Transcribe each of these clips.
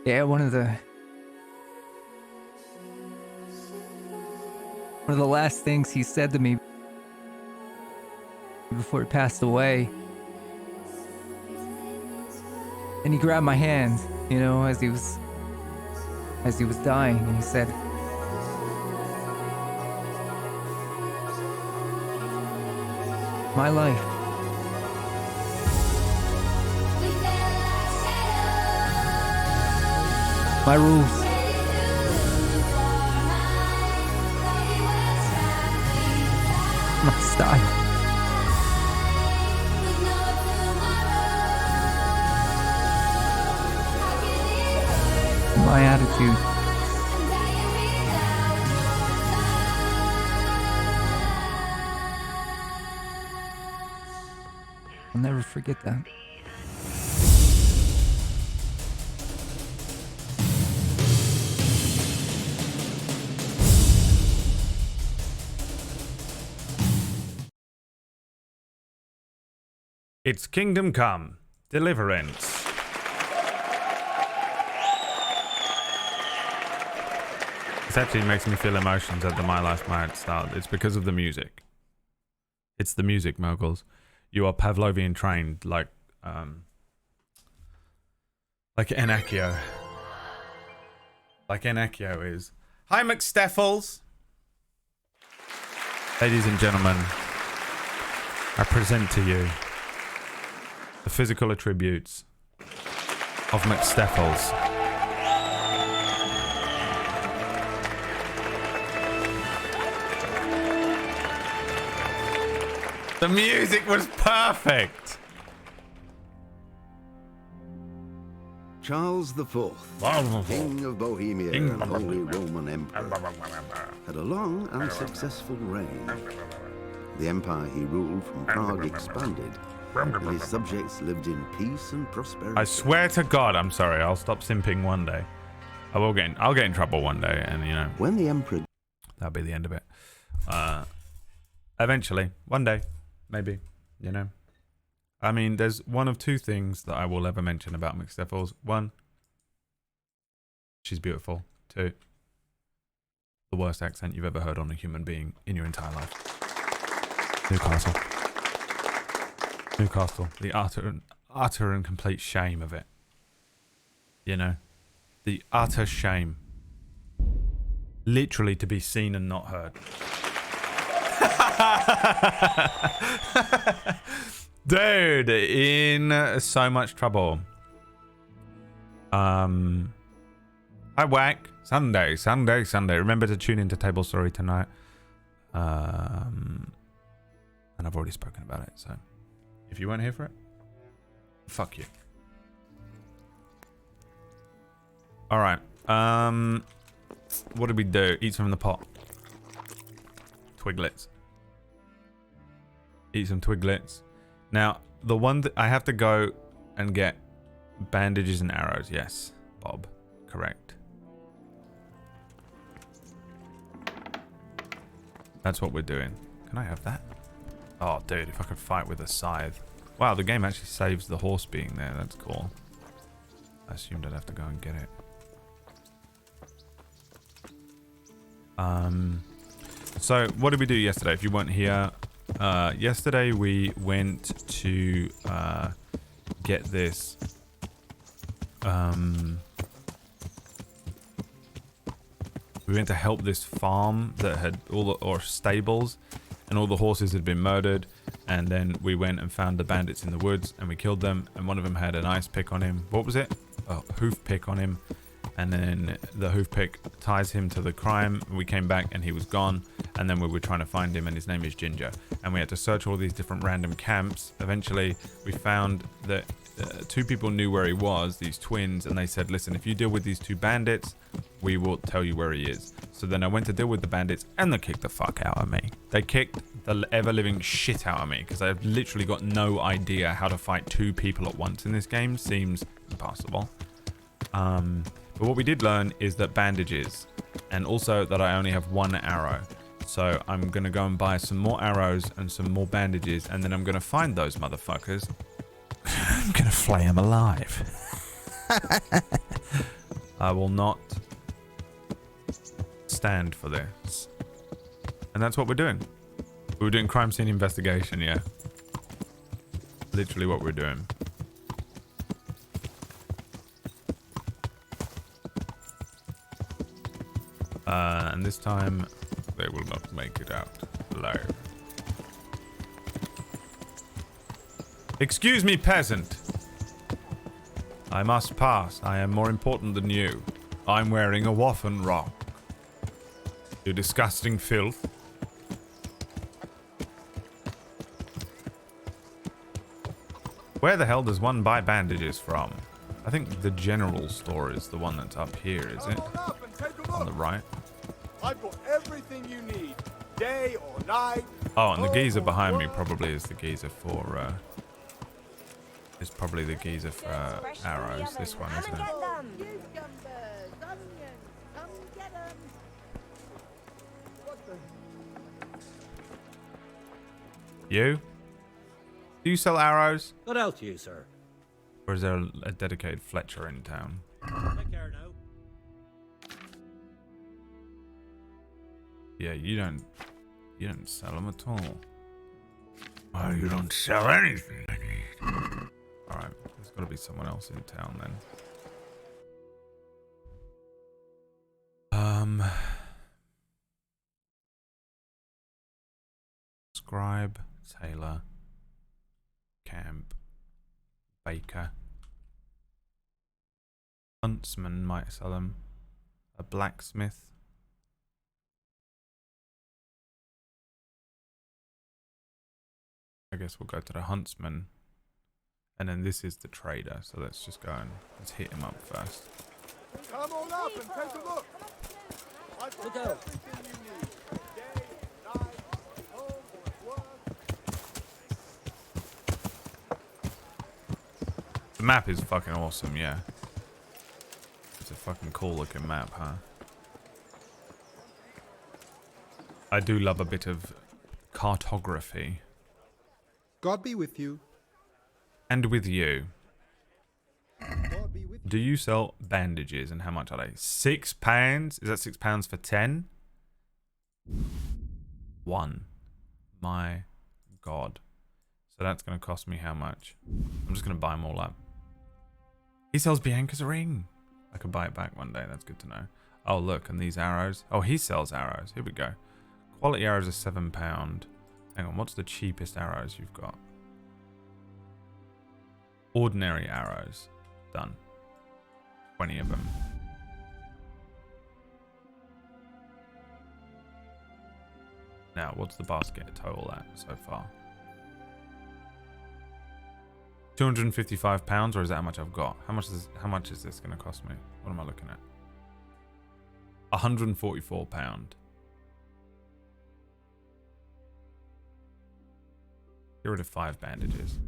Yeah, one of the last things he said to me before he passed away, and he grabbed my hand, you know, as he was dying, and he said, "My life, my rules, my style, my attitude." I'll never forget that. It's Kingdom Come, Deliverance. This actually makes me feel emotions at the My Life My Art start. It's because of the music. It's the music, moguls. You are Pavlovian trained like Enakio. Like Enakio is. Hi, McSteffels. Ladies and gentlemen, I present to you the physical attributes of McSteffels. The music was perfect. Charles IV, King of Bohemia and Holy Roman Emperor, had a long and successful reign. The empire he ruled from Prague expanded, and his subjects lived in peace and prosperity. I swear to God, I'm sorry. I'll stop simping one day. I'll get in trouble one day, and you know. When the emperor, that'll be the end of it. Eventually, one day, maybe. You know. I mean, there's one of two things that I will ever mention about McSteffels. One, she's beautiful. Two, the worst accent you've ever heard on a human being in your entire life. Newcastle, the utter and complete shame of it. You know, the utter shame. Literally to be seen and not heard. Dude, in so much trouble. Hi, Whack. Sunday. Remember to tune into Table Story tonight. And I've already spoken about it, so if you weren't here for it, fuck you. All right. What did we do? Eat some in the pot. Twiglets. Eat some twiglets. Now, the one that I have to go and get bandages and arrows. Yes, Bob. Correct. That's what we're doing. Can I have that? Oh, dude, if I could fight with a scythe. Wow, the game actually saves the horse being there. That's cool. I assumed I'd have to go and get it. So, what did we do yesterday? If you weren't here, yesterday we went to get this. We went to help this farm that had or stables, and all the horses had been murdered. And then we went and found the bandits in the woods, and we killed them. And one of them had an ice pick on him. What was it? A hoof pick on him. And then the hoof pick ties him to the crime. We came back and he was gone. And then we were trying to find him, and his name is Ginger. And we had to search all these different random camps. Eventually, we found that two people knew where he was, these twins, and they said, listen, if you deal with these two bandits, we will tell you where he is. So then I went to deal with the bandits, and they kicked the fuck out of me. They kicked the ever-living shit out of me, because I've literally got no idea how to fight two people at once in this game. Seems impossible. But what we did learn is that bandages, and also that I only have one arrow. So I'm going to go and buy some more arrows and some more bandages, and then I'm going to find those motherfuckers. I'm going to flay them alive. I will not stand for this. And that's what we're doing. We were doing crime scene investigation, yeah. Literally what we're doing. And this time, they will not make it out alive. Excuse me, peasant. I must pass. I am more important than you. I'm wearing a waffen rock. You disgusting filth. Where the hell does one buy bandages from? I think the general store is the one that's up here, is it? On the right. I've got everything you need, day or night. Oh, and the geezer behind me probably is the geezer for, is probably the geezer for arrows. This one, isn't it? You? Do you sell arrows? What else you, sir? Or is there a dedicated Fletcher in town? Take care now. Yeah, you don't sell them at all. Oh, you don't sell anything I need. Alright, there's got to be someone else in town then. Scribe, tailor, camp, baker. Huntsman might sell them. A blacksmith. I guess we'll go to the huntsman. And then this is the trader, so let's just go and let's hit him up first. Come on up and take a look. I've got everything you need, day, night, home or work. The map is fucking awesome, yeah. It's a fucking cool looking map, huh? I do love a bit of cartography. God be with you. And with you. God be with you. Do you sell bandages and how much are they? £6? Is that £6 for 10? 1. My God. So that's going to cost me how much? I'm just going to buy them all up. He sells Bianca's ring. I could buy it back one day. That's good to know. Oh, look. And these arrows. Oh, he sells arrows. Here we go. Quality arrows are £7. Hang on. What's the cheapest arrows you've got? Ordinary arrows. Done. 20 of them. Now, what's the basket total at so far? £255, or is that how much I've got? How much is this going to cost me? What am I looking at? £144. Get rid of 5 bandages.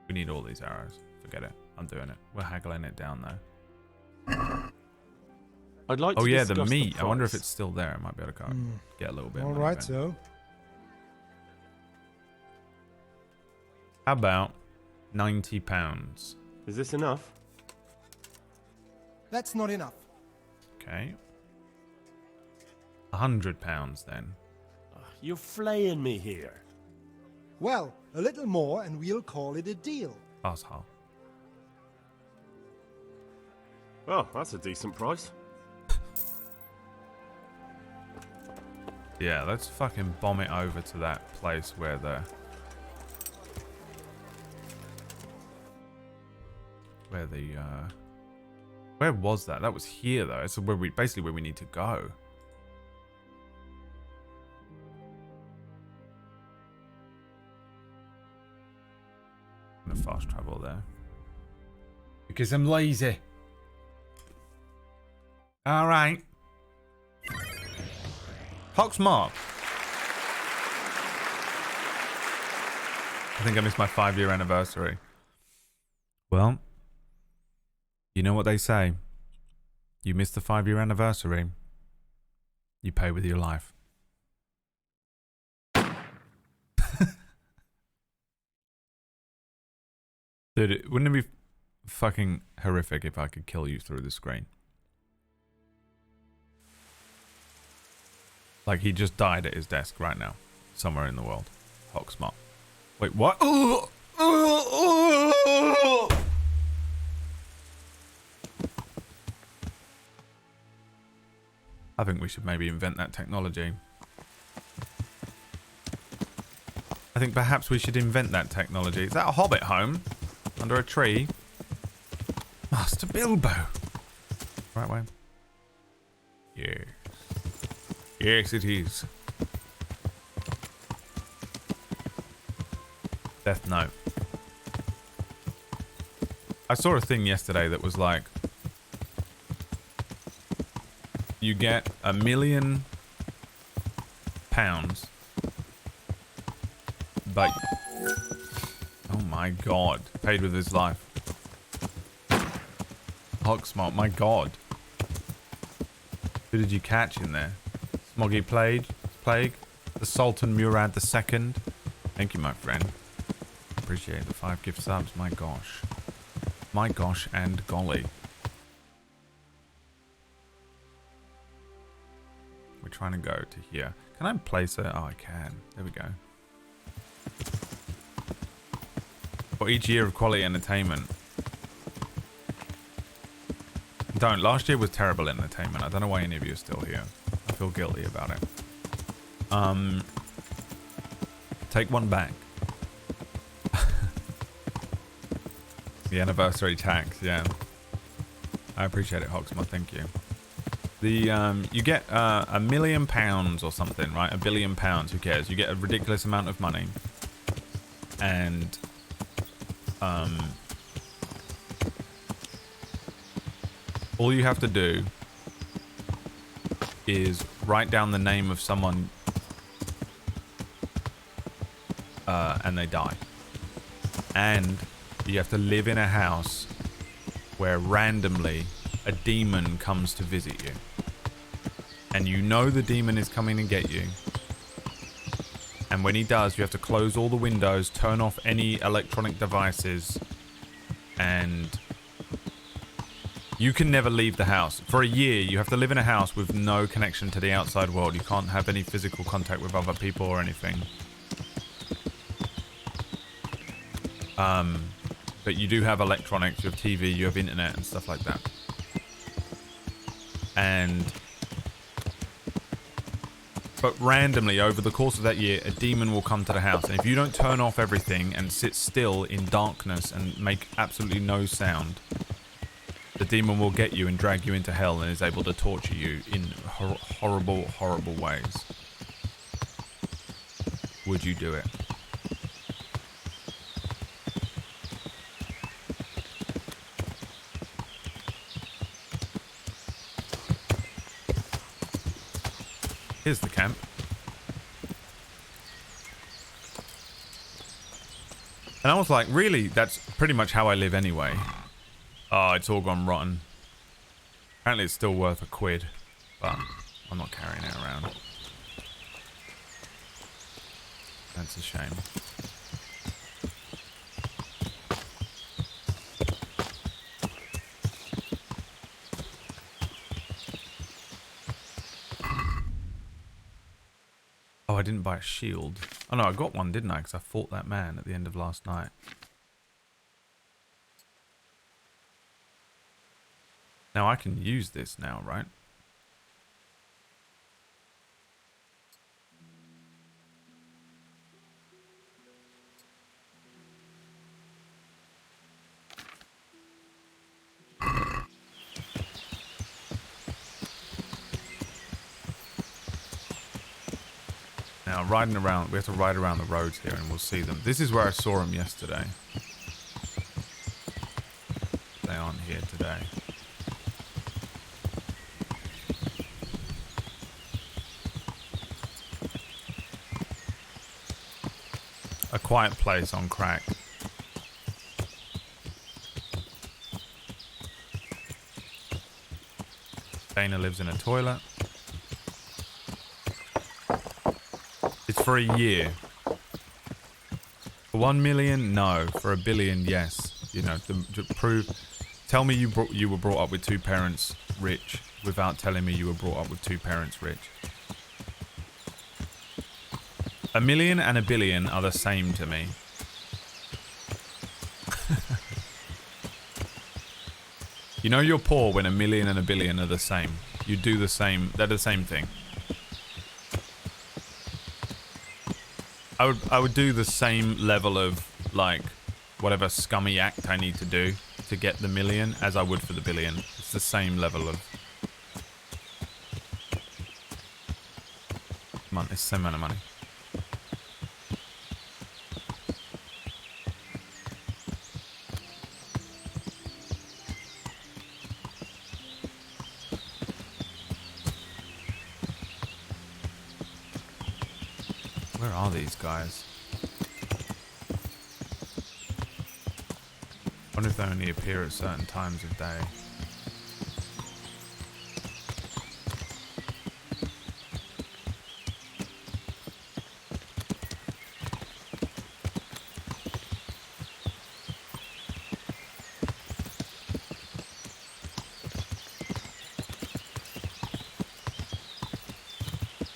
We need all these arrows. Forget it. I'm doing it. We're haggling it down though. I'd like to Oh yeah, the discuss meat. I wonder if price. it's still there. I might be able to get a little bit. All money right, back. so. How about £90? Is this enough? That's not enough. Okay. £100 then. You're flaying me here. Well, a little more and we'll call it a deal. Asshole. Oh, that's a decent price. Yeah, let's fucking bomb it over to that place where the... Where was that? That was here though. It's where basically where we need to go. I'm gonna fast travel there. Because I'm lazy. Alright. Poxmark. I think I missed my 5-year anniversary. Well, you know what they say. You miss the 5-year anniversary, you pay with your life. Dude, wouldn't it be fucking horrific if I could kill you through the screen? Like he just died at his desk right now. Somewhere in the world. Hogsmart. Wait, what? I think we should maybe invent that technology. I think perhaps we should invent that technology. Is that a hobbit home? Under a tree? Master Bilbo. Right way. Yes. Yes, it is. Death Note. I saw a thing yesterday that was like, you get £1 million, but oh my god, paid with his life. Hogsmart, my god. Who did you catch in there? Smoggy Plague? The Sultan Murad II? Thank you, my friend. Appreciate the 5 gift subs, my gosh. My gosh and golly. We're trying to go to here. Can I place it? Oh, I can. There we go. For each year of quality entertainment. Don't. Last year was terrible entertainment. I don't know why any of you are still here. I feel guilty about it. Take one back. The anniversary tax, yeah. I appreciate it, Hogsmart. Thank you. The you get £1 million or something, right? £1 billion. Who cares? You get a ridiculous amount of money, and all you have to do is write down the name of someone, and they die. And you have to live in a house where randomly a demon comes to visit you. And you know the demon is coming to get you. And when he does, you have to close all the windows, turn off any electronic devices, and you can never leave the house. For a year, you have to live in a house with no connection to the outside world. You can't have any physical contact with other people or anything. But you do have electronics, you have TV, you have internet and stuff like that. But randomly, over the course of that year, a demon will come to the house. And if you don't turn off everything and sit still in darkness and make absolutely no sound, the demon will get you and drag you into hell and is able to torture you in horrible, horrible ways. Would you do it? Here's the camp. And I was like, really? That's pretty much how I live anyway. Oh, it's all gone rotten. Apparently it's still worth £1, but I'm not carrying it around. That's a shame. Oh, I didn't buy a shield. Oh no, I got one, didn't I? Because I fought that man at the end of last night. Now I can use this now, right? Now, riding around, we have to ride around the roads here and we'll see them. This is where I saw them yesterday. They aren't here today. A quiet place on crack. Dana lives in a toilet. It's for a year. For 1 million? No. For $1 billion? Yes. You know, to prove. Tell me you were brought up with two parents rich without telling me you were brought up with two parents rich. A million and a billion are the same to me. You know you're poor when a million and a billion are the same. You do the same. They're the same thing. I would do the same level of like whatever scummy act I need to do to get the million as I would for the billion. It's the same level of. Come on, it's the same amount of money. Where are these guys? I wonder if they only appear at certain times of day.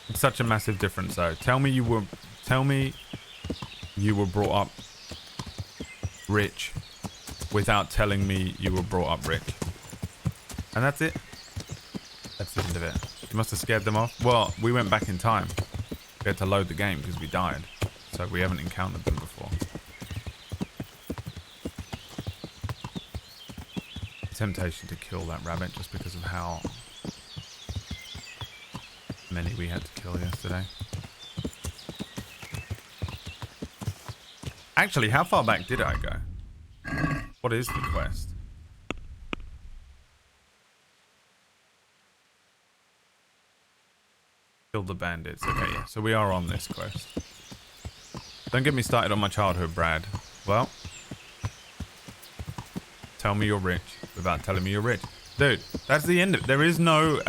It's such a massive difference though. Tell me you were brought up rich without telling me you were brought up rich. And that's it. That's the end of it. You must have scared them off. Well, we went back in time. We had to load the game because we died. So we haven't encountered them before. Temptation to kill that rabbit just because of how many we had to kill yesterday. Actually, how far back did I go? What is the quest? Kill the bandits. Okay, yeah. So we are on this quest. Don't get me started on my childhood, Brad. Well, tell me you're rich without telling me you're rich. Dude, that's the end of it. There is no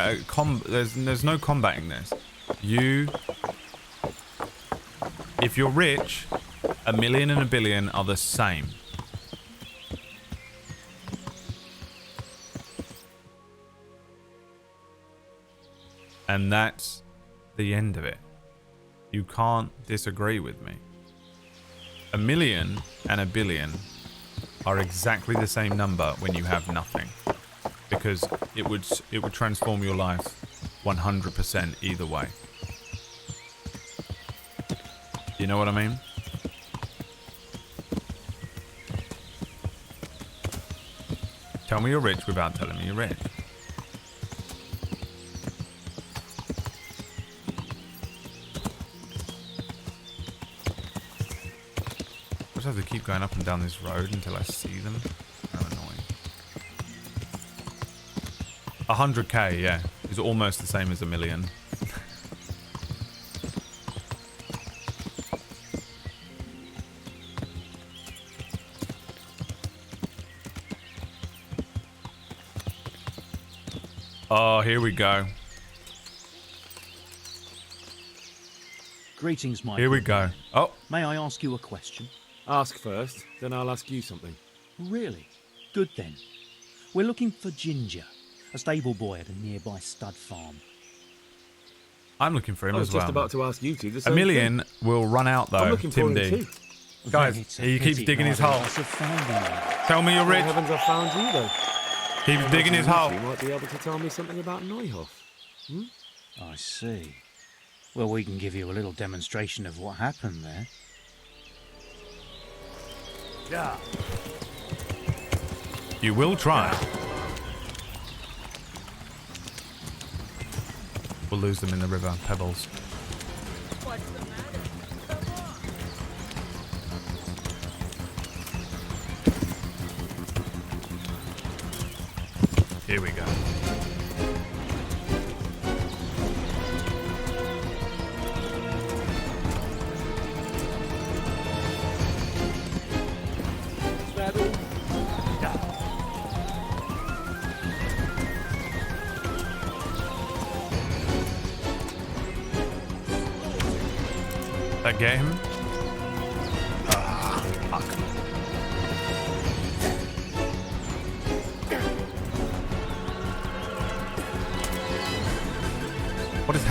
there's no combating this. If you're rich, a million and a billion are the same. And that's the end of it. You can't disagree with me. A million and a billion are exactly the same number when you have nothing. Because it would transform your life 100% either way. You know what I mean? Tell me you're rich without telling me you're rich. I just have to keep going up and down this road until I see them. How annoying. 100k, yeah, is almost the same as a million. Oh, here we go. Greetings, my Here we go. Oh, May I ask you a question? Ask first, then I'll ask you something. Really? Good then. We're looking for Ginger, a stable boy at a nearby stud farm. I'm looking for him I was as well. just about to ask you two the A same million thing. will run out though, I'm looking Tim for him D. too. Guys, It's a he keeps pity digging his neither hole. of us have found him. Tell me you're What rich. heavens, I found you though. Keeps digging his You hole. two might be able to tell me something about Neuhoff. I see. Well, we can give you a little demonstration of what happened there. Yeah. You will try. We'll lose them in the river. Pebbles. Here we go. That get him? Ah, fuck.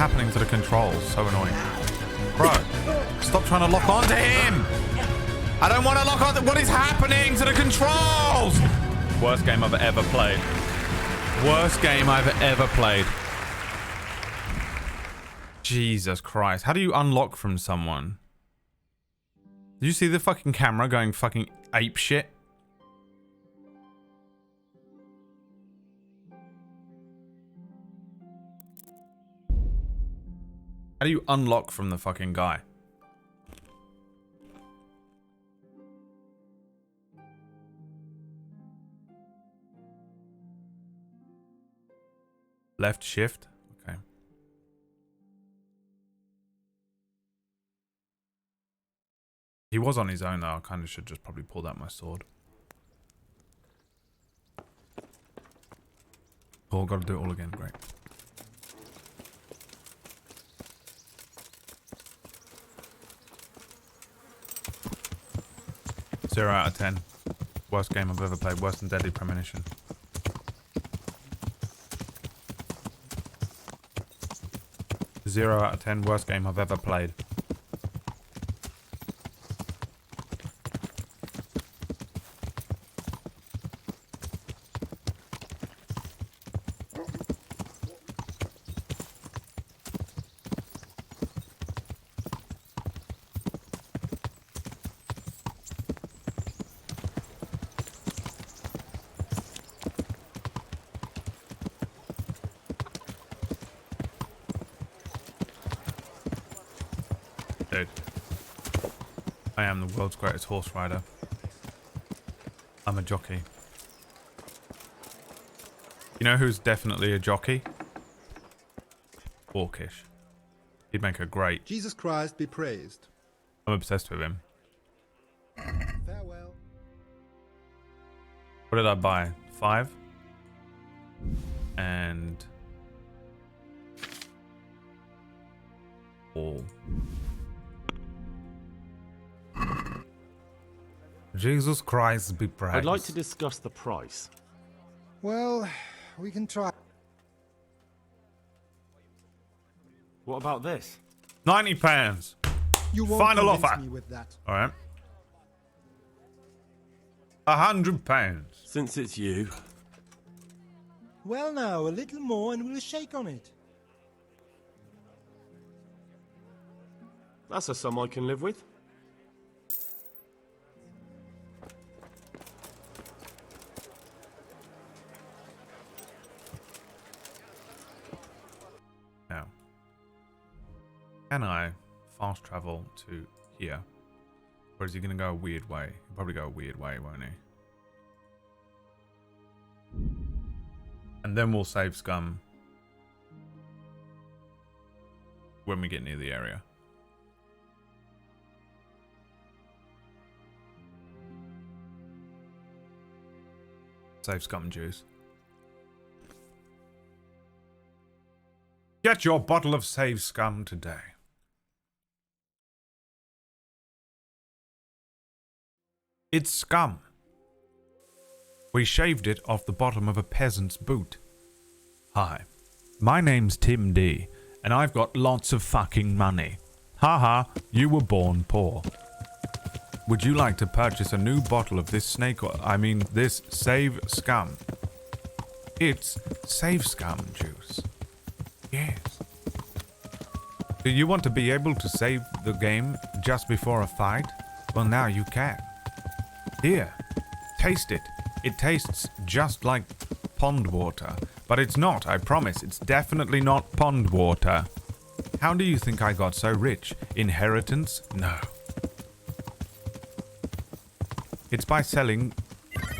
happening to the controls? So annoying. Bro, stop trying to lock onto him. I don't want to lock on. What is happening to the controls? Worst game I've ever played. Worst game I've ever played. Jesus Christ. How do you unlock from someone? Did you see the fucking camera going fucking ape shit? How do you unlock from the fucking guy? Left shift? Okay. He was on his own though. I kind of should just probably pull out my sword. Oh, gotta do it all again. Great. Zero out of 10. Worst game I've ever played. Worse than Deadly Premonition. Zero out of 10. Worst game I've ever played. Dude, I am the world's greatest horse rider. I'm a jockey. You know who's definitely a jockey? Orcish. He'd make a great... Jesus Christ be praised. I'm obsessed with him. Farewell. What did I buy? 5? And... all. Jesus Christ be praised. I'd like to discuss the price. Well, we can try. What about this? £90. You won't Final convince offer. me with that. All right. £100. Since it's you. Well, now, a little more and we'll shake on it. That's a sum I can live with. Now, can I fast travel to here? Or is he going to go a weird way? He'll probably go a weird way, won't he? And then we'll save scum when we get near the area. Save scum juice. Get your bottle of save scum today. It's scum. We shaved it off the bottom of a peasant's boot. Hi, my name's Tim D, and I've got lots of fucking money. Haha, you were born poor. Would you like to purchase a new bottle of this this save scum? It's save scum juice. Yes. Do you want to be able to save the game just before a fight? Well, now you can. Here, taste it. It tastes just like pond water, but it's not, I promise. It's definitely not pond water. How do you think I got so rich? Inheritance? No. It's by selling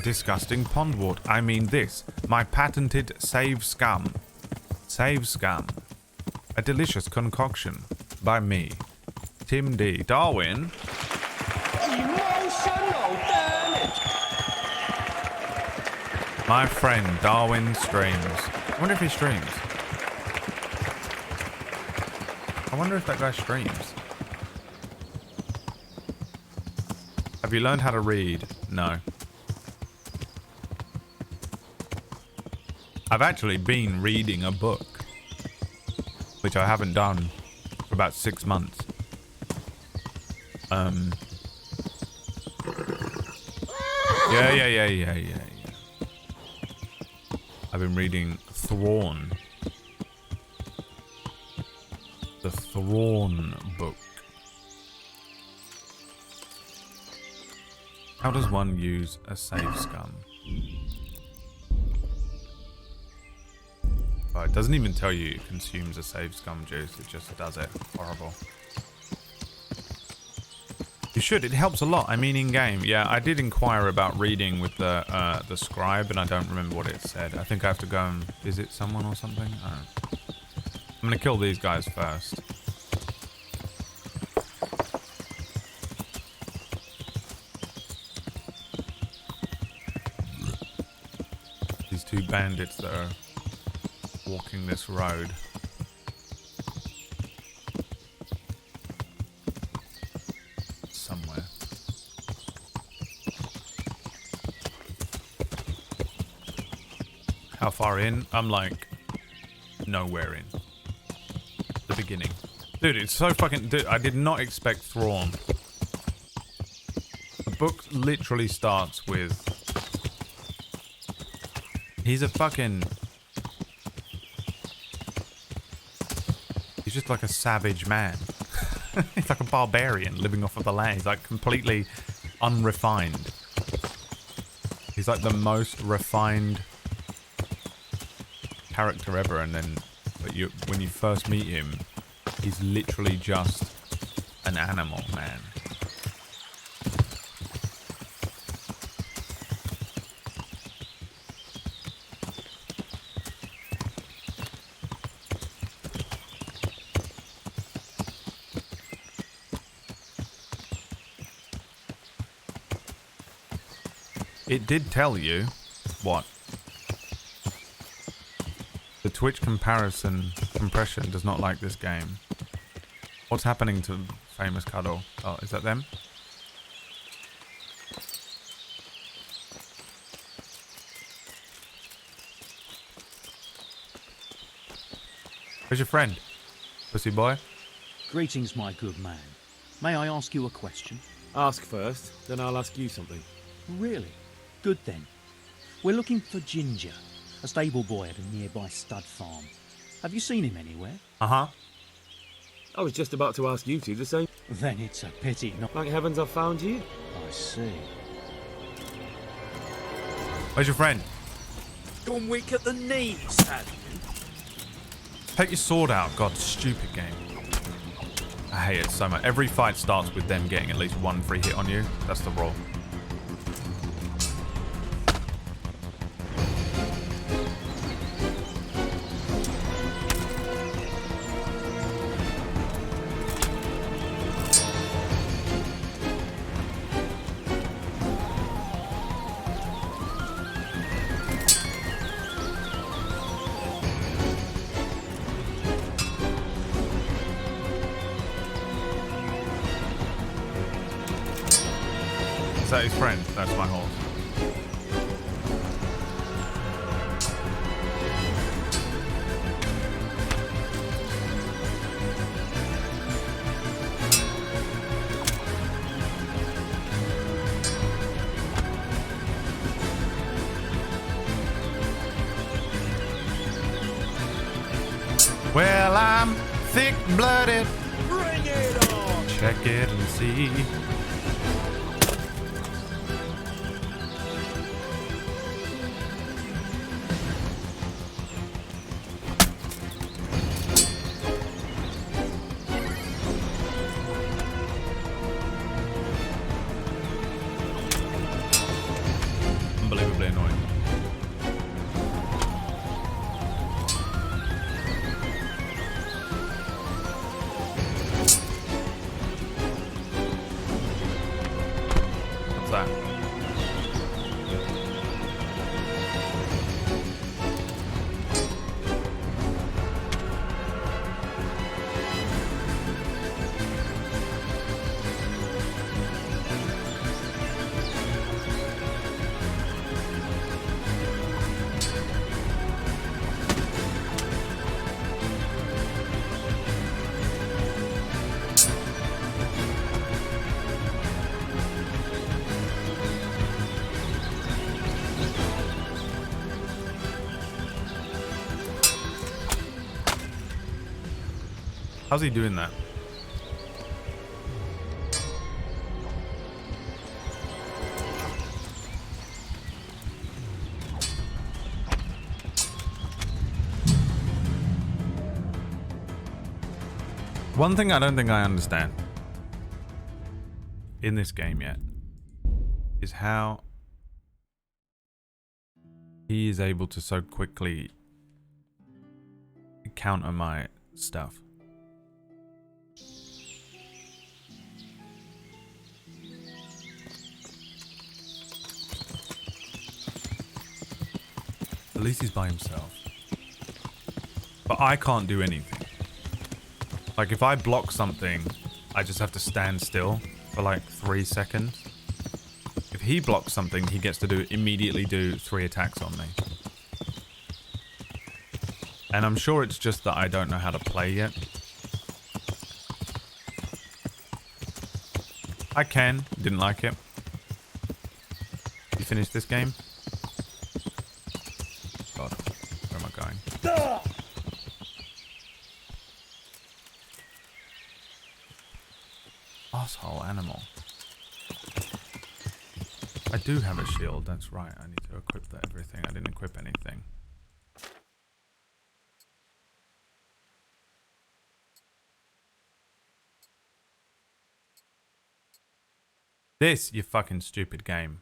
disgusting pond water. I mean this, my patented save scum. Save scum. A delicious concoction by me, Tim D. Darwin. Emotional damage. My friend Darwin streams. I wonder if he streams. I wonder if that guy streams. Have you learned how to read? No. I've actually been reading a book. which I haven't done for about 6 months. Yeah. I've been reading Thrawn. The Thrawn book. How does one use a save scum? Oh, it doesn't even tell you it consumes a save scum juice. It just does it. Horrible. You should. It helps a lot. I mean, in game. Yeah, I did inquire about reading with the scribe, and I don't remember what it said. I think I have to go and visit someone or something. I don't know. I'm gonna kill these guys first. These two bandits that are walking this road. Somewhere. How far in? I'm like nowhere in. The beginning. Dude, it's so fucking... Dude, I did not expect Thrawn. The book literally starts with... He's a fucking... He's just like a savage man. He's like a barbarian living off of the land. He's like completely unrefined. He's like the most refined character ever, and then when you first meet him, he's literally just an animal, man. It did tell you what? The Twitch compression does not like this game. What's happening to Famous Cuddle? Oh, is that them? Where's your friend, pussy boy? Greetings, my good man. May I ask you a question? Ask first, then I'll ask you something. Really? Good then. We're looking for Ginger, a stable boy at a nearby stud farm. Have you seen him anywhere? Uh-huh. I was just about to ask you two the same. Then it's a pity not... Thank heavens I've found you. I see. Where's your friend? Gone weak at the knees, have you? Take your sword out. God, stupid game. I hate it so much. Every fight starts with them getting at least one free hit on you. That's the rule. Is that his friend? That's my horse. Well, I'm thick-blooded. Bring it on! Check it and see. Unbelievably annoying. What's that? How's he doing that? One thing I don't think I understand in this game yet is how he is able to so quickly counter my stuff. At least he's by himself. But I can't do anything. Like, if I block something, I just have to stand still for like 3 seconds. If he blocks something, he gets to immediately do 3 attacks on me. And I'm sure it's just that I don't know how to play yet. I can. Didn't like it. You finished this game? God, where am I going? Asshole animal. I do have a shield, that's right. I need to equip everything. I didn't equip anything. This, you fucking stupid game.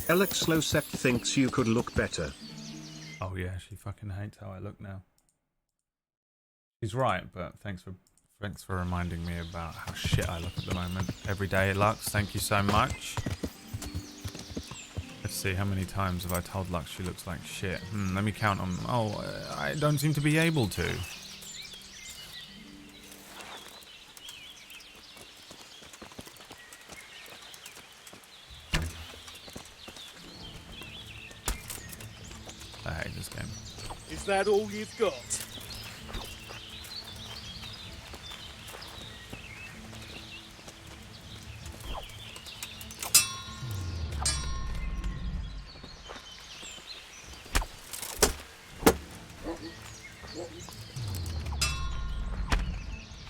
Alex Losek thinks you could look better. Oh yeah, she fucking hates how I look now. She's right, but thanks for reminding me about how shit I look at the moment. Every day, Lux, thank you so much. Let's see, how many times have I told Lux she looks like shit? Let me count them. Oh, I don't seem to be able to. I hate this game. Is that all you've got?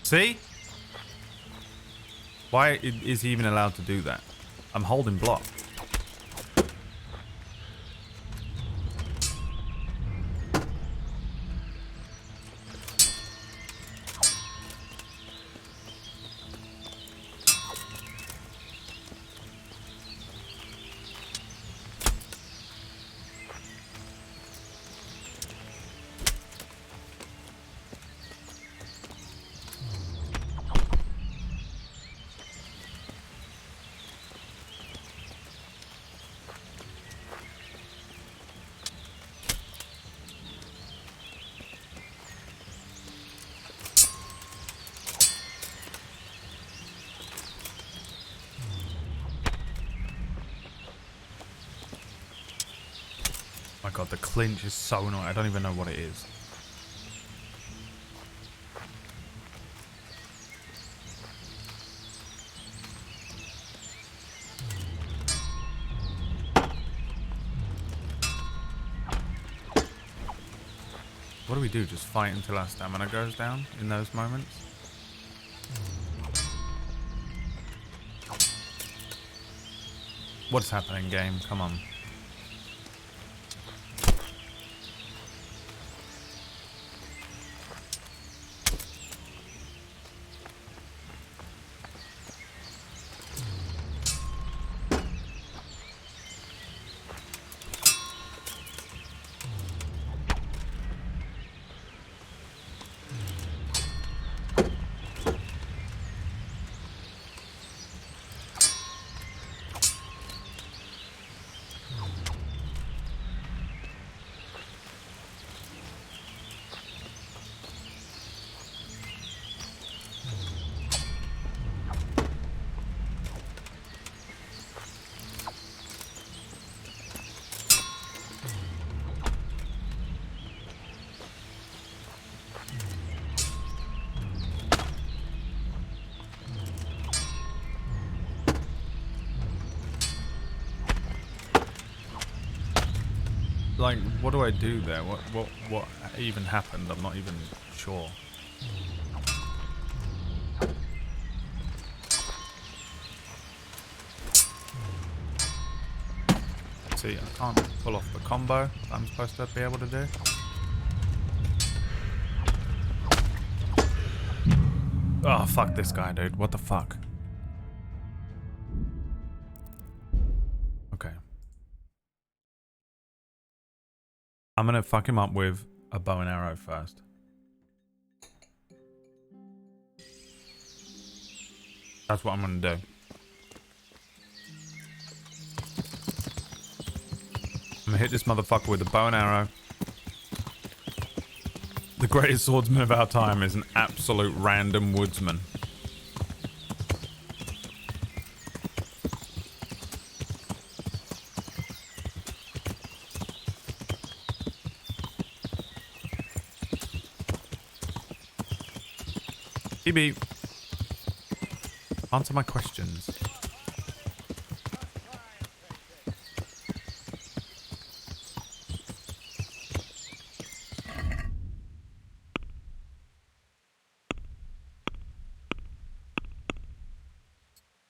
See? Why is he even allowed to do that? I'm holding block. My god, the clinch is so annoying. I don't even know what it is. What do we do? Just fight until our stamina goes down in those moments? What's happening, game? Come on. like, what do I do there? What even happened? I'm not even sure. See, I can't pull off the combo that I'm supposed to be able to do. Oh, fuck this guy, dude. What the fuck? Okay. I'm gonna fuck him up with a bow and arrow first. That's what I'm gonna do. I'm gonna hit this motherfucker with a bow and arrow. The greatest swordsman of our time is an absolute random woodsman. Beep. Answer my questions.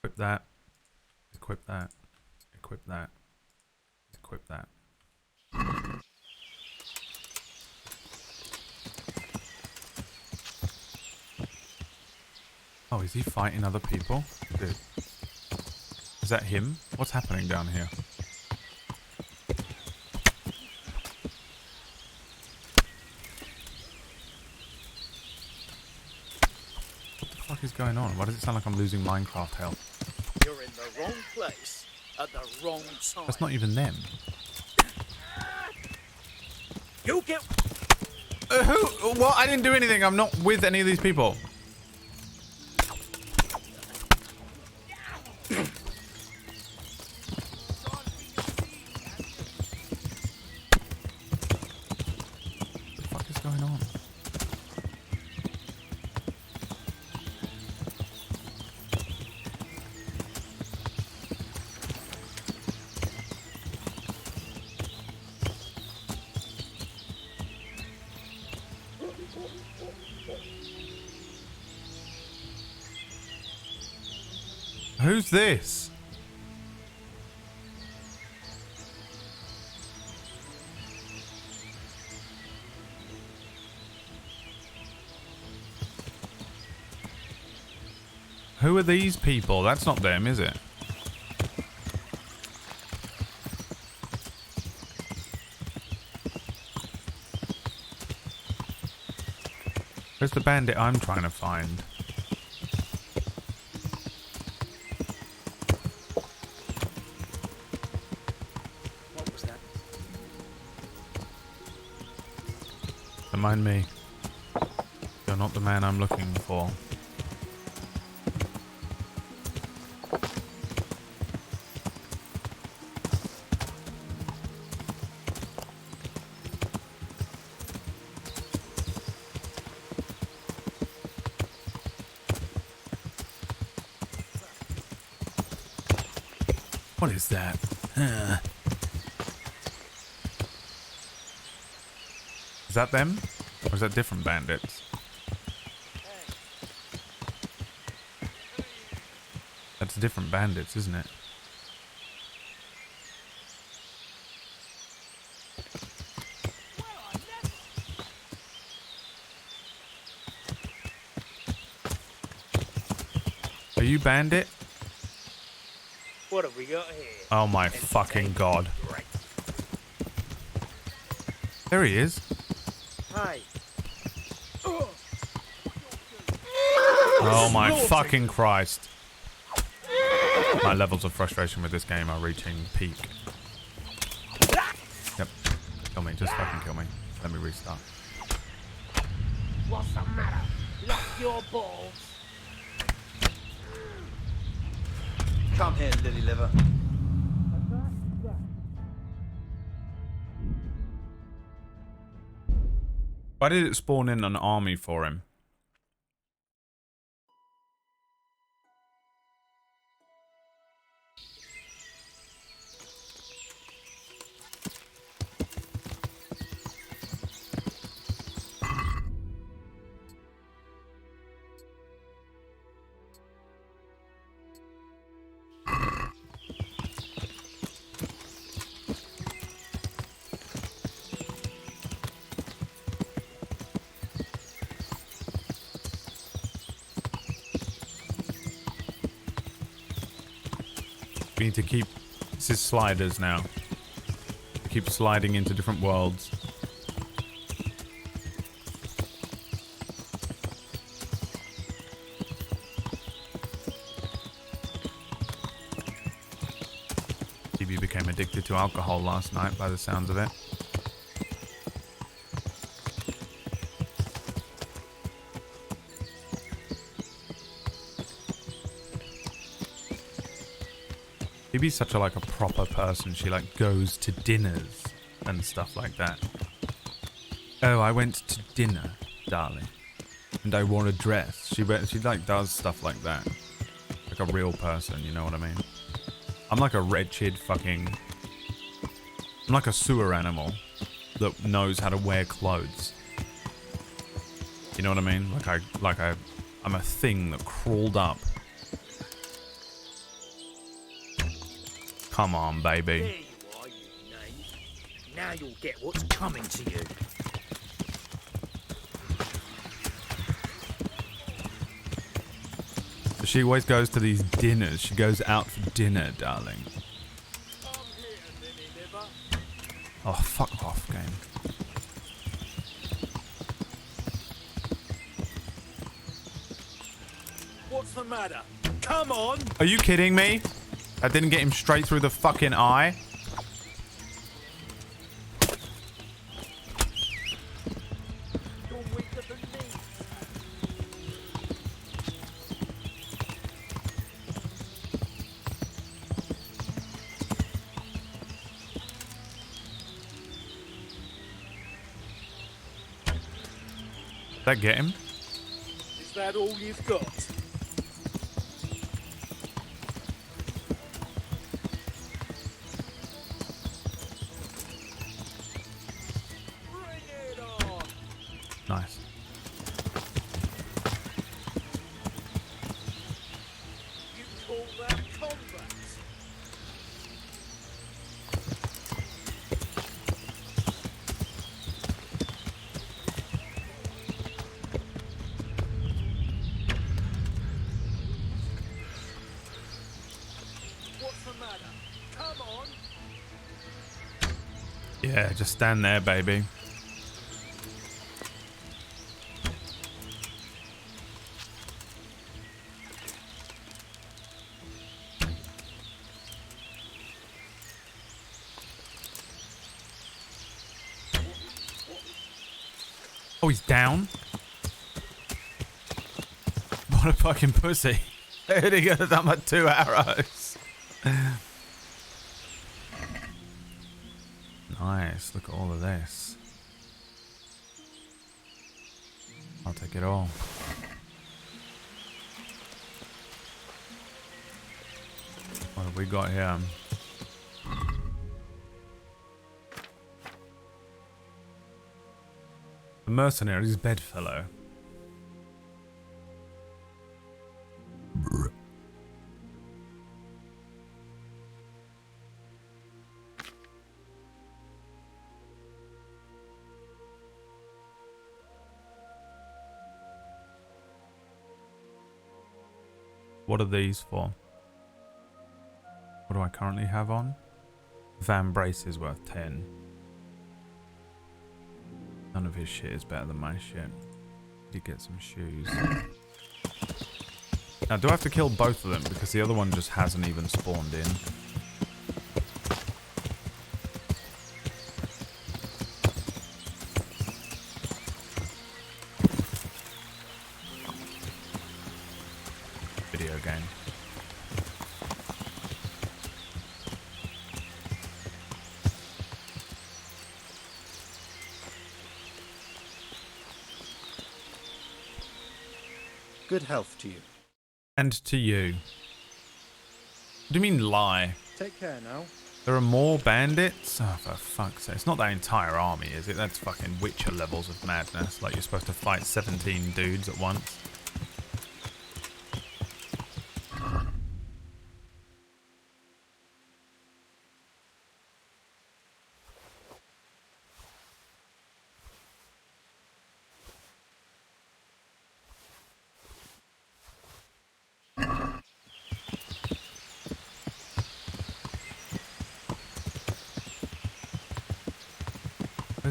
Equip that. Equip that. Equip that. Equip that. Oh, is he fighting other people? Dude. Is that him? What's happening down here? What the fuck is going on? Why does it sound like I'm losing Minecraft health? You're in the wrong place at the wrong time. That's not even them. You get... Who? What? I didn't do anything. I'm not with any of these people. Who's this? Who are these people? That's not them, is it? Where's the bandit I'm trying to find? Don't mind me. You're not the man I'm looking for. What is that? Is that them? Or is that different bandits? That's different bandits, isn't it? Are you bandit? What have we got here? Oh my fucking god. There he is. Hi. Oh my fucking Christ. My levels of frustration with this game are reaching peak. Yep. Kill me. Just fucking kill me. Let me restart. What's the matter? Lock your balls. Come here, lily liver. Why did it spawn in an army for him? We need to keep... This is sliders now. Keep sliding into different worlds. Phoebe became addicted to alcohol last night by the sounds of it. Phoebe's such a like a proper person. She like goes to dinners and stuff like that. Oh, I went to dinner, darling, and I wore a dress. She like does stuff like that, like a real person. You know what I mean? I'm like a wretched fucking... I'm like a sewer animal that knows how to wear clothes. You know what I mean? I'm a thing that crawled up. Come on, baby. There you are, you knave. Now you'll get what's coming to you. She always goes to these dinners. She goes out for dinner, darling. Oh, fuck off, game. What's the matter? Come on! Are you kidding me? I didn't get him straight through the fucking eye. You're weaker than me. Did that get him? Is that all you've got? Nice. You call that combat? What's the matter? Come on! Yeah, just stand there, baby. Oh, he's down? What a fucking pussy. He could have done my 2 arrows. Nice, look at all of this. I'll take it all. What have we got here? The mercenary's bedfellow. What are these for? What do I currently have on? Van Brace is worth 10. None of his shit is better than my shit. Did get some shoes. Now, do I have to kill both of them? Because the other one just hasn't even spawned in. Video game. Good health to you. And to you. What do you mean lie? Take care now. There are more bandits? Oh, for fuck's sake. It's not that entire army, is it? That's fucking Witcher levels of madness. Like you're supposed to fight 17 dudes at once.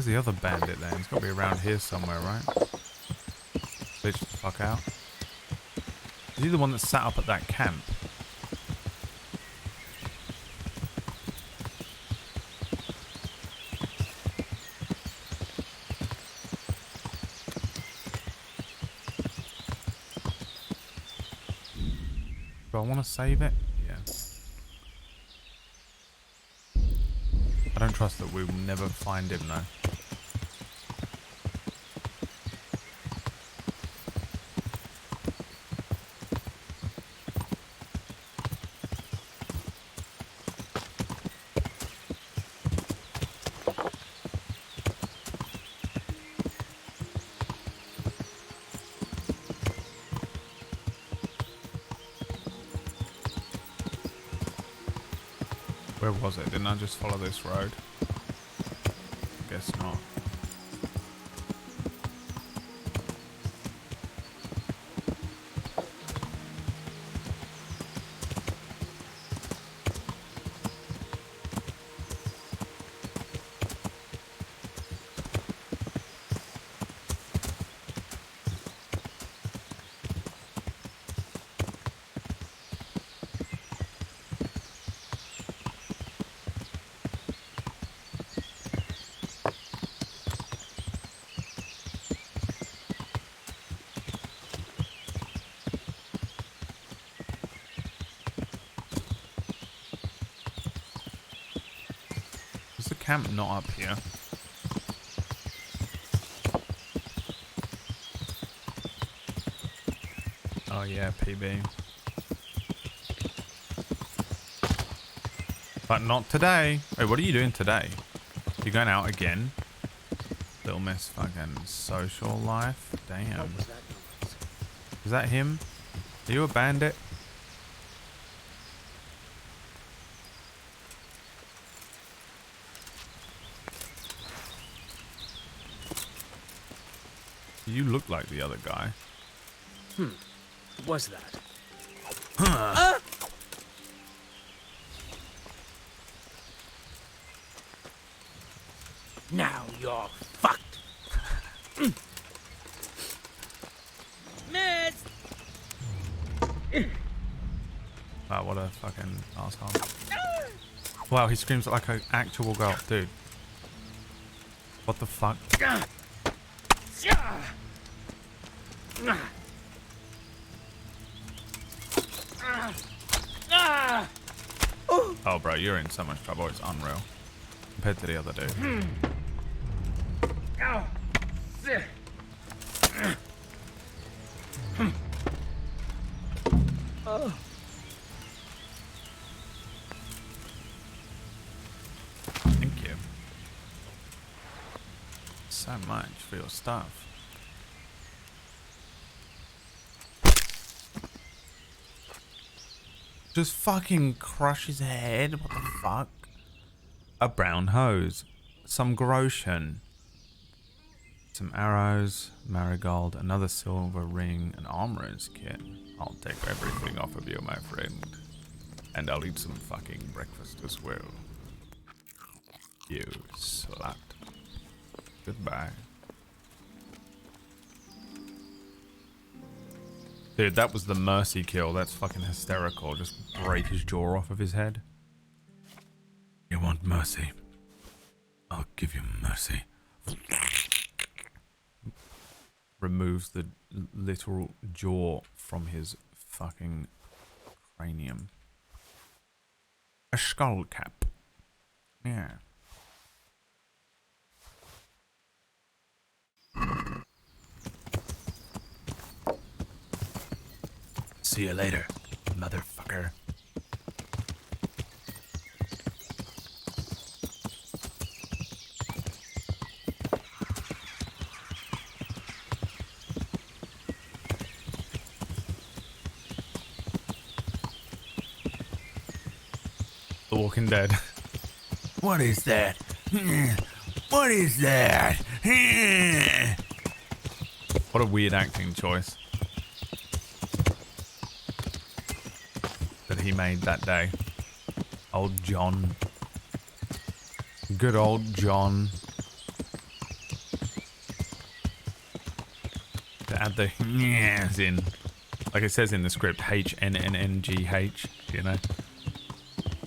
Where's the other bandit then? He's got to be around here somewhere, right? Bitch the fuck out. Is he the one that sat up at that camp? Do I want to save it? Yeah. I don't trust that we will never find him though. Where was it? Didn't I just follow this road? Guess not. Is the camp not up here? Oh yeah, PB. But not today. Wait, what are you doing today? You going out again? Little Miss fucking social life? Damn. Is that him? Are you a bandit? You look like the other guy. What was that? Now you're fucked. Miss! Wow, what a fucking asshole. Wow, he screams like an actual girl. Dude. What the fuck? Oh, bro, you're in so much trouble. It's unreal. Compared to the other dude. Thank you. So much for your stuff. Just fucking crush his head. What the fuck? A brown hose. Some groschen. Some arrows. Marigold. Another silver ring. An armorer's kit. I'll take everything off of you, my friend. And I'll eat some fucking breakfast as well. You slut. Goodbye. Dude, that was the mercy kill. That's fucking hysterical. Just break his jaw off of his head. You want mercy? I'll give you mercy. Removes the literal jaw from his fucking cranium. A skull cap. Yeah. See you later, motherfucker. The Walking Dead. What is that? What is that? What a weird acting choice that he made that day. Old John. Good old John. to add the yes in. Like it says in the script, HNNNGH, you know.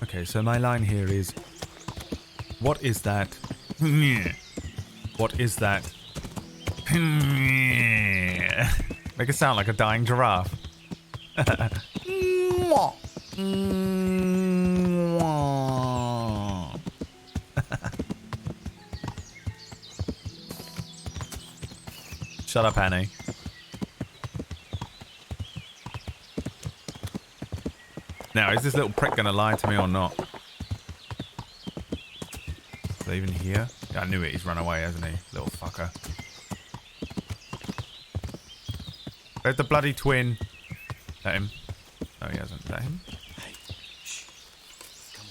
Okay, so my line here is, what is that? What is that? Make it sound like a dying giraffe. Shut up, Annie. Now, is this little prick gonna lie to me or not? Is they even here? Yeah, I knew it. He's run away, hasn't he? Little fucker. Where's the bloody twin? Is that him? No, he hasn't. Is that him? Hey, shh. Come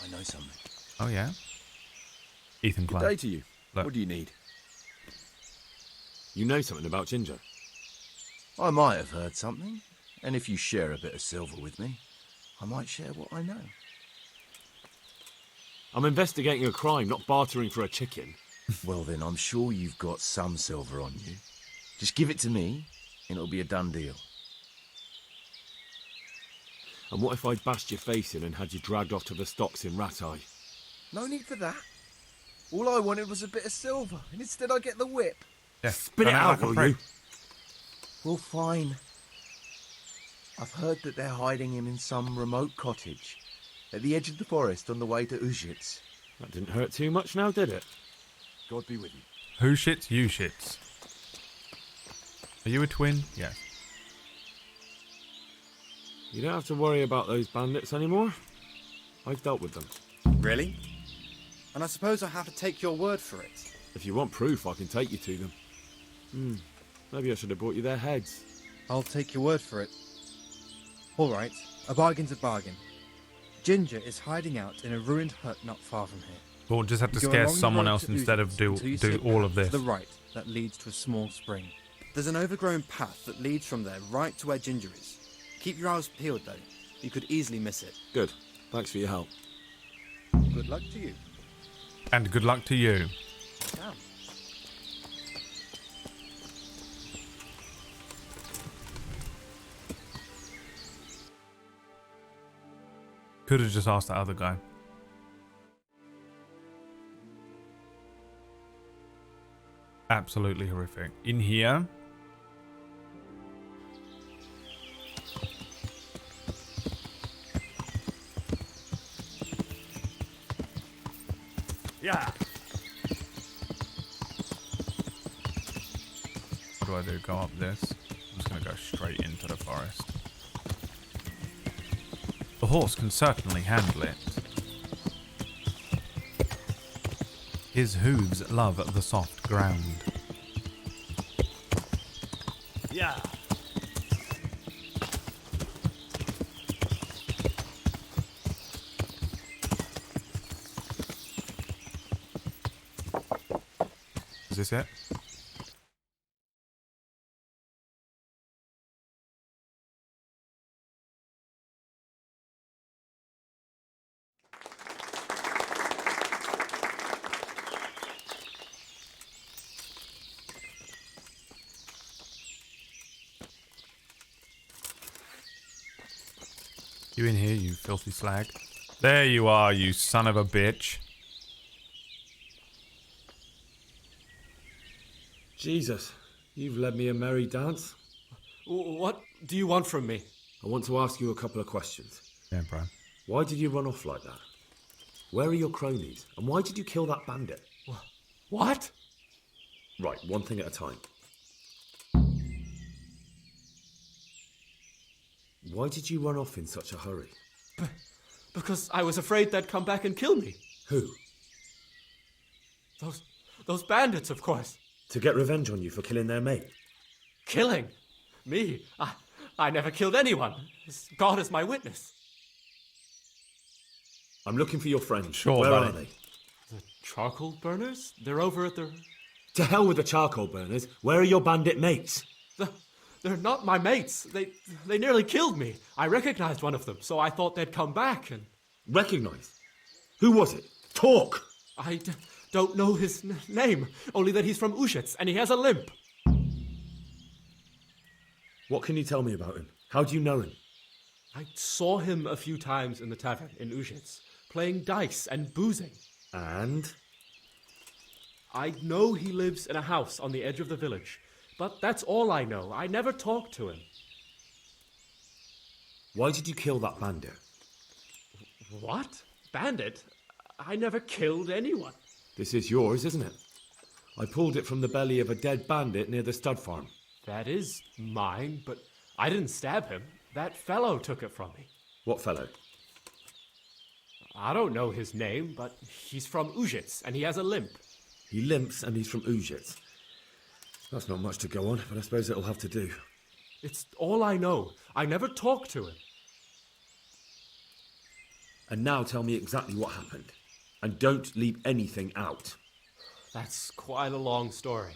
on. I know something. Oh, yeah? Ethan Klein. Good day to you. Look. What do you need? You know something about Ginger? I might have heard something, and if you share a bit of silver with me, I might share what I know. I'm investigating a crime, not bartering for a chicken. Well then, I'm sure you've got some silver on you. Just give it to me, and it'll be a done deal. And what if I bashed your face in and had you dragged off to the stocks in Rat Eye? No need for that. All I wanted was a bit of silver, and instead I get the whip. Yeah. Spit it out, will you? Well, fine. I've heard that they're hiding him in some remote cottage at the edge of the forest on the way to Uzhitz. That didn't hurt too much now, did it? God be with you. Who shits? You shits. Are you a twin? Yes. You don't have to worry about those bandits anymore. I've dealt with them. Really? And I suppose I have to take your word for it. If you want proof, I can take you to them. Maybe I should have brought you their heads. I'll take your word for it. All right, a bargain's a bargain. Ginger is hiding out in a ruined hut not far from here. We'll just have to You go scare along the someone road else to instead of Uzhitz until you see do a all path of this. to the right that leads to a small spring. There's an overgrown path that leads from there right to where Ginger is. Keep your eyes peeled, though. You could easily miss it. Good. Thanks for your help. Good luck to you. And good luck to you. Damn. Could have just asked that other guy. Absolutely horrific. In here. Yeah. What do I do? Go up this? I'm just going to go straight into the forest. The horse can certainly handle it. His hooves love the soft ground. Yeah. Is this it? You in here, you filthy slag? There you are, you son of a bitch. Jesus, you've led me a merry dance. What do you want from me? I want to ask you a couple of questions. Yeah, bro. Why did you run off like that? Where are your cronies? And why did you kill that bandit? What? Right, one thing at a time. Why did you run off in such a hurry? Because I was afraid they'd come back and kill me. Who? Those bandits, of course. To get revenge on you for killing their mate? Killing? Me? I never killed anyone. God is my witness. I'm looking for your friends. Sure, Where buddy. are they? The charcoal burners? They're over at the... To hell with the charcoal burners. Where are your bandit mates? They're not my mates. They nearly killed me. I recognized one of them, so I thought they'd come back and... Recognized? Who was it? Talk! Don't know his name, only that he's from Uzhitz and he has a limp. What can you tell me about him? How do you know him? I saw him a few times in the tavern in Uzhitz, playing dice and boozing. And? I know he lives in a house on the edge of the village, but that's all I know. I never talked to him. Why did you kill that bandit? What? Bandit? I never killed anyone. This is yours, isn't it? I pulled it from the belly of a dead bandit near the stud farm. That is mine, but I didn't stab him. That fellow took it from me. What fellow? I don't know his name, but he's from Uzhitz, and he has a limp. He limps and he's from Uzhitz. That's not much to go on, but I suppose it'll have to do. It's all I know. I never talked to him. And now tell me exactly what happened. And don't leave anything out. That's quite a long story.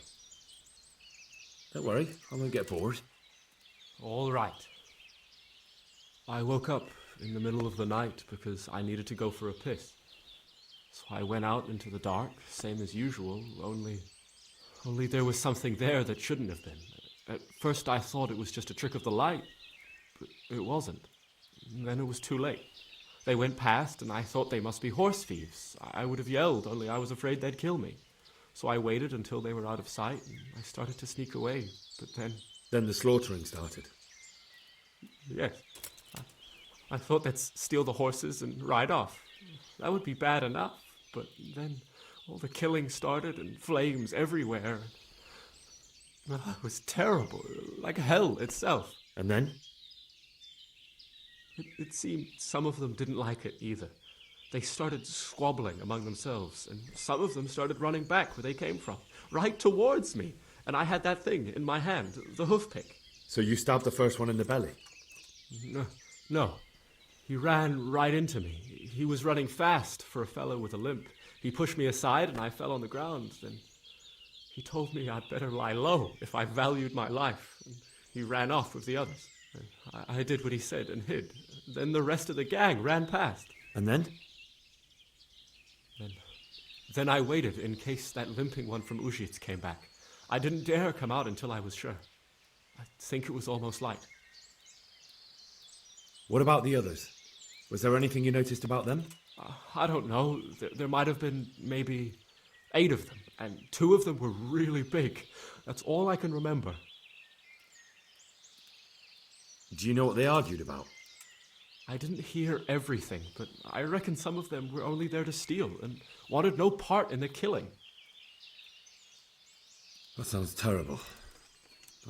Don't worry, I won't get bored. All right. I woke up in the middle of the night because I needed to go for a piss. So I went out into the dark, same as usual, only there was something there that shouldn't have been. At first I thought it was just a trick of the light, but it wasn't. And then it was too late. They went past, and I thought they must be horse thieves. I would have yelled, only I was afraid they'd kill me. So I waited until they were out of sight, and I started to sneak away. But then... Then the slaughtering started? Yes. I thought they'd steal the horses and ride off. That would be bad enough, but then all the killing started and flames everywhere. It was terrible, like hell itself. And then? It seemed some of them didn't like it either. They started squabbling among themselves, and some of them started running back where they came from, right towards me. And I had that thing in my hand, the hoof pick. So you stabbed the first one in the belly? No. He ran right into me. He was running fast for a fellow with a limp. He pushed me aside and I fell on the ground. Then he told me I'd better lie low if I valued my life. And he ran off with the others. And I did what he said and hid. Then the rest of the gang ran past. And then? Then I waited in case that limping one from Uzhitz came back. I didn't dare come out until I was sure. I think it was almost light. What about the others? Was there anything you noticed about them? I don't know. There might have been maybe 8 of them, and 2 of them were really big. That's all I can remember. Do you know what they argued about? I didn't hear everything, but I reckon some of them were only there to steal and wanted no part in the killing. That sounds terrible.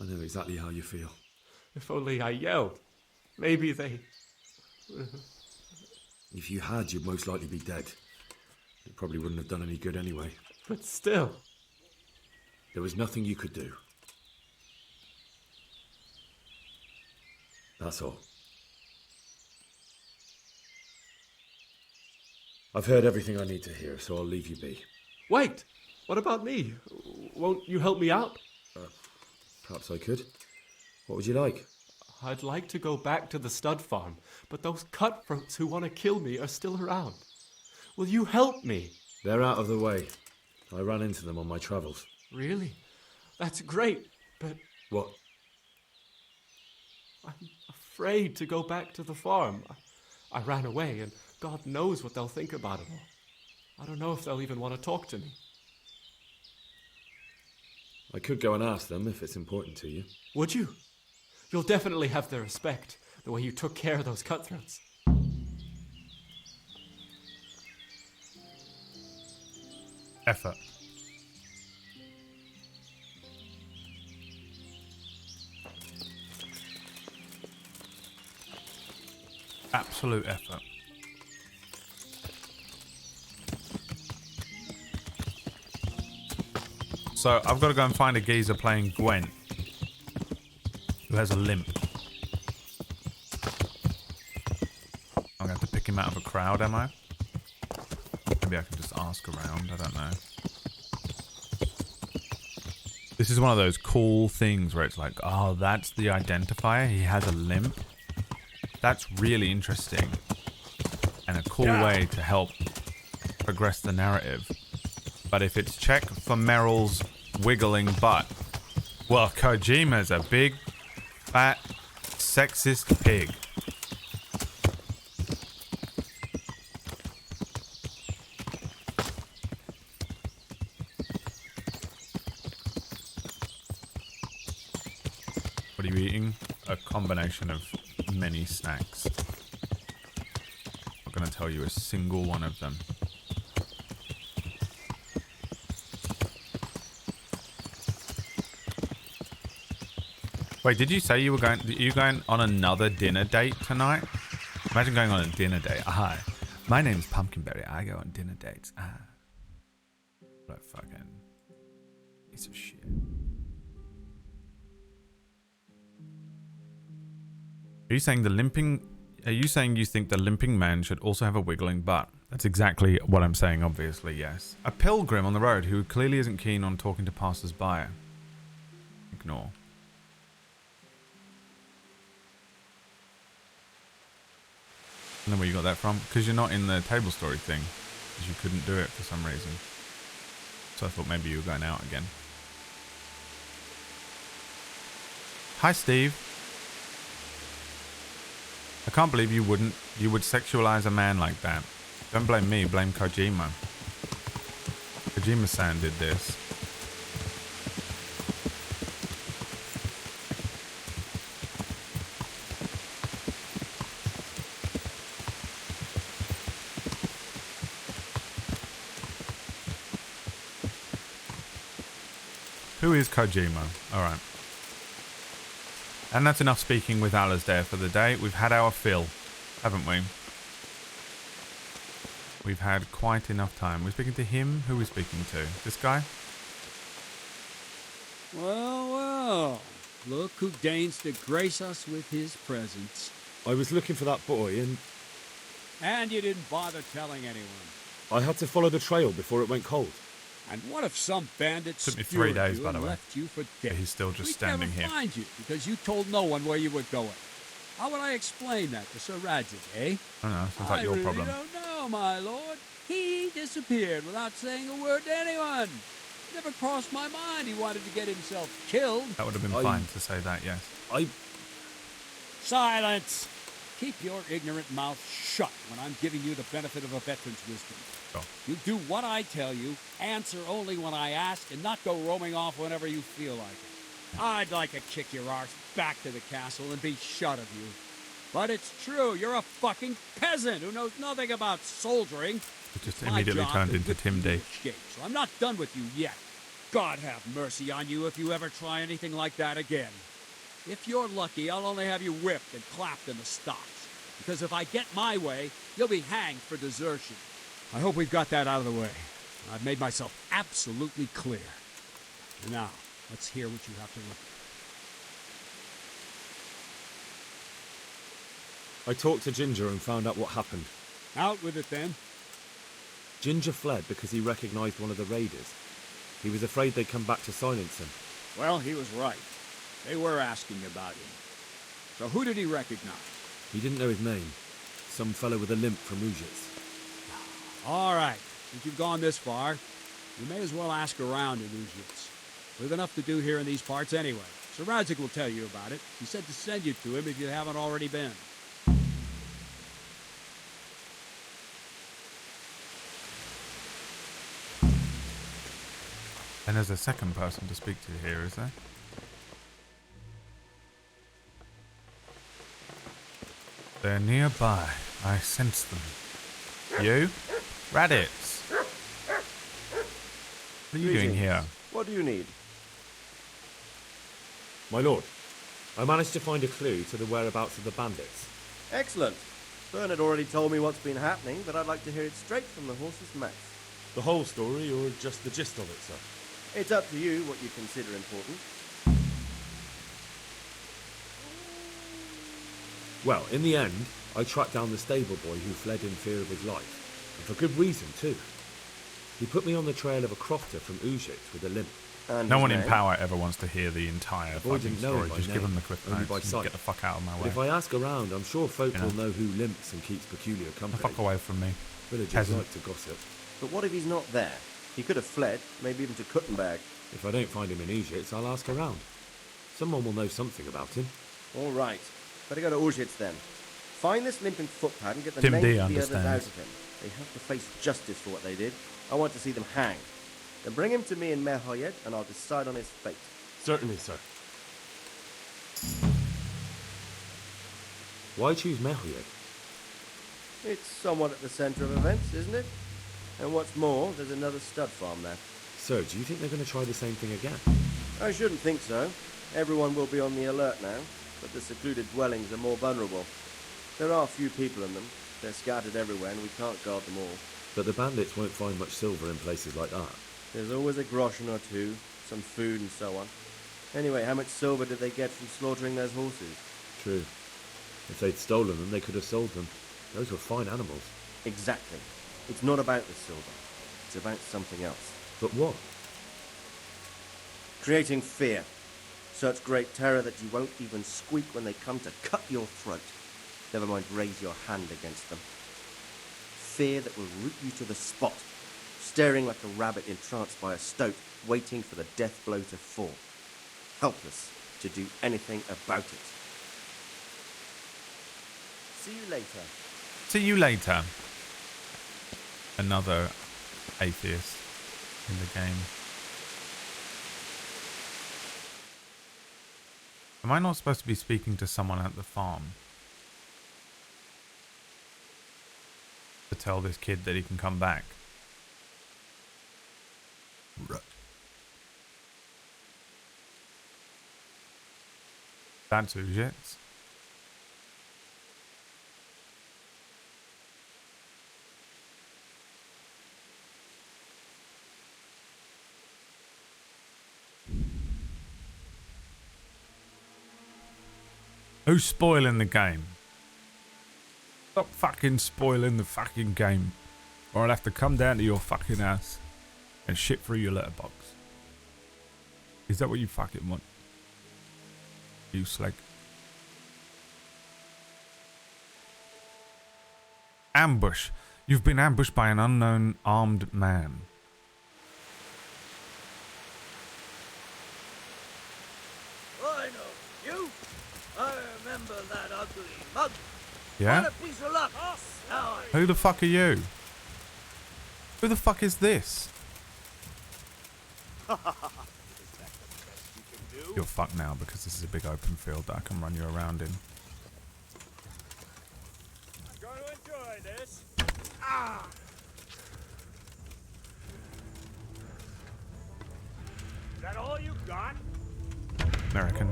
I know exactly how you feel. If only I yelled. Maybe they... If you had, you'd most likely be dead. It probably wouldn't have done any good anyway. But still... There was nothing you could do. That's all. I've heard everything I need to hear, so I'll leave you be. Wait! What about me? Won't you help me out? Perhaps I could. What would you like? I'd like to go back to the stud farm, but those cutthroats who want to kill me are still around. Will you help me? They're out of the way. I ran into them on my travels. Really? That's great, but... What? I'm afraid to go back to the farm. I ran away, and God knows what they'll think about it all. I don't know if they'll even want to talk to me. I could go and ask them if it's important to you. Would you? You'll definitely have their respect, the way you took care of those cutthroats. Effort. Absolute effort. So I've got to go and find a geezer playing Gwent who has a limp. I'm going to have to pick him out of a crowd, am I? Maybe I can just ask around, I don't know. This is one of those cool things where it's like, oh, that's the identifier, he has a limp. That's really interesting. And a cool way to help progress the narrative. But if it's check for Meryl's wiggling butt, well, Kojima's a big Fat, sexist pig. What are you eating? A combination of many snacks. I'm not going to tell you a single one of them. Wait, did you say you were going? Are you going on another dinner date tonight? Imagine going on a dinner date. Hi, my name's Pumpkinberry. I go on dinner dates. What a fucking piece of shit. Are you saying the limping? Are you saying you think the limping man should also have a wiggling butt? That's exactly what I'm saying. Obviously, yes. A pilgrim on the road who clearly isn't keen on talking to passers-by. Ignore. I don't know where you got that from. Because you're not in the table story thing. Because you couldn't do it for some reason. So I thought maybe you were going out again. Hi, Steve. I can't believe you would sexualize a man like that. Don't blame me, blame Kojima. Kojima-san did this. Who is Kojima? Alright. And that's enough speaking with Alasdair for the day. We've had our fill, haven't we? We've had quite enough time. We're speaking to him. Who are we speaking to? This guy? Well, well. Look who deigns to grace us with his presence. I was looking for that boy and... And you didn't bother telling anyone. I had to follow the trail before it went cold. And what if some bandit Took me 3 days, by the way. left you for dead? He's still just We'd standing never here. Find you because you told no one where you were going. How would I explain that to Sir Radzig, eh? I don't know. Sounds like your problem. I don't know, my lord. He disappeared without saying a word to anyone. Never crossed my mind he wanted to get himself killed. That would have been fine to say that, yes. Silence! Keep your ignorant mouth shut when I'm giving you the benefit of a veteran's wisdom. Sure. You do what I tell you, answer only when I ask, and not go roaming off whenever you feel like it. I'd like to kick your arse back to the castle and be shut of you. But it's true, you're a fucking peasant who knows nothing about soldiering. It just immediately turned into Tim D. So I'm not done with you yet. God have mercy on you if you ever try anything like that again. If you're lucky, I'll only have you whipped and clapped in the stocks. Because if I get my way, you'll be hanged for desertion. I hope we've got that out of the way. I've made myself absolutely clear. Now, let's hear what you have to report. I talked to Ginger and found out what happened. Out with it, then. Ginger fled because he recognized one of the raiders. He was afraid they'd come back to silence him. Well, he was right. They were asking about him. So who did he recognize? He didn't know his name. Some fellow with a limp from Ujits. All right. Since you've gone this far, you may as well ask around in Ujits. We've enough to do here in these parts anyway. Sir Radzig will tell you about it. He said to send you to him if you haven't already been. And there's a second person to speak to here, is there? They're nearby. I sense them. You? Raditz! What are you doing here? What do you need? My lord, I managed to find a clue to the whereabouts of the bandits. Excellent. Bernard already told me what's been happening, but I'd like to hear it straight from the horse's mouth. The whole story, or just the gist of it, sir? It's up to you what you consider important. Well, in the end, I tracked down the stable boy who fled in fear of his life. And for good reason, too. He put me on the trail of a crofter from Ujits with a limp. And no one in power ever wants to hear the entire Boy fucking didn't know story. him by Just give name, them the cliff only notes by and sight. get the fuck out of my But way. if I ask around, I'm sure folk You know? will know who limps and keeps peculiar The company. fuck away from me. Villagers Peasant. like to gossip. But what if he's not there? He could have fled, maybe even to Kuttenberg. If I don't find him in Ujits, I'll ask around. Someone will know something about him. All right. Better go to Urzhitz then. Find this limping footpad and get the Tim names D of the others out understands. of him. They have to face justice for what they did. I want to see them hanged. Then bring him to me in Merhoyed and I'll decide on his fate. Certainly, sir. Why choose Merhoyed? It's somewhat at the centre of events, isn't it? And what's more, there's another stud farm there. Sir, do you think they're going to try the same thing again? I shouldn't think so. Everyone will be on the alert now, but the secluded dwellings are more vulnerable. There are few people in them. They're scattered everywhere and we can't guard them all. But the bandits won't find much silver in places like that. There's always a groschen or two, some food and so on. Anyway, how much silver did they get from slaughtering those horses? True. If they'd stolen them, they could have sold them. Those were fine animals. Exactly. It's not about the silver. It's about something else. But what? Creating fear. Such great terror that you won't even squeak when they come to cut your throat. Never mind raise your hand against them. Fear that will root you to the spot, staring like a rabbit entranced by a stoat, waiting for the death blow to fall. Helpless to do anything about it. See you later. See you later. Another atheist in the game. Am I not supposed to be speaking to someone at the farm? To tell this kid that he can come back? That's Urzhitz. Who's spoiling the game? Stop fucking spoiling the fucking game, or I'll have to come down to your fucking house and shit through your letterbox. Is that what you fucking want? You slag. Ambush. You've been ambushed by an unknown armed man. I know you. I remember that ugly mug. Yeah? What a piece of luck. Now I Who the fuck are you? Who the fuck is this? You're fucked now because this is a big open field that I can run you around in. I'm going to enjoy this. Is that all you got? American.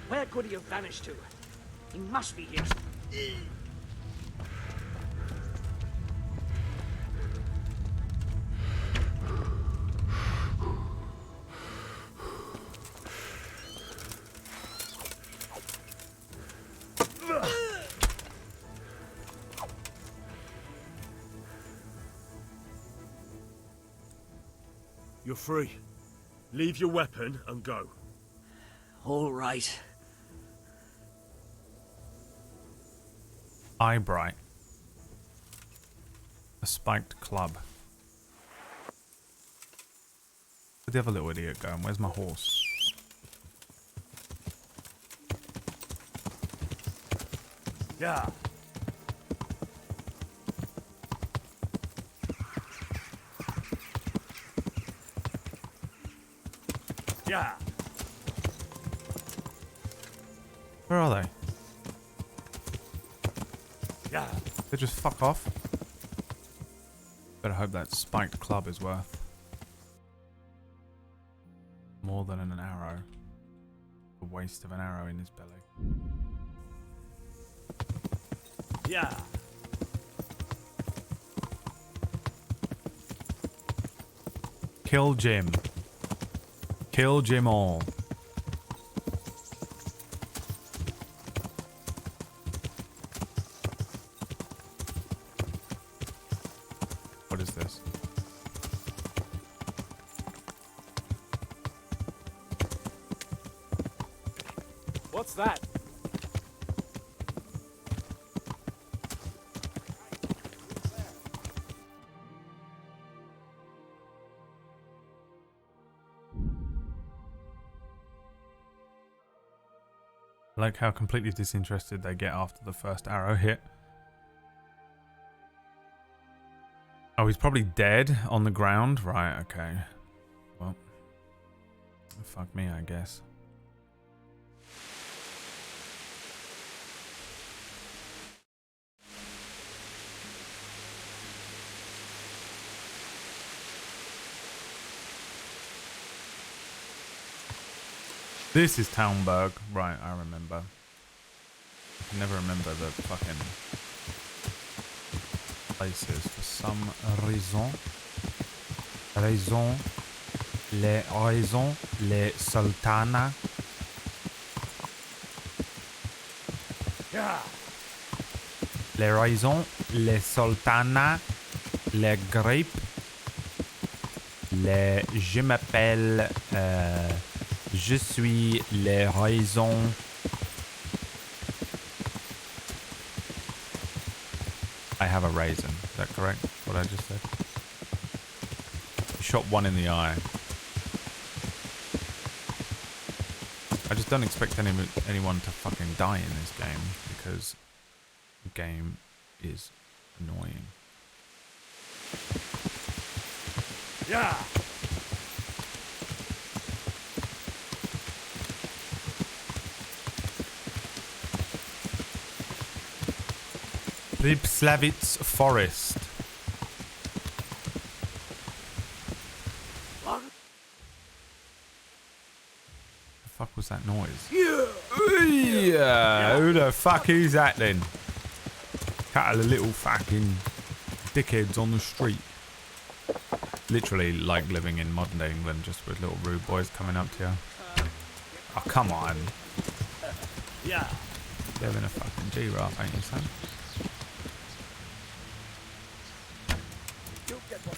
Where could he have vanished to? He must be here. You're free. Leave your weapon and go. All right. Eyebright. A spiked club. Where'd the other little idiot going? Where's my horse? Yeah. Yeah. Where are they? Yeah. They just fuck off. Better hope that spiked club is worth more than an arrow. The waste of an arrow in his belly. Yeah. Kill Jim. Kill Jim all. What is this? What's that? I like how completely disinterested they get after the first arrow hit. Oh, he's probably dead on the ground. Right, okay. Well, fuck me, I guess. This is Townburg. Right, I remember. I can never remember the fucking places for some raison. Raison, les sultana. Yeah. Les raisons, les sultana, les grapes, les je m'appelle, je suis les raisons. I have a raisin. Is that correct? What I just said? Shot one in the eye. I just don't expect anyone to fucking die in this game because the game is annoying. Yeah. Pripslavitz Forest. What? The fuck was that noise? Yeah. Who the fuck is that then? Couple of little fucking dickheads on the street. Literally like living in modern day England, just with little rude boys coming up to you. Oh, come on. Yeah. Living a fucking G-Rap, ain't you, son?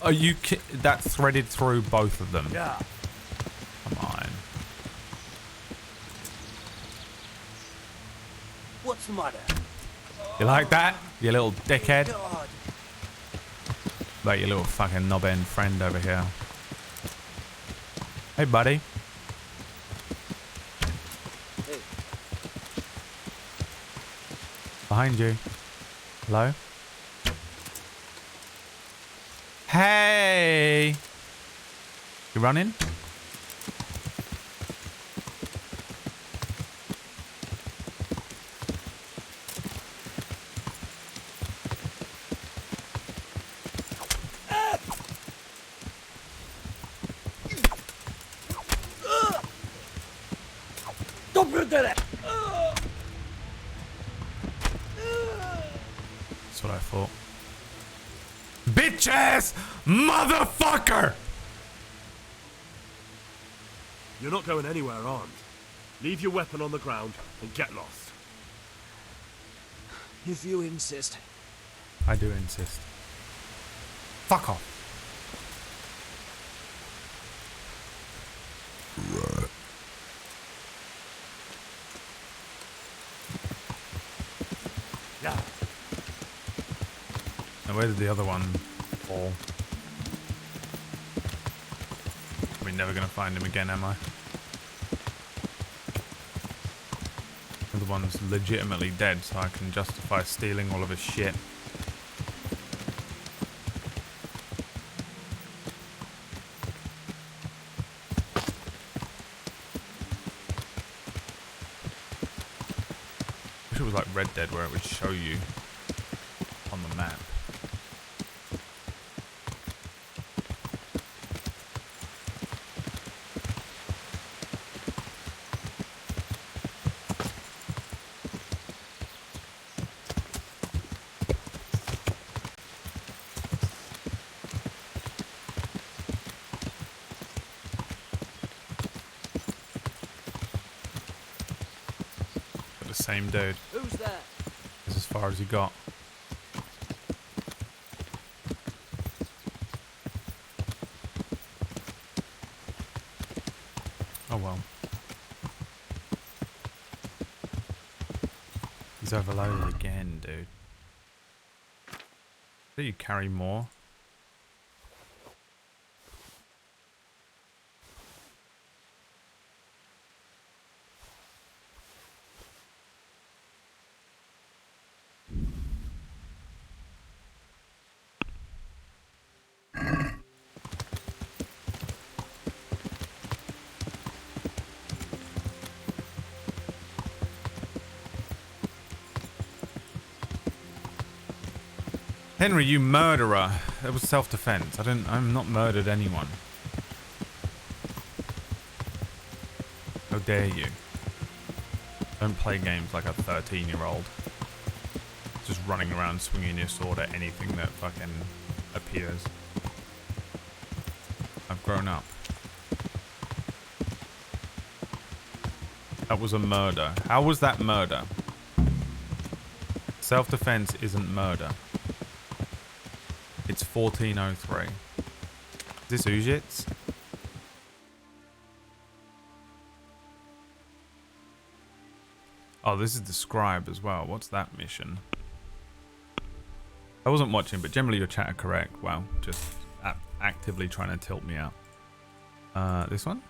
Are you that threaded through both of them? Yeah. Come on. What's the matter? You like that? You little dickhead? God. Like your little fucking knob-end friend over here. Hey, buddy. Hey. Behind you. Hello? Hey! You running? That's what I thought. Bitch ass motherfucker! You're not going anywhere armed. Leave your weapon on the ground and get lost. If you insist. I do insist. Fuck off. Yeah. Now where did the other one fall? We're never gonna find him again, am I? The other one's legitimately dead, so I can justify stealing all of his shit. Wish it was like Red Dead where it would show you on the map. But the same dude. Who's that? That's as far as he got. Oh well. He's overloaded again, dude. Do you carry more? Henry, you murderer. It was self-defense. I'm not murdered anyone. How dare you? Don't play games like a 13-year-old. Just running around swinging your sword at anything that fucking appears. I've grown up. That was a murder. How was that murder? Self-defense isn't murder. It's 1403. Is this Ujits? Oh, this is the scribe as well. What's that mission? I wasn't watching, but generally your chat are correct. Wow, just actively trying to tilt me out. This one?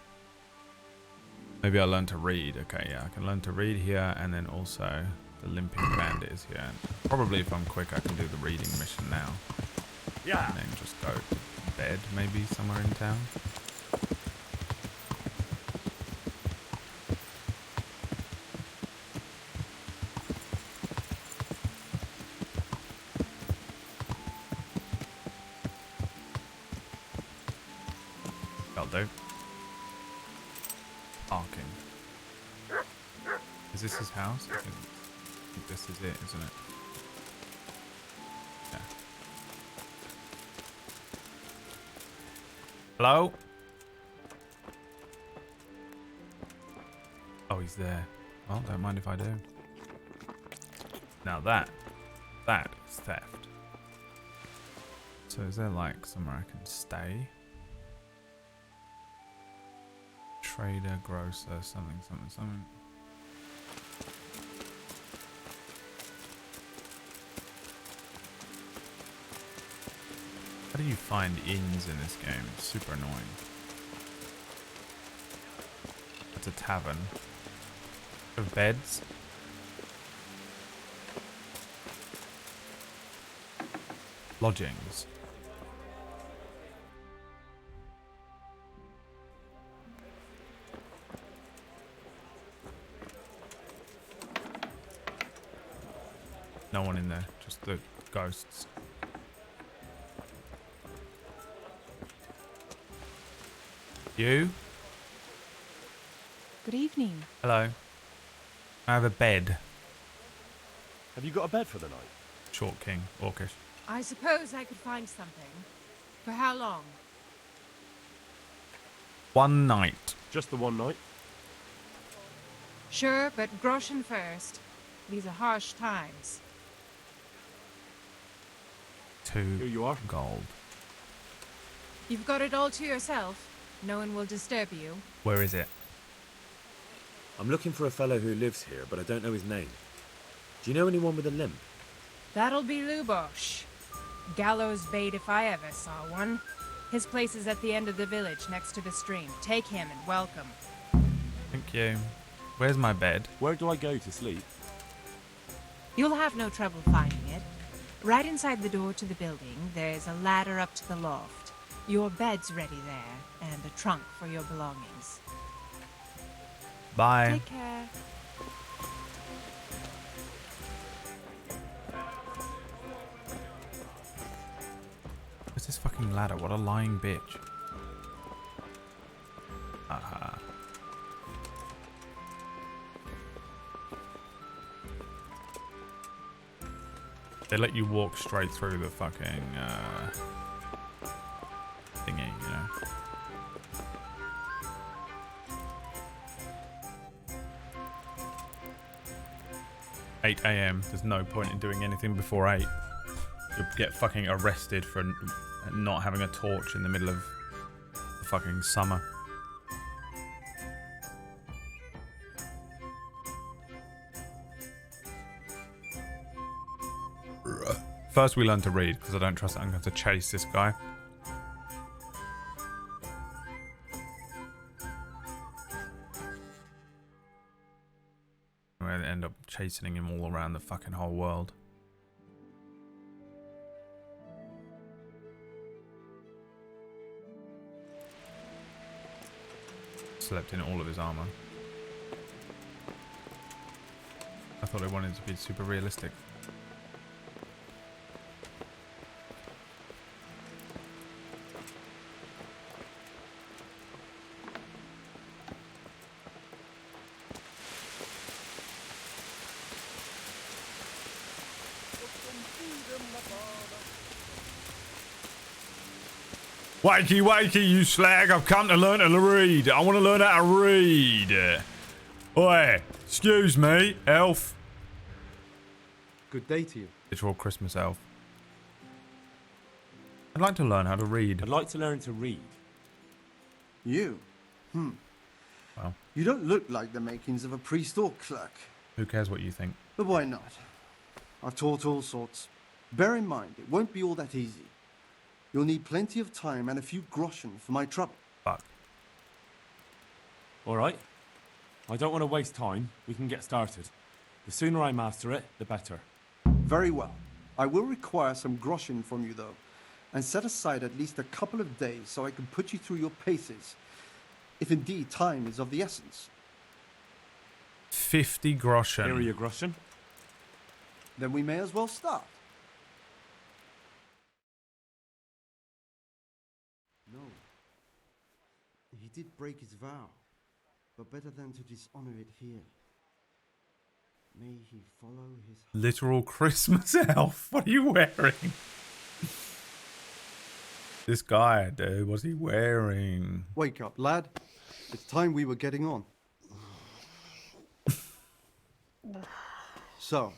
Maybe I'll learn to read. Okay, yeah, I can learn to read here, and then also the limping bandit is here. And probably if I'm quick, I can do the reading mission now. Yeah. And then just go to bed, maybe somewhere in town. That'll do. Parking. Is this his house? I think this is it, isn't it? Yeah. Hello? Oh, he's there. Well, don't mind if I do. Now that is theft. So is there like somewhere I can stay? Trader, grocer, something. How do you find inns in this game? It's super annoying. It's a tavern. Of beds. Lodgings. No one in there, just the ghosts. You? Good evening. Hello. I have a bed. Have you got a bed for the night? Short king, orcish. I suppose I could find something. For how long? One night. Just the one night? Sure, but groschen first. These are harsh times. 2 Here you are. gold. You've got it all to yourself. No one will disturb you. Where is it? I'm looking for a fellow who lives here, but I don't know his name. Do you know anyone with a limp? That'll be Lubosh. Gallows bait if I ever saw one. His place is at the end of the village, next to the stream. Take him and welcome. Thank you. Where's my bed? Where do I go to sleep? You'll have no trouble finding it. Right inside the door to the building, there's a ladder up to the loft. Your bed's ready there, and a trunk for your belongings. Bye. Take care. Where's this fucking ladder? What a lying bitch. Aha. They let you walk straight through the fucking thingy, you know. $8 AM. There's no point in doing anything before 8. You'll get fucking arrested for not having a torch in the middle of the fucking summer. First we learn to read, because I don't trust that I'm going to chase this guy. I'm going to end up chasing him all around the fucking whole world. Slept in all of his armor. I thought I wanted to be super realistic. Wakey, wakey, you slag. I've come to learn to read. I want to learn how to read. Oi, excuse me, elf. Good day to you. Literal Christmas elf. I'd like to learn how to read. I'd like to learn to read. You? Well, You don't look like the makings of a priest or clerk. who cares what you think? But why not? I've taught all sorts. Bear in mind, it won't be all that easy. You'll need plenty of time and a few groschen for my trouble. Fuck. All right. I don't want to waste time. We can get started. The sooner I master it, the better. Very well. I will require some groschen from you, though, and set aside at least a couple of days so I can put you through your paces, if indeed time is of the essence. 50 groschen. Here are your groschen. Then we may as well start. No. He did break his vow, but better than to dishonor it here. May he follow his... Literal Christmas elf. What are you wearing? This guy, dude, what's he wearing? Wake up, lad. It's time we were getting on. So,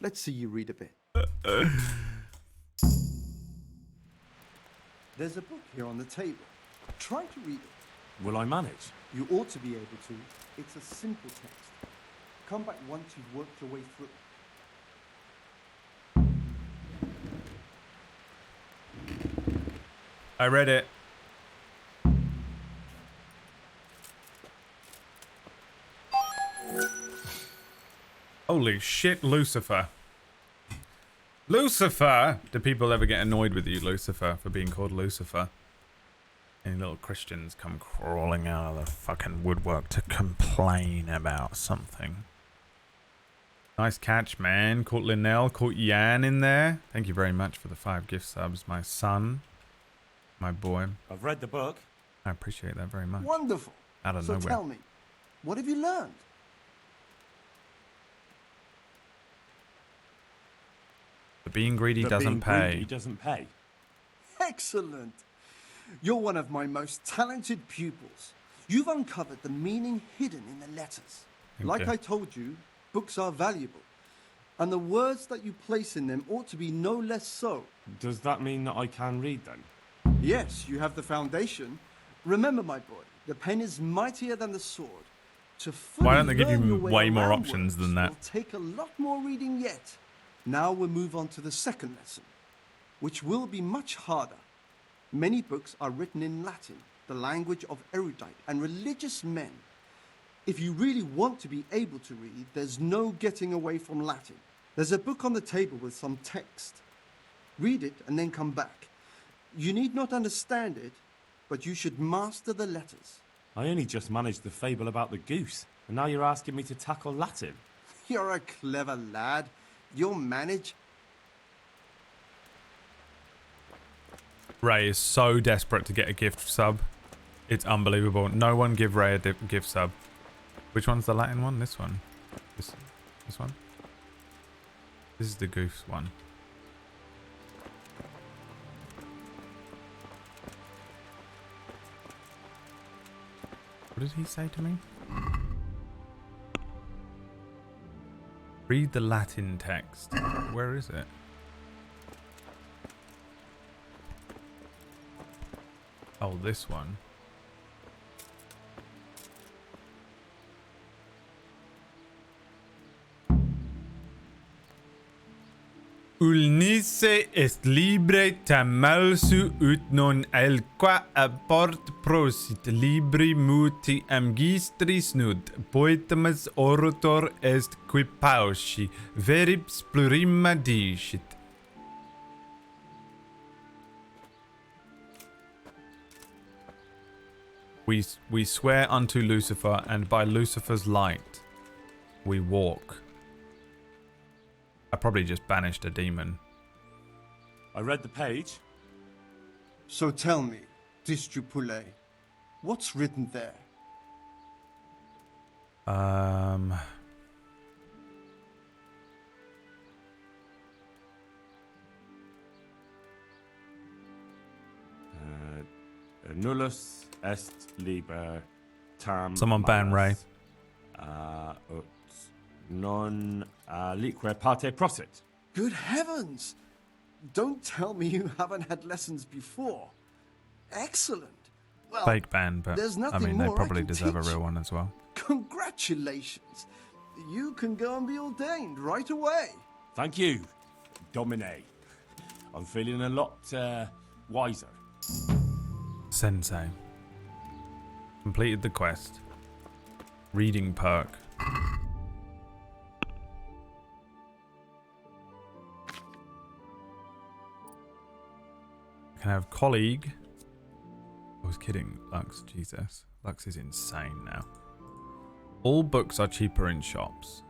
let's see you read a bit. There's a book here on the table. Try to read it. Will I manage? You ought to be able to. It's a simple text. Come back once you've worked your way through. I read it. Holy shit, Lucifer. Lucifer! Do people ever get annoyed with you, Lucifer, for being called Lucifer? Any little Christians come crawling out of the fucking woodwork to complain about something. Nice catch, man. Caught Linnell, caught Yan in there. Thank you very much for the 5 gift subs, my son. My boy. I've read the book. I appreciate that very much. Wonderful. Out of so nowhere. tell me, what have you learned? The being greedy That doesn't being pay. greedy doesn't pay. Excellent. You're one of my most talented pupils. You've uncovered the meaning hidden in the letters. Like I told you, books are valuable. And the words that you place in them ought to be no less so. Does that mean that I can read then? Yes, you have the foundation. Remember, my boy, the pen is mightier than the sword. To fully Why don't they give learn you your way way more around options words than that? will take a lot more reading yet. Now we'll move on to the second lesson, which will be much harder. Many books are written in Latin, the language of erudite and religious men. If you really want to be able to read, there's no getting away from Latin. There's a book on the table with some text. Read it and then come back. You need not understand it, but you should master the letters. I only just managed the fable about the goose, and now you're asking me to tackle Latin. You're a clever lad. You'll manage. Ray is so desperate to get a gift sub. It's unbelievable. No one give Ray a gift sub. Which one's the Latin one? This one. This one? This is the goose one. What did he say to me? Read the Latin text. Where is it? Oh, this one. Ulnisse est libre tamalsu ut non elqua aport prosit libri muti amgistris nud poetamus orator est qui pauci veribs plurima dicit. We swear unto Lucifer, and by Lucifer's light we walk. I probably just banished a demon. I read the page. So tell me, Distrupule, what's written there? Nullus est liber tam. Someone ban Ray. Ut non lique parte prosit. Good heavens! Don't tell me you haven't had lessons before. Excellent. Well, Fake ban, but there's I nothing mean, they more I probably can deserve a teach real you. one as well. Congratulations. You can go and be ordained right away. Thank you, Domine. I'm feeling a lot wiser. Sensei. Completed the quest. Reading perk. Can I have colleague? I was kidding, Lux. Jesus. Lux is insane now. All books are cheaper in shops.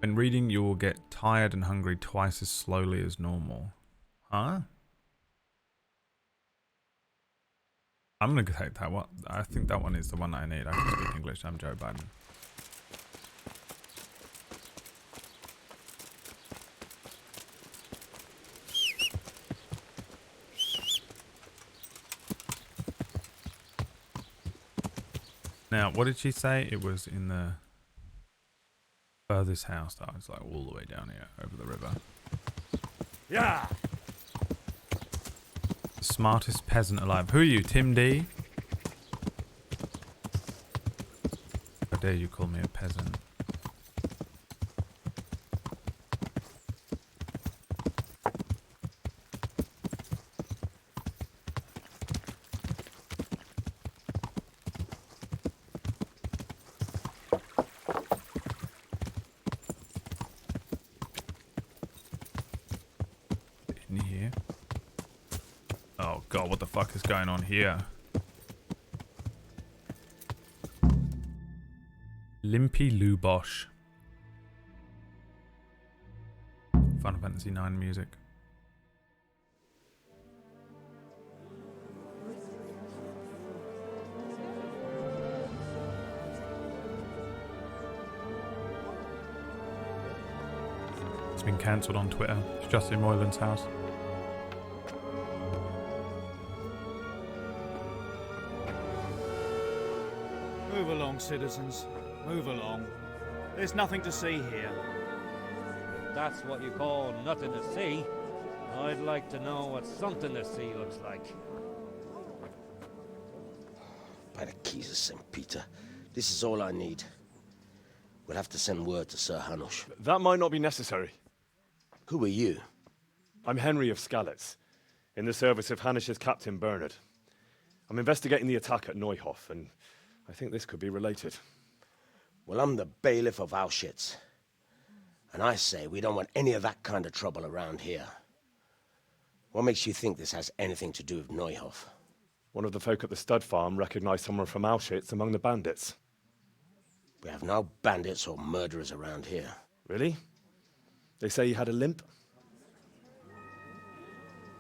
When reading, you will get tired and hungry twice as slowly as normal. Huh? I'm going to take that one. I think that one is the one I need. I can speak English. I'm Joe Biden. Now, what did she say? It was in the furthest house. That was like all the way down here over the river. Yeah. Smartest peasant alive. Who are you, Tim D? How dare you call me a peasant? In here. Oh god, what the fuck is going on here? Limpy Lubosh. Final Fantasy 9 music. It's been cancelled on Twitter. It's Justin Moylan's house. Move along, citizens. Move along. There's nothing to see here. If that's what you call nothing to see, I'd like to know what something to see looks like. By the keys of St. Peter, this is all I need. We'll have to send word to Sir Hanush. That might not be necessary. Who are you? I'm Henry of Skalitz, in the service of Hanush's Captain Bernard. I'm investigating the attack at Neuhof, and I think this could be related. Well, I'm the bailiff of Auschwitz. And I say we don't want any of that kind of trouble around here. What makes you think this has anything to do with Neuhof? One of the folk at the stud farm recognized someone from Auschwitz among the bandits. We have no bandits or murderers around here. Really? They say he had a limp?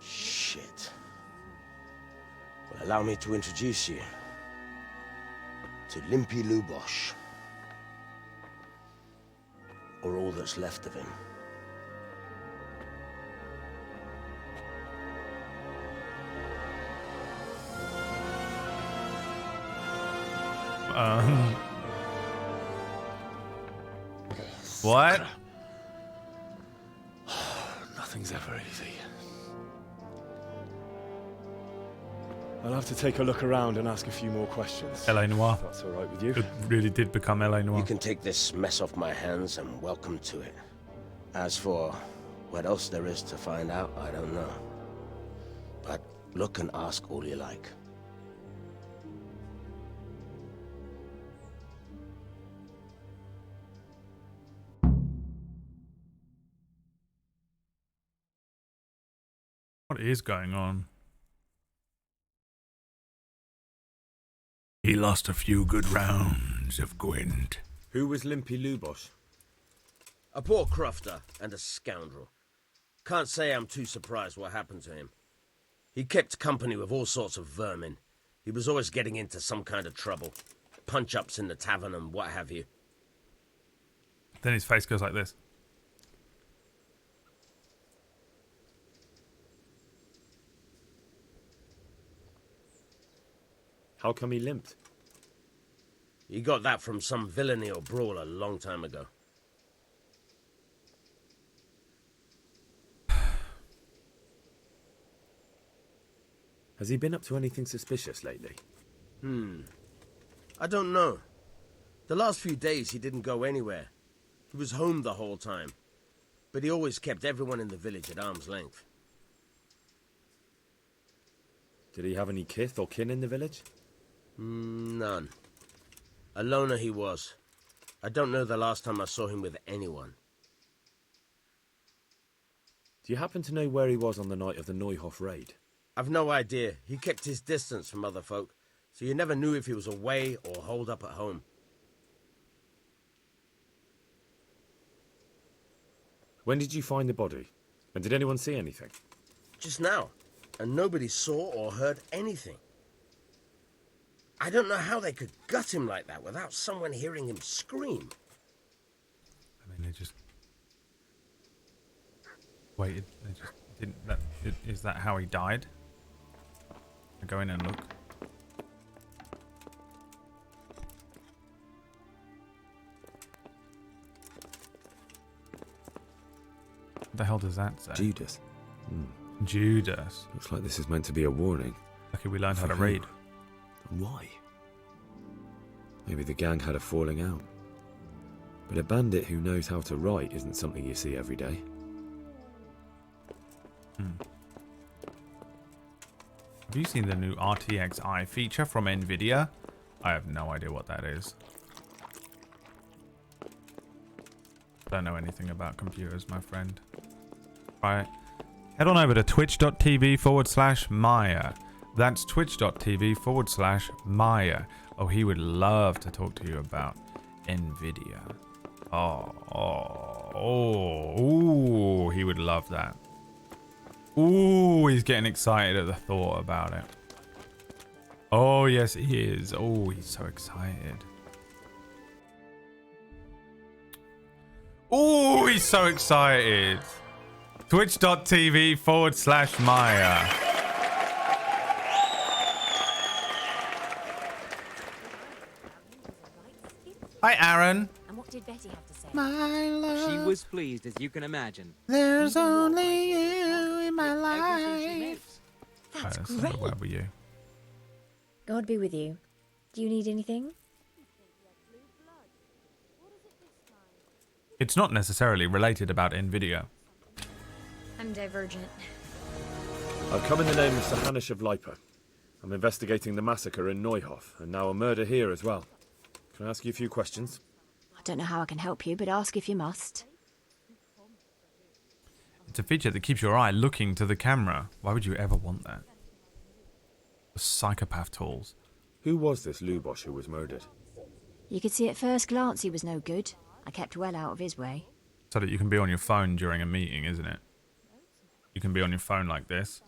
Shit. Well, allow me to introduce you to Limpy Lubosh. Or all that's left of him. What? Nothing's ever easy. I'll have to take a look around and ask a few more questions. L.A. Noire. If that's all right with you. It really did become L.A. Noire. You can take this mess off my hands and welcome to it. As for what else there is to find out, I don't know. But look and ask all you like. What is going on? He lost a few good rounds of Gwent. Who was Limpy Lubosh? A poor crofter and a scoundrel. Can't say I'm too surprised what happened to him. He kept company with all sorts of vermin. He was always getting into some kind of trouble. Punch-ups in the tavern and what have you. Then his face goes like this. How come he limped? He got that from some villainy or brawl a long time ago. Has he been up to anything suspicious lately? I don't know. The last few days he didn't go anywhere. He was home the whole time. But he always kept everyone in the village at arm's length. Did he have any kith or kin in the village? None. A loner he was. I don't know the last time I saw him with anyone. Do you happen to know where he was on the night of the Neuhof raid? I've no idea. He kept his distance from other folk, so you never knew if he was away or holed up at home. When did you find the body? And did anyone see anything? Just now, and nobody saw or heard anything. I don't know how they could gut him like that without someone hearing him scream. I mean, they just waited. They just didn't. Is that how he died? I go in and look. What the hell does that say? Judas. Judas. Looks like this is meant to be a warning. Okay, we learned how to who? read. And why? Maybe the gang had a falling out. But a bandit who knows how to write isn't something you see every day. Have you seen the new RTX feature from Nvidia? I have no idea what that is. Don't know anything about computers, my friend. Right. Head on over to twitch.tv/Maya. That's twitch.tv/Maya. Oh, he would love to talk to you about Nvidia. Oh, he would love that. Ooh, he's getting excited at the thought about it. Oh, yes, he is. Oh, he's so excited. Oh, he's so excited. Twitch.tv/Maya. Hi, Aaron. And what did Betty have to say? My love. She was pleased, as you can imagine. There's only you in my Everything she life. makes. That's Right, great. where were you? God be with you. Do you need anything? It's not necessarily related about Nvidia. I'm divergent. I've come in the name of Sir Hanish of Lipa. I'm investigating the massacre in Neuhof, and now a murder here as well. Can I ask you a few questions? I don't know how I can help you, but ask if you must. It's a feature that keeps your eye looking to the camera. Why would you ever want that? The psychopath tools. Who was this Lubosh who was murdered? You could see at first glance he was no good. I kept well out of his way. So that you can be on your phone during a meeting, isn't it? You can be on your phone like this.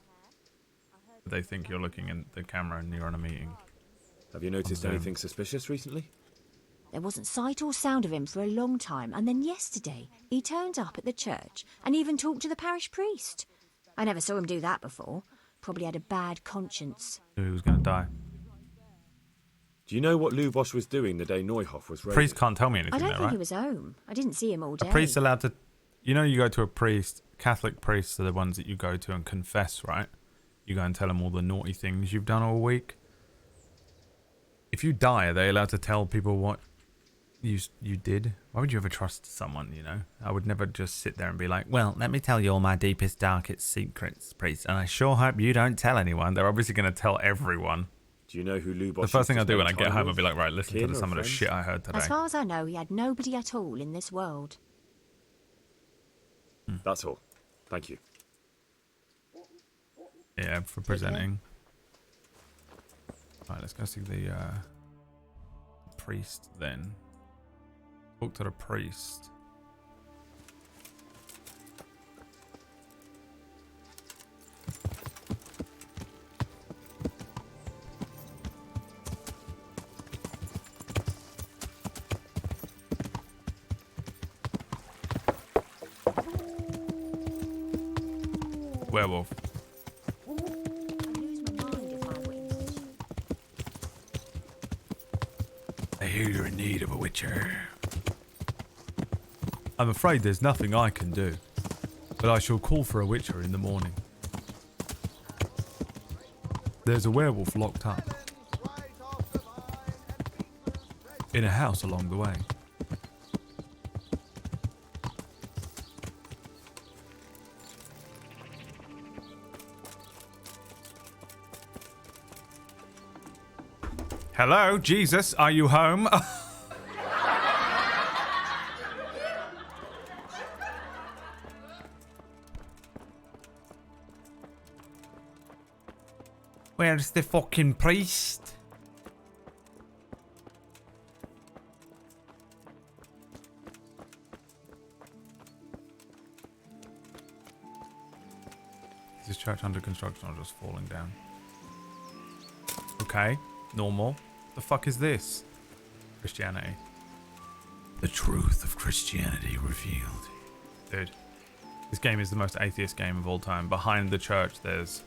But they think you're looking at the camera and you're on a meeting. Have you noticed anything suspicious recently? There wasn't sight or sound of him for a long time, and then yesterday he turned up at the church and even talked to the parish priest. I never saw him do that before. Probably had a bad conscience. Knew he was going to die. Do you know what Lubosh was doing the day Neuhof was raided? Priest can't tell me anything I don't there, think right? he was home. I didn't see him all day. A priest allowed to... You know, you go to a priest, Catholic priests are the ones that you go to and confess, right? You go and tell them all the naughty things you've done all week. If you die, are they allowed to tell people what you did? Why would you ever trust someone, you know? I would never just sit there and be like, well, let me tell you all my deepest, darkest secrets, priest, and I sure hope you don't tell anyone. They're obviously going to tell everyone. Do you know who Lubosh? The first thing I do when I get home, I'll with? be like, right, listen to Kin or some of the friends? shit I heard today. As far as I know, he had nobody at all in this world. That's all. Thank you. Yeah, for presenting. Right, let's go see the priest then. Talk to the priest. Werewolf. You're in need of a witcher. I'm afraid there's nothing I can do, but I shall call for a witcher in the morning. There's a werewolf locked up in a house along the way. Hello, Jesus, are you home? Where's the fucking priest? Is this church under construction or just falling down? Okay, normal. The fuck is this? Christianity. The truth of Christianity revealed. Dude, this game is the most atheist game of all time. Behind the church, there's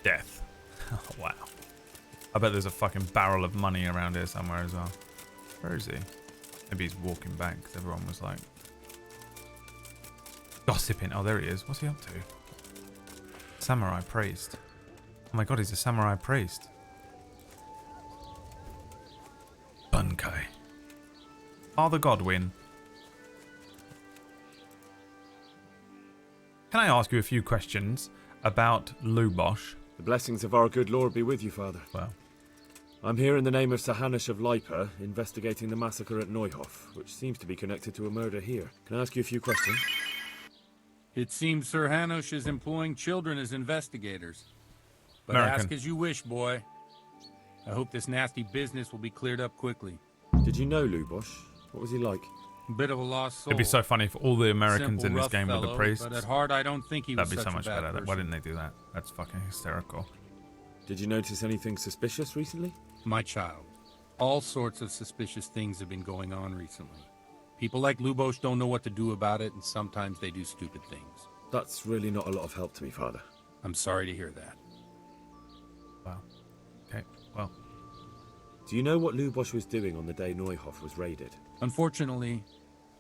death. Oh, wow. I bet there's a fucking barrel of money around here somewhere as well. Where is he? Maybe he's walking back because everyone was like gossiping. Oh, there he is. What's he up to? Samurai priest. Oh my god, he's a samurai priest. Bunkai. Father Godwin. Can I ask you a few questions about Lubosh? The blessings of our good Lord be with you, Father. Well, I'm here in the name of Sir Hanush of Lipa, investigating the massacre at Neuhof, which seems to be connected to a murder here. Can I ask you a few questions? It seems Sir Hanush is employing children as investigators. But American. ask as you wish, boy. I hope this nasty business will be cleared up quickly. Did you know Lubosh? What was he like? A bit of a lost soul. It'd be so funny if all the Americans Simple, in this rough game were the fellow, priests. But at heart, I don't think he was That'd be so much such a bad better. person. Why didn't they do that? That's fucking hysterical. Did you notice anything suspicious recently? My child, all sorts of suspicious things have been going on recently. People like Lubosh don't know what to do about it, and sometimes they do stupid things. That's really not a lot of help to me, Father. I'm sorry to hear that. Wow. Okay, well. Do you know what Lubosh was doing on the day Neuhof was raided? Unfortunately,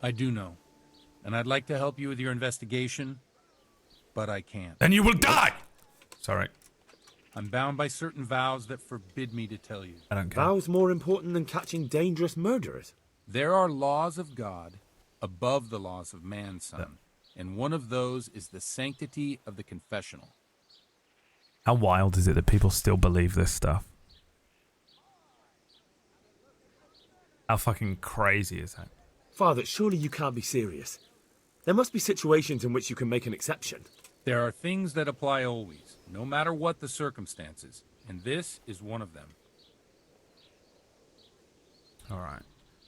I do know. And I'd like to help you with your investigation, but I can't. And you will die! Sorry. I'm bound by certain vows that forbid me to tell you. I don't care. Vows more important than catching dangerous murderers? There are laws of God above the laws of man, son. And one of those is the sanctity of the confessional. How wild is it that people still believe this stuff? How fucking crazy is that? Father, surely you can't be serious. There must be situations in which you can make an exception. There are things that apply always, no matter what the circumstances, and this is one of them. Alright.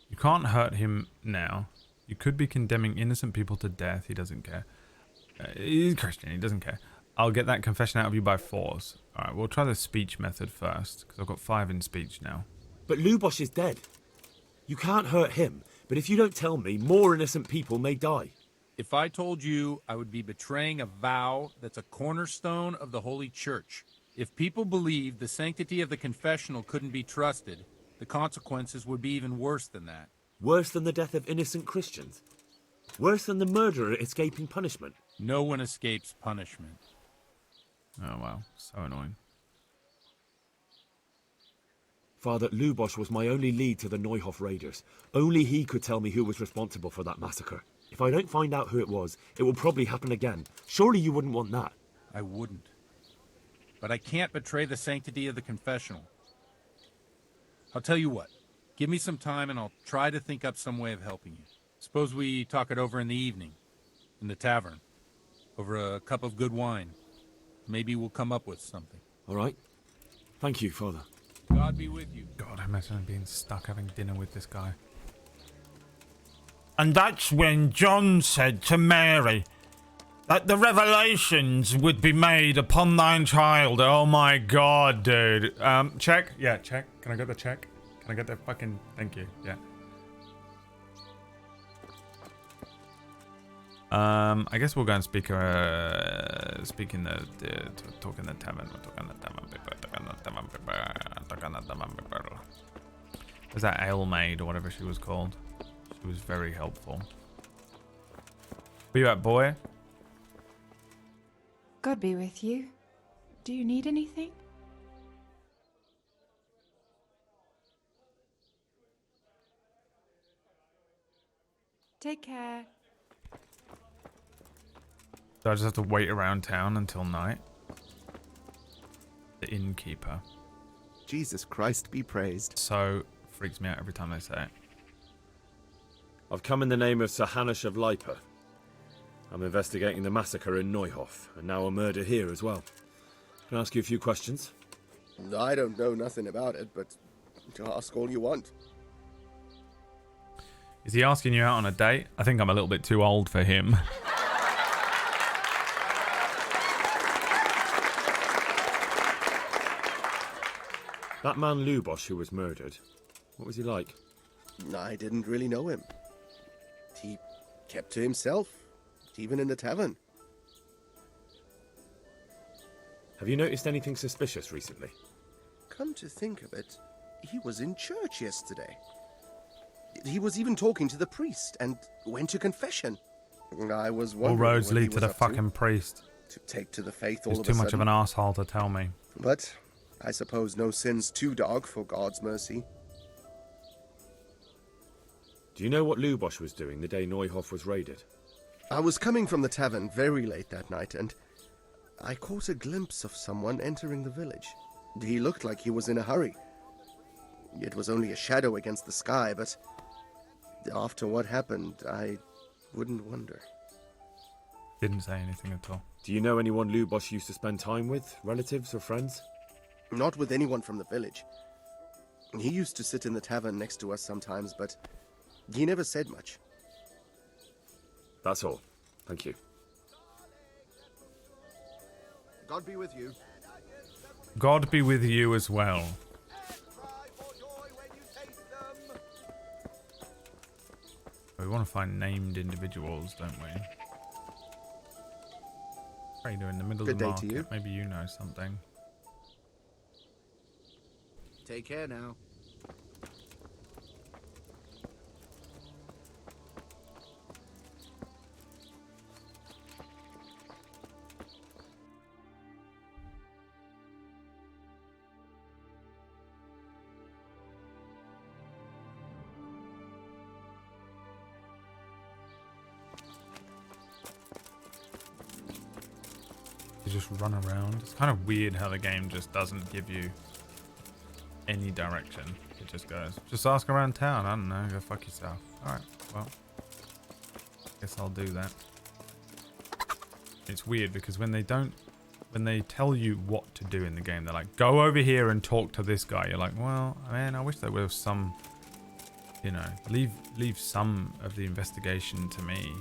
You can't hurt him now. You could be condemning innocent people to death. He doesn't care. He's Christian. He doesn't care. I'll get that confession out of you by force. Alright, we'll try the speech method first, because I've got 5 in speech now. But Lubosh is dead. You can't hurt him, but if you don't tell me, more innocent people may die. If I told you, I would be betraying a vow that's a cornerstone of the Holy Church. If people believed the sanctity of the confessional couldn't be trusted, the consequences would be even worse than that. Worse than the death of innocent Christians? Worse than the murderer escaping punishment? No one escapes punishment. Oh, wow. So annoying. Father, Lubosh was my only lead to the Neuhof raiders. Only he could tell me who was responsible for that massacre. If I don't find out who it was, it will probably happen again. Surely you wouldn't want that. I wouldn't. But I can't betray the sanctity of the confessional. I'll tell you what. Give me some time and I'll try to think up some way of helping you. Suppose we talk it over in the evening, in the tavern, over a cup of good wine. Maybe we'll come up with something. All right. Thank you, Father. God be with you. God, I imagine being stuck having dinner with this guy. And that's when John said to Mary that the revelations would be made upon thine child. Oh my god, dude. Check? Yeah, check. Can I get the check? Can I get the fucking... Thank you. Yeah. I guess we'll go and speak in the talk in the tavern. We're talking the tavern people. Was that ale maid or whatever she was called? She was very helpful. Where you at, boy? God be with you. Do you need anything? Take care. So I just have to wait around town until night. The innkeeper. Jesus Christ be praised. So freaks me out every time they say it. I've come in the name of Sir Hanush of Leipa. I'm investigating the massacre in Neuhof, and now a murder here as well. Can I ask you a few questions? I don't know nothing about it, but ask all you want. Is he asking you out on a date? I think I'm a little bit too old for him. That man Lubosh who was murdered, what was he like? I didn't really know him. He kept to himself, even in the tavern. Have you noticed anything suspicious recently? Come to think of it, he was in church yesterday. He was even talking to the priest and went to confession. I was wondering All roads what he lead to was the up fucking priest. To take to the faith all He's of too a much of sudden. an asshole to tell me. But I suppose no sin's too dark for God's mercy. Do you know what Lubosh was doing the day Neuhof was raided? I was coming from the tavern very late that night, and I caught a glimpse of someone entering the village. He looked like he was in a hurry. It was only a shadow against the sky, but after what happened, I wouldn't wonder. Didn't say anything at all. Do you know anyone Lubosh used to spend time with? Relatives or friends? Not with anyone from the village. He used to sit in the tavern next to us sometimes, but he never said much. That's all. Thank you. God be with you. God be with you as well. We want to find named individuals, don't we? What are you doing in the middle of the Good day to market? you. Maybe you know something. Take care now. You just run around. It's kind of weird how the game just doesn't give you any direction. It just goes, just ask around town. I don't know. Go fuck yourself. Alright, well. Guess I'll do that. It's weird because when they tell you what to do in the game, they're like, go over here and talk to this guy. You're like, well, man, I wish there was some, you know, leave some of the investigation to me.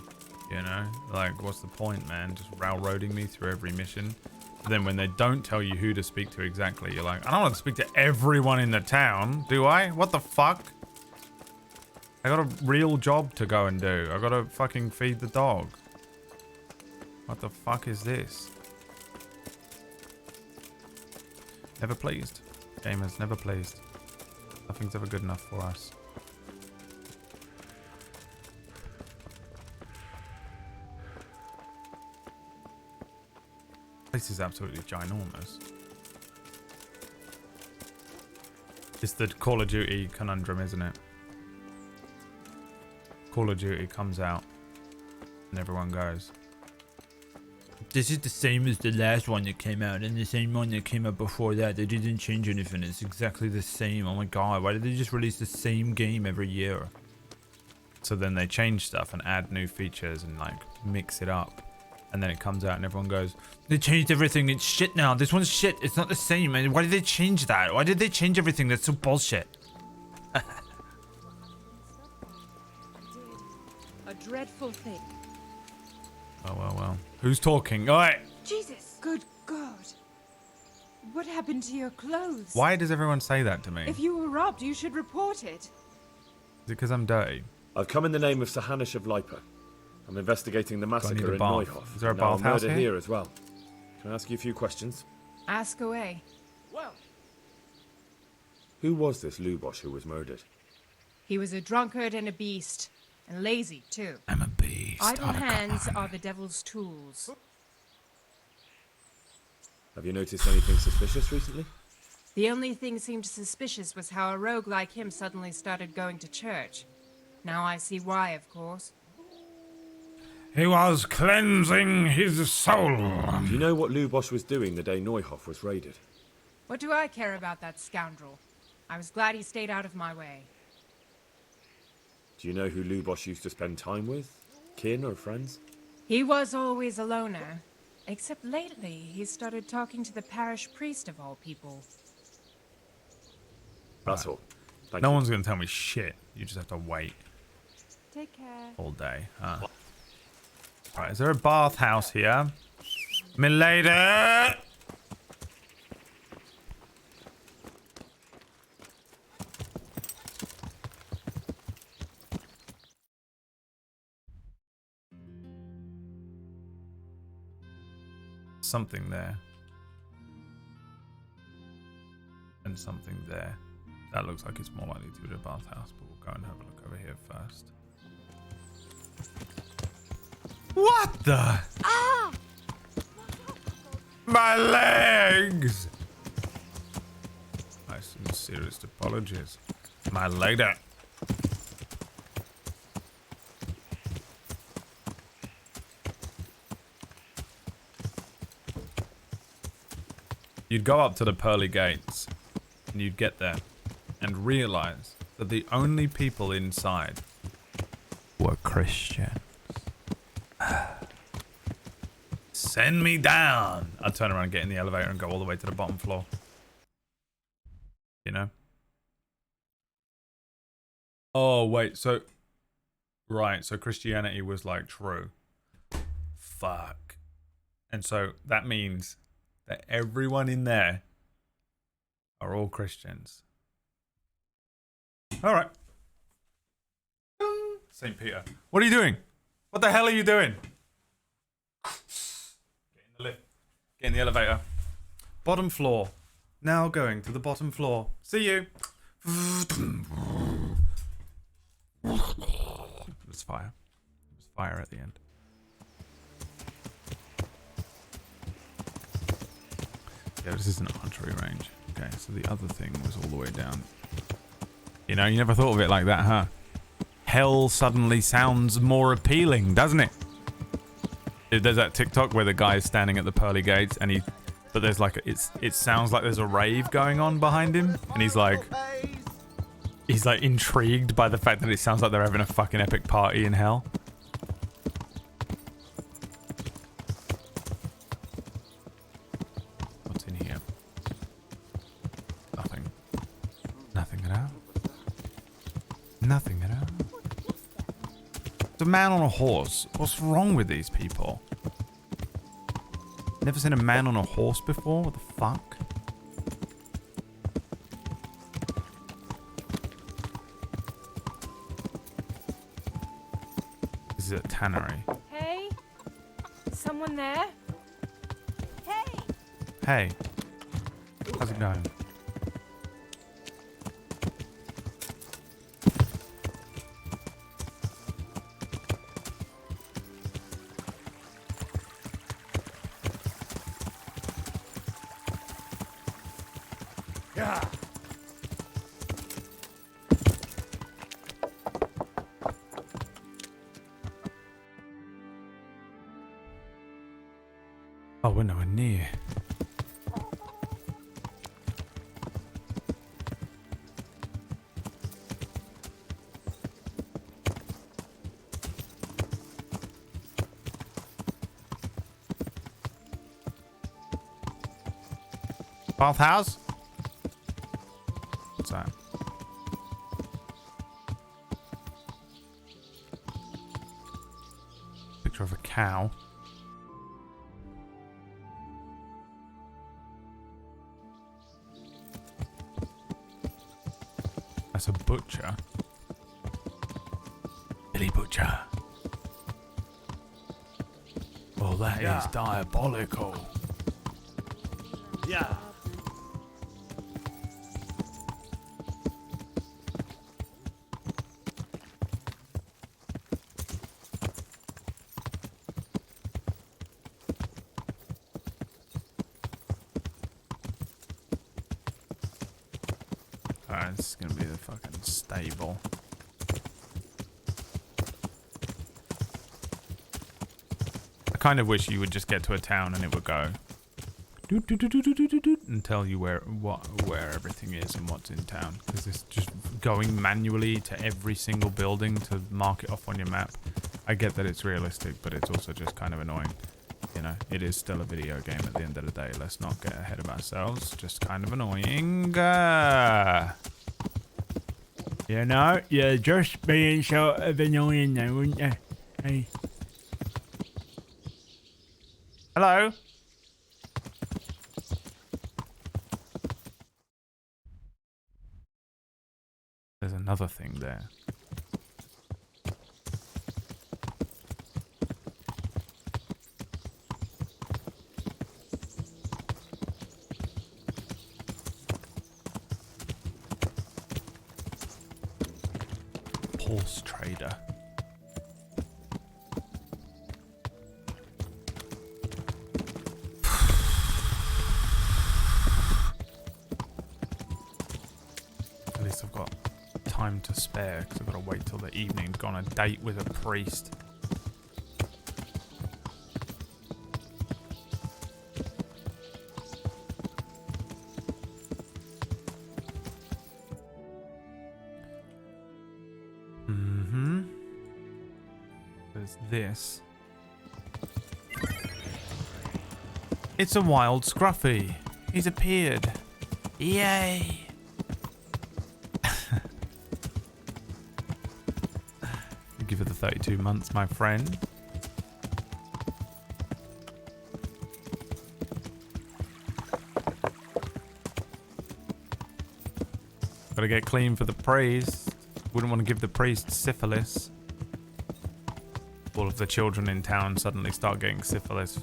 You know, like, what's the point, man? Just railroading me through every mission. But then when they don't tell you who to speak to exactly, you're like, I don't want to speak to everyone in the town, do I? What the fuck? I got a real job to go and do. I gotta fucking feed the dog. What the fuck is this? Never pleased. Gamers, never pleased. Nothing's ever good enough for us. This is absolutely ginormous. It's the Call of Duty conundrum, isn't it? Call of Duty comes out and everyone goes, this is the same as the last one that came out and the same one that came out before that. They didn't change anything. It's exactly the same. Oh my god, why did they just release the same game every year? So then they change stuff and add new features and like mix it up. And then it comes out and everyone goes, they changed everything. It's shit now. This one's shit. It's not the same. And why did they change that? Why did they change everything? That's so bullshit. A dreadful thing. Well. Who's talking? All right. Jesus! Good God! What happened to your clothes? Why does everyone say that to me? If you were robbed, you should report it. Is it because I'm dirty? I've come in the name of Sir Hanush of Leipa. I'm investigating the massacre in bath? Neuhof. Is there a Now bathhouse murder here? here as well. Can I ask you a few questions? Ask away. Who was this Lubosh who was murdered? He was a drunkard and a beast, and lazy, too. I'm a beast. Idle hands are the devil's tools. Have you noticed anything suspicious recently? The only thing seemed suspicious was how a rogue like him suddenly started going to church. Now I see why, of course. He was cleansing his soul. Do you know what Lubosch was doing the day Neuhof was raided? What do I care about that scoundrel? I was glad he stayed out of my way. Do you know who Lubosch used to spend time with? Kin or friends? He was always a loner. Except lately, he started talking to the parish priest of all people. That's all. No one's going to tell me shit. You just have to wait Take care. all day. Huh? Right, is there a bathhouse here? Milady! Something there. And something there. That looks like it's more likely to be a bathhouse, but we'll go and have a look over here first. What the? Ah! My legs! My sincerest apologies. My lady. You'd go up to the pearly gates, and you'd get there, and realize that the only people inside were Christians. Send me down! I'd turn around, get in the elevator, and go all the way to the bottom floor. You know? Oh, wait, so... Right, so Christianity was, like, true. Fuck. And so that means that everyone in there are all Christians. Alright. St. Peter. What are you doing? What the hell are you doing? Get in the lift. Get in the elevator. Bottom floor. Now going to the bottom floor. See you. There's fire. There's fire at the end. Yeah, this is an archery range. Okay, so the other thing was all the way down. You know, you never thought of it like that, huh? Hell suddenly sounds more appealing, doesn't it? There's that TikTok where the guy is standing at the pearly gates and but there's like, it sounds like there's a rave going on behind him. And he's like intrigued by the fact that it sounds like they're having a fucking epic party in hell. Nothing at all. It's a man on a horse. What's wrong with these people? Never seen a man on a horse before? What the fuck? This is a tannery. Hey? Someone there? Hey! Hey. How's it going? Oh, we're nowhere near. Bathhouse? What's that? Picture of a cow. That's a butcher. Billy Butcher. Oh, that is diabolical. Yeah. this is gonna be the fucking stable. I kind of wish you would just get to a town and it would go and tell you where everything is and what's in town, because it's just going manually to every single building to mark it off on your map. I get that it's realistic, but it's also just kind of annoying. You know, it is still a video game at the end of the day. Let's not get ahead of ourselves. Just kind of annoying. You know, you're just being sort of annoying now, wouldn't you? Hey. Hello? There's another thing there. Pulse trader. At least I've got time to spare because I've got to wait till the evening to go on a date with a priest. There's this. It's a wild Scruffy. He's appeared. Yay! Give it the 32 months, my friend. Gotta get clean for the priest. Wouldn't want to give the priest syphilis. All of the children in town suddenly start getting syphilis.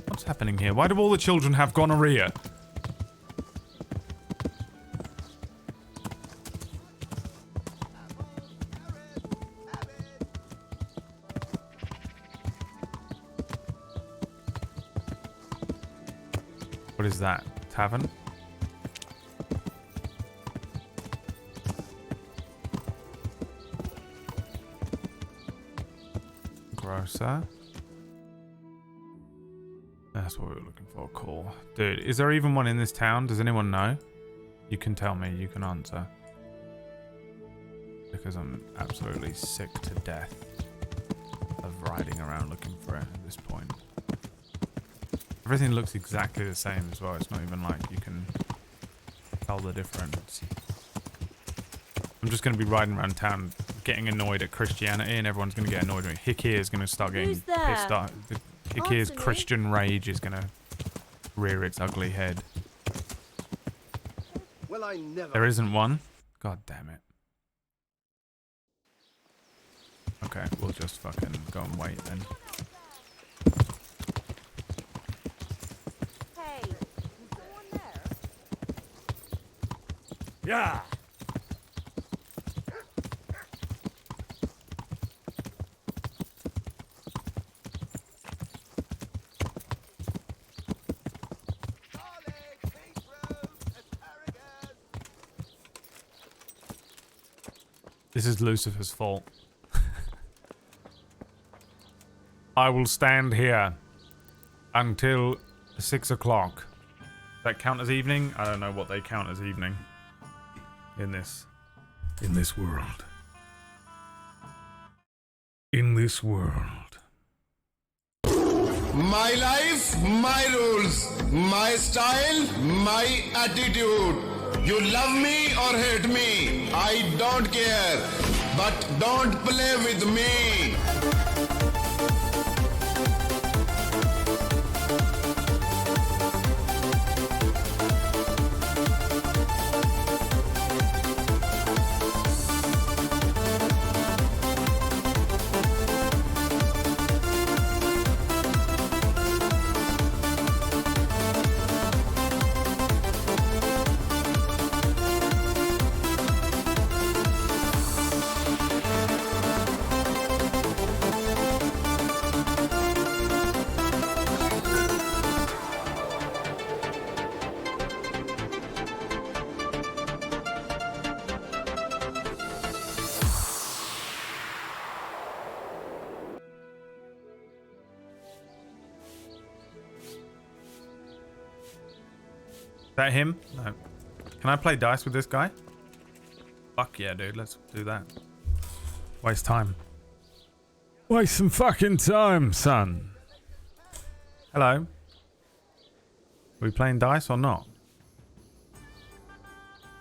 What's happening here? Why do all the children have gonorrhea? What is that? Tavern? Grocer. That's what we were looking for. Cool. Dude, is there even one in this town? Does anyone know? You can tell me. You can answer. Because I'm absolutely sick to death of riding around looking for it at this point. Everything looks exactly the same as well. It's not even like you can tell the difference. I'm just going to be riding around town getting annoyed at Christianity, and everyone's going to get annoyed with me. Hickey is going to start getting pissed off. Hickey's Christian rage is going to rear its ugly head. Well, I never... There isn't one? God damn it. Okay, we'll just fucking go and wait then. Hey, is someone there? Yeah. This is Lucifer's fault. I will stand here until 6 o'clock. Does that count as evening? I don't know what they count as evening in this world. In this world. My life, my rules, my style, my attitude. You love me or hate me, I don't care. But don't play with me. that him? No. Can I play dice with this guy? Fuck yeah, dude. Let's do that. Waste time. Waste some fucking time, son. Hello. Are we playing dice or not?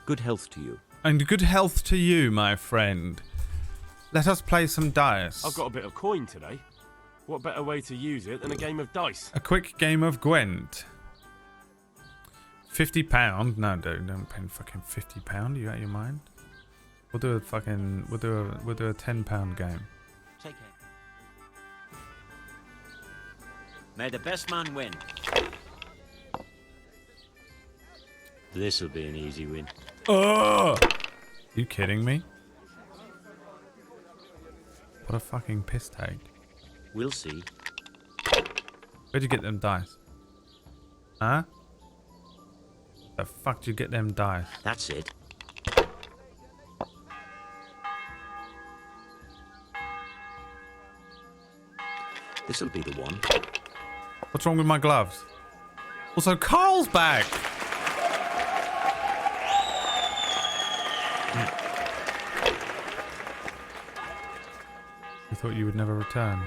Good health to you. And good health to you, my friend. Let us play some dice. I've got a bit of coin today. What better way to use it than a game of dice? A quick game of Gwent. £50? No, dude, don't pay fucking £50. You out of your mind? We'll do a fucking we'll do a £10 game. Take it. May the best man win. This'll be an easy win. Oh! You kidding me? What a fucking piss take. We'll see. Where'd you get them dice? Huh? The fuck did you get them dice? That's it. This'll be the one. What's wrong with my gloves? Also, Carl's back! We thought you would never return.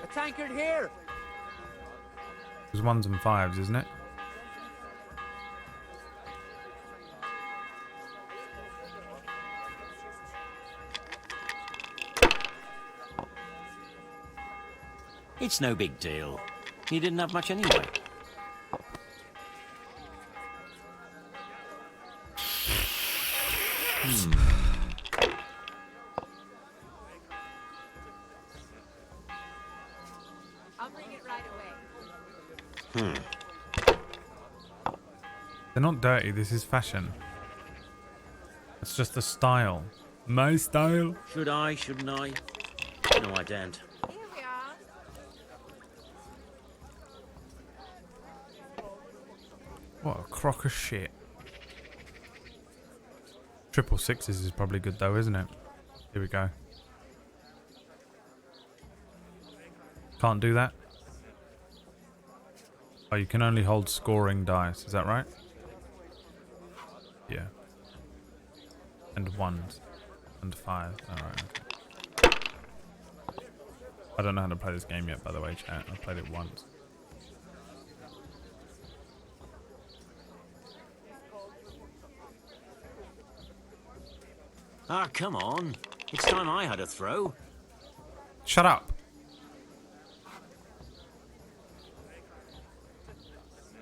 A tankard here! It was 1s and 5s, isn't it? It's no big deal. You didn't have much anyway. I'll bring it right away. They're not dirty, this is fashion. It's just the style. My style. Should I? Shouldn't I? No, I daren't. Here we are. What a crock of shit. 666s is probably good though, isn't it? Here we go. Can't do that? Oh, you can only hold scoring dice, is that right? Yeah. And 1s. And 5s. Alright, okay. I don't know how to play this game yet, by the way, chat. I played it once. Ah, come on. It's time I had a throw. Shut up!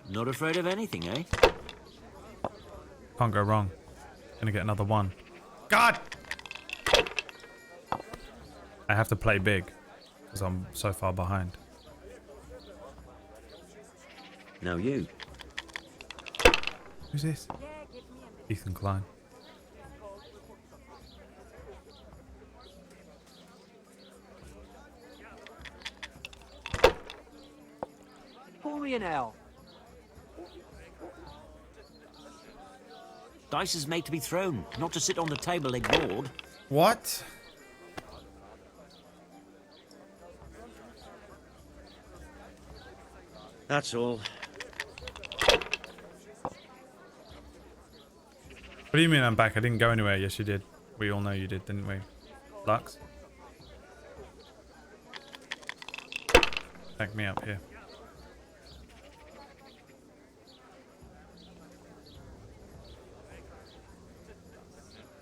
Not afraid of anything, eh? Can't go wrong. Gonna get another 1. God! I have to play big. Because I'm so far behind. Now you. Who's this? Ethan Klein. Pour me an L. Dice is made to be thrown, not to sit on the table ignored. What? That's all. What do you mean I'm back? I didn't go anywhere. Yes, you did. We all know you did, didn't we? Lux? Back me up here.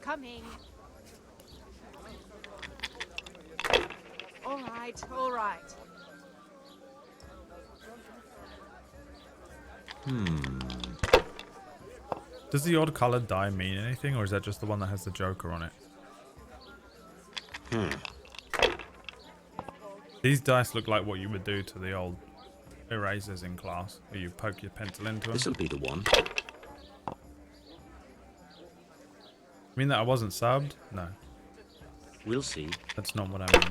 Coming. All right, all right. Does the odd coloured die mean anything, or is that just the one that has the Joker on it? These dice look like what you would do to the old erasers in class, where you poke your pencil into them. This'll be the one. You mean that I wasn't subbed? No. We'll see. That's not what I mean.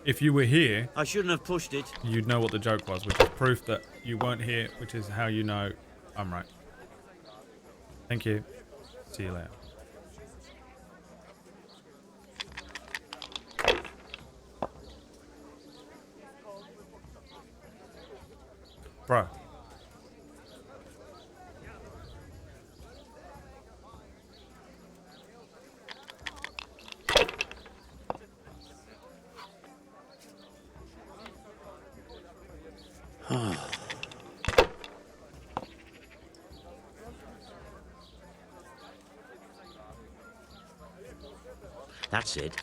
If you were here... I shouldn't have pushed it. You'd know what the joke was, which is proof that you weren't here, which is how you know I'm right. Thank you. See you later. Bro. That's it.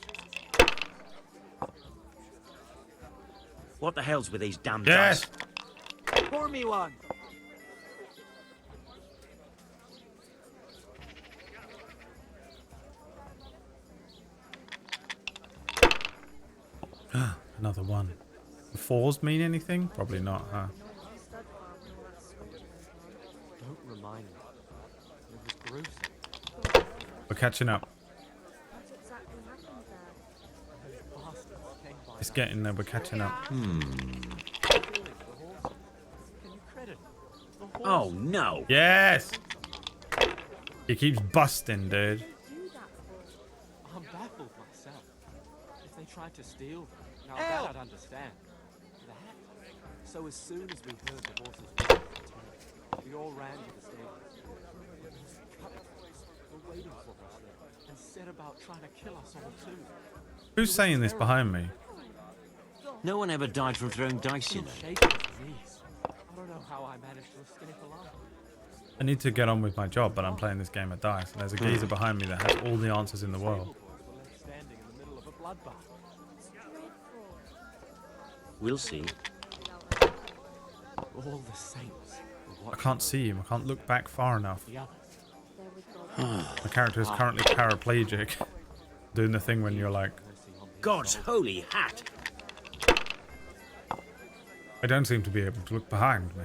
What the hell's with these damn Yes. dice? Pour me one. Another one. The fours mean anything? Probably not, huh? Don't remind me. It was gruesome. We're catching up. It's getting there. We're catching up. Oh, no. Yes! He keeps busting, dude. I'm baffled myself. If they tried to steal them, now that I'd understand. That? So as soon as we heard the horses return, we all ran to the stables. Those cutthroats were waiting for us there and set about trying to kill us all too. Who's saying this behind me? No one ever died from throwing dice, you know. I don't know how I managed to escape alive. I need to get on with my job, but I'm playing this game of dice. And there's a geezer behind me that has all the answers in the world. Standing in the middle of a bloodbath. We'll see. All the saints. I can't see him. I can't look back far enough. The others. My character is currently paraplegic. Doing the thing when you're like... God's holy hat! I don't seem to be able to look behind me.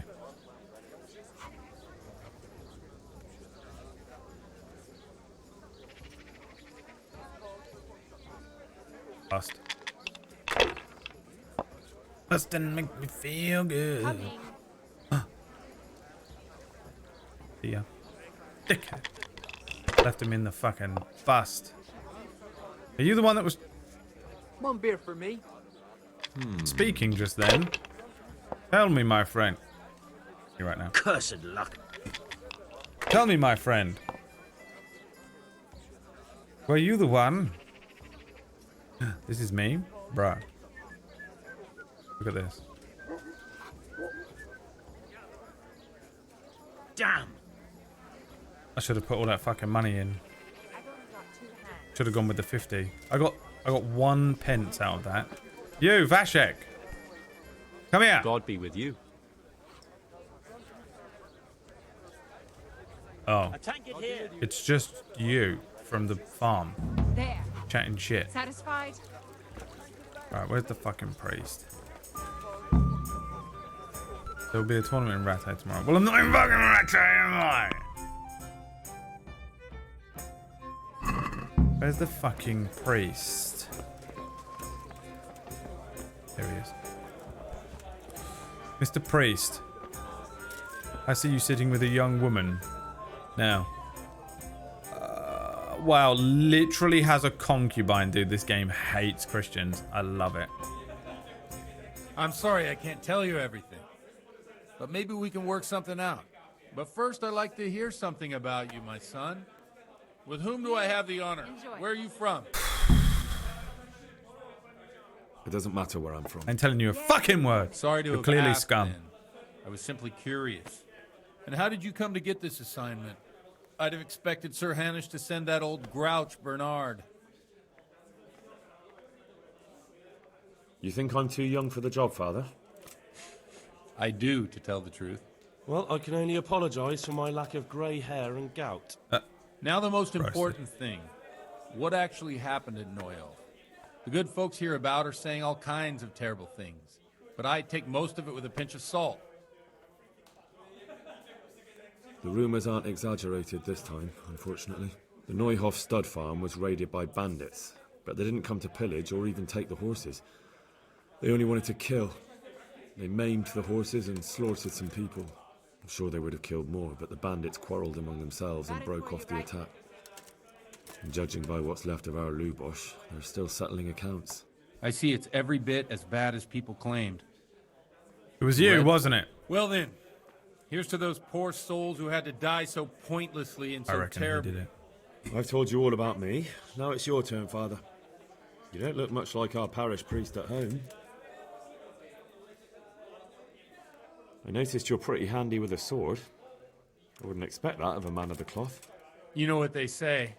Bust. Bust and make me feel good. See ya. Dickhead. Left him in the fucking bust. Are you the one that was... One beer for me. speaking just then? Tell me, my friend. You right now. Cursed luck. Tell me, my friend. Were you the one? This is me? Bruh. Look at this. Damn. I should have put all that fucking money in. Should have gone with the 50. I got 1 pence out of that. You, Vashek. Come here. God be with you. Oh. It's just you from the farm. There. Chatting shit. Satisfied? Right, where's the fucking priest? There'll be a tournament in Rattay tomorrow. Well, I'm not in fucking Rattay, am I? Where's the fucking priest? There he is. Mr. Priest. I see you sitting with a young woman. Now. Wow, literally has a concubine, dude. This game hates Christians. I love it. I'm sorry I can't tell you everything. But maybe we can work something out. But first, I'd like to hear something about you, my son. With whom do I have the honor? Where are you from? It doesn't matter where I'm from. I'm telling you a fucking word. Sorry to You're have clearly asked, scum. then. I was simply curious. And how did you come to get this assignment? I'd have expected Sir Hanish to send that old grouch, Bernard. You think I'm too young for the job, Father? I do, to tell the truth. Well, I can only apologise for my lack of grey hair and gout. Now the most important thing. What actually happened at Noyel? The good folks hereabout are saying all kinds of terrible things. But I take most of it with a pinch of salt. The rumours aren't exaggerated this time, unfortunately. The Neuhoff stud farm was raided by bandits, but they didn't come to pillage or even take the horses. They only wanted to kill. They maimed the horses and slaughtered some people. I'm sure they would have killed more, but the bandits quarrelled among themselves and broke off the attack. And judging by what's left of our Lubosh, they're still settling accounts. I see it's every bit as bad as people claimed. It was you, wasn't it? Well then, here's to those poor souls who had to die so pointlessly and so terribly. He did it. I've told you all about me. Now it's your turn, Father. You don't look much like our parish priest at home. I noticed you're pretty handy with a sword. I wouldn't expect that of a man of the cloth. You know what they say.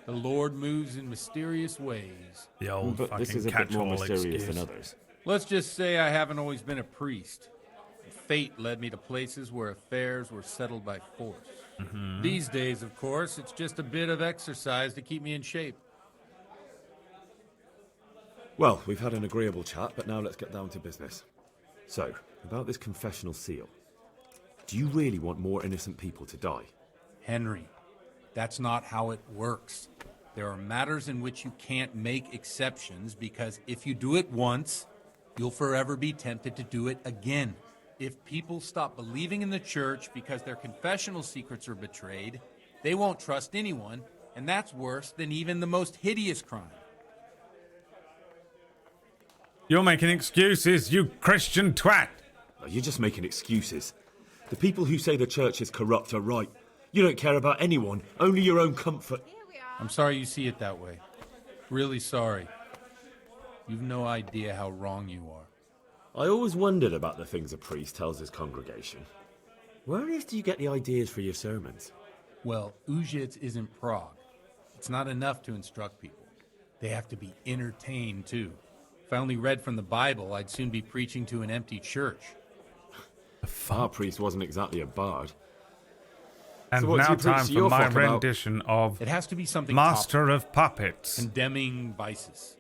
The Lord moves in mysterious ways. The old But this is a bit more mysterious than others. Let's just say I haven't always been a priest. Fate led me to places where affairs were settled by force. These days, of course, it's just a bit of exercise to keep me in shape. Well, we've had an agreeable chat, but now let's get down to business. So, about this confessional seal. Do you really want more innocent people to die? Henry, that's not how it works. There are matters in which you can't make exceptions because if you do it once, you'll forever be tempted to do it again. If people stop believing in the church because their confessional secrets are betrayed, they won't trust anyone, and that's worse than even the most hideous crime. You're making excuses, you Christian twat! No, you're just making excuses. The people who say the church is corrupt are right. You don't care about anyone, only your own comfort. I'm sorry you see it that way. Really sorry. You've no idea how wrong you are. I always wondered about the things a priest tells his congregation. Where on earth do you get the ideas for your sermons? Well, Ujits isn't Prague. It's not enough to instruct people. They have to be entertained, too. If I only read from the Bible, I'd soon be preaching to an empty church. Our priest wasn't exactly a bard. And So what's now your priest time to for your my fuck about? rendition of It has to be something Master topical, of Puppets. condemning vices,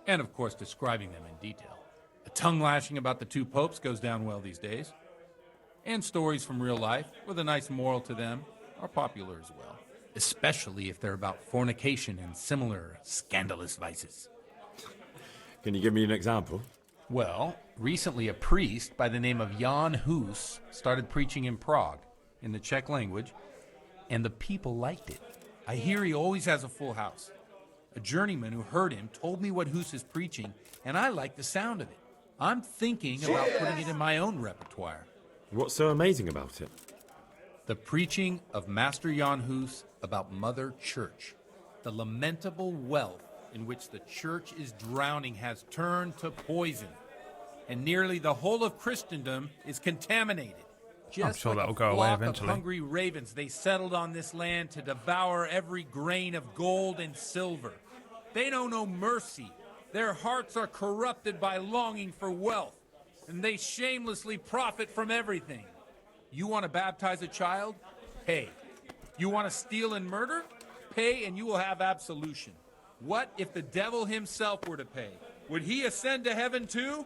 and of course describing them in detail. A tongue lashing about the two popes goes down well these days, and stories from real life with a nice moral to them are popular as well, especially if they're about fornication and similar scandalous vices. Can you give me an example? Well, recently a priest by the name of Jan Hus started preaching in Prague, in the Czech language, and the people liked it. I hear he always has a full house. A journeyman who heard him told me what Hus is preaching, and I like the sound of it. I'm thinking about putting it in my own repertoire. What's so amazing about it? The preaching of Master Jan Hus about Mother Church. The lamentable wealth in which the church is drowning has turned to poison, and nearly the whole of Christendom is contaminated. Just sure like that'll a go away flock eventually. of hungry ravens, they settled on this land to devour every grain of gold and silver. They know no mercy. Their hearts are corrupted by longing for wealth, and they shamelessly profit from everything. You want to baptize a child? Pay. You want to steal and murder? Pay and you will have absolution. What if the devil himself were to pay? Would he ascend to heaven too?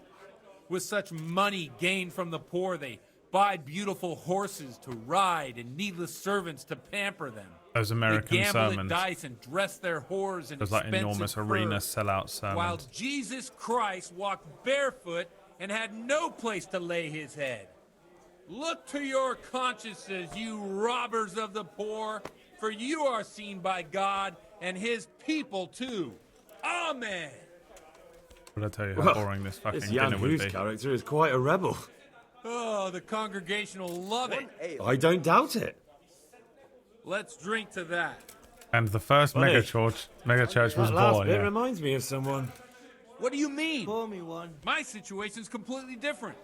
With such money gained from the poor, they buy beautiful horses to ride and needless servants to pamper them. Those American they gamble sermons. at dice and dress their whores in Those like expensive enormous fur, arena sellout sermons. while Jesus Christ walked barefoot and had no place to lay his head. Look to your consciences, you robbers of the poor, for you are seen by God and his people too. Amen. Will I tell you how boring this fucking This Jan dinner would Hus be? character is quite a rebel. Oh, the congregation will love it. I don't doubt it. Let's drink to that. And the first Funny. megachurch was That last born. bit Yeah. reminds me of someone. What do you mean? Pour me one. My situation's completely different.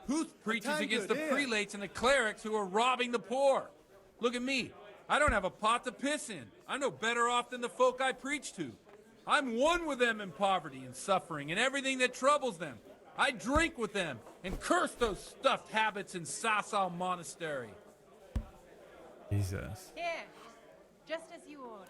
Huth preaches tango against the there. prelates and the clerics who are robbing the poor. Look at me. I don't have a pot to piss in. I'm no better off than the folk I preach to. I'm one with them in poverty and suffering and everything that troubles them. I drink with them and curse those stuffed habits in Sasau Monastery. Jesus. Here, just as you ordered.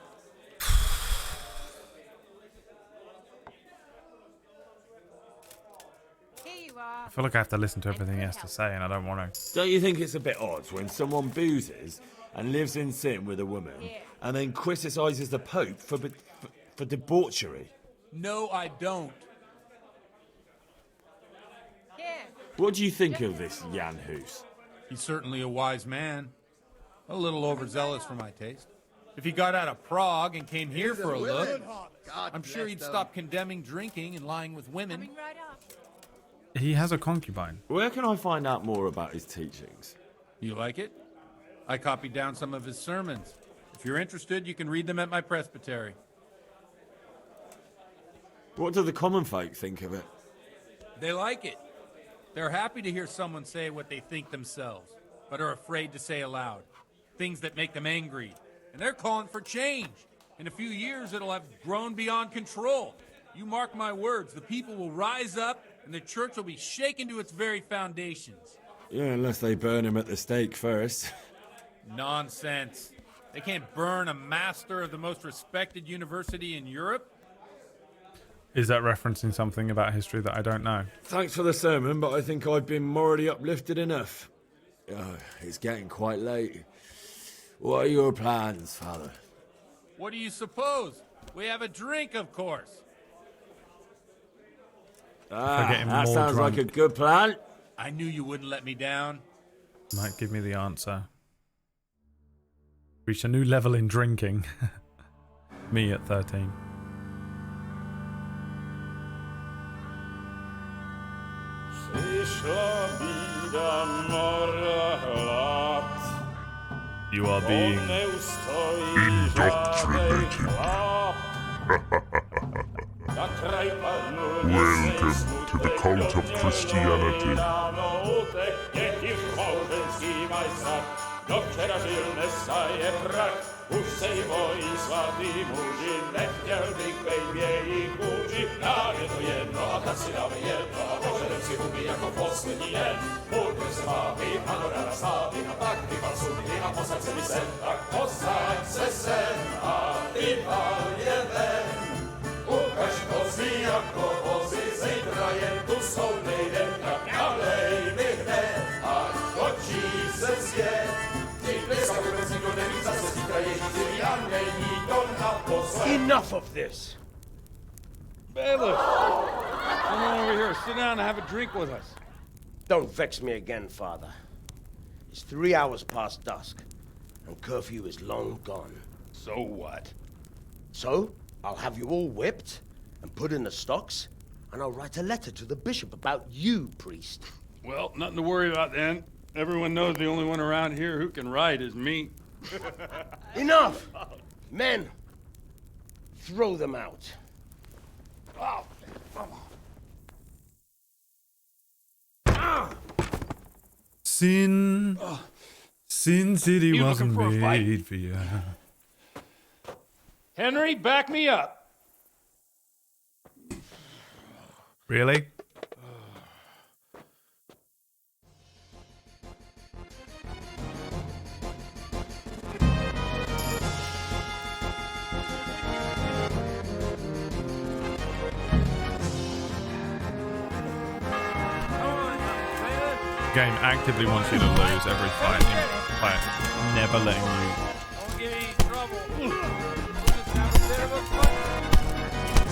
Here you are. I feel like I have to listen to everything he has to say, and I don't want to. Don't you think it's a bit odd when someone boozes and lives in sin with a woman and then criticizes the Pope for debauchery? No, I don't. Here. What do you think of this Jan Hus? He's certainly a wise man. A little overzealous for my taste. If he got out of Prague and came here for a look, I'm sure he'd stop condemning drinking and lying with women. Coming right up. He has a concubine. Where can I find out more about his teachings? You like it? I copied down some of his sermons. If you're interested, you can read them at my presbytery. What do the common folk think of it? They like it. They're happy to hear someone say what they think themselves, but are afraid to say aloud. Things that make them angry. And they're calling for change. In a few years, it'll have grown beyond control. You mark my words, the people will rise up, and the church will be shaken to its very foundations. Yeah, unless they burn him at the stake first. Nonsense. They can't burn a master of the most respected university in Europe. Is that referencing something about history that I don't know? Thanks for the sermon, but I think I've been morally uplifted enough. Oh, it's getting quite late. What are your plans, Father? What do you suppose? We have a drink, of course. That sounds like a good plan. I knew you wouldn't let me down. Might give me the answer. Reach a new level in drinking. Me at 13. You are being indoctrinated. Welcome to the cult of Christianity. Už sej mojí svatý muži, nechtěl bych bejmě jich muži. Nám je to jedno a tak si dáme jedno a požadem si huby jako poslední den. Půjďme se váby a do rána slávy a tak vypal sudy a posaď se mi sem. Tak posaď se sem a vypal je ven. Ukaž kozy jako vozy, zítra jen tu jsou nejdem, tak nalej mi hned, ať točí se svět. Enough of this! Bailiff! Come on over here, sit down and have a drink with us. Don't vex me again, Father. It's 3 hours past dusk, and curfew is long gone. So what? So, I'll have you all whipped, and put in the stocks, and I'll write a letter to the bishop about you, priest. Well, nothing to worry about then. Everyone knows the only one around here who can write is me. Enough! Men, throw them out. Oh, come on. Sin City You wasn't looking for a fight? made for you. Henry, back me up. Really? The game actively wants you to lose every fight by never letting you. Don't get any trouble. Just have a bit of a fight.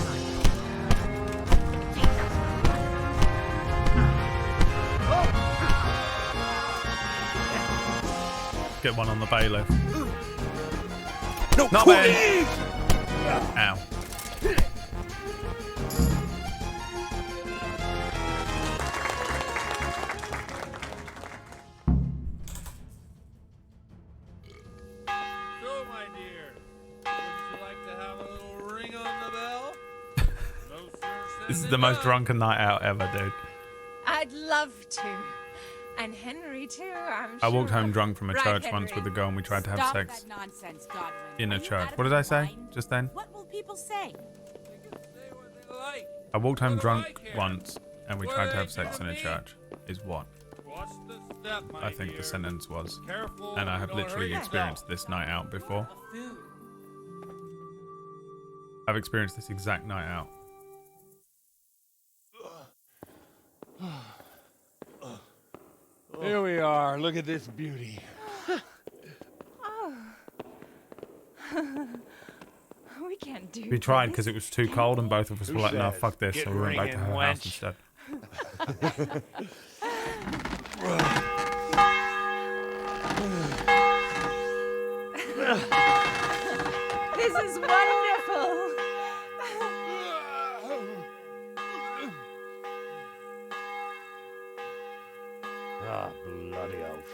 Get one on the bailiff. No, Not bad. Ow. So, my dear, wouldn't you like to have a little ring on the bell? No, sir, This is the most drunken night out ever, dude. I'd love to. And Henry, too, I'm sure. I walked home drunk from a Right, church Henry. once with a girl and we tried to have Stop sex that nonsense, Godwin. in Are a you church. out What of did I your say mind? just then? What will people say? I walked home drunk once and we tried to have sex in a church. Is what Watch the step, my I think dear. the sentence was. Careful, And I have don't literally hurt experienced this night out before. I've experienced this exact night out. Here we are. Look at this beauty. Oh. We can't do We tried this. because it was too cold and both of us Who were like, no, says? fuck this. Get So we went back to ringing, her house wench. instead. This is wonderful. Ah, bloody oath.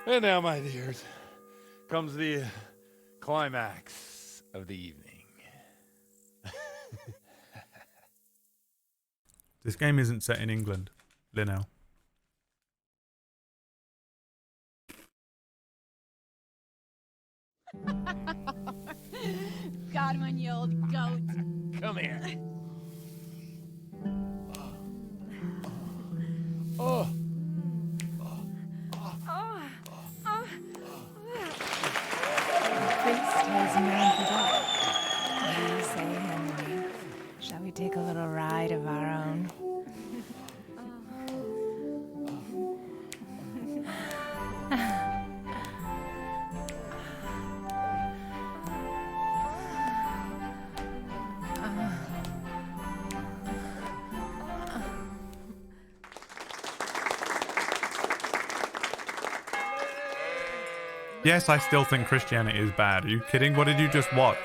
And now, my dears, comes the climax of the evening. This game isn't set in England, Linnell. Godwin, you old goat. Come here. Oh. Priest has mounted up. What do you say, Henry? Shall we take a little ride of our own? Yes, I still think Christianity is bad. Are you kidding? What did you just watch?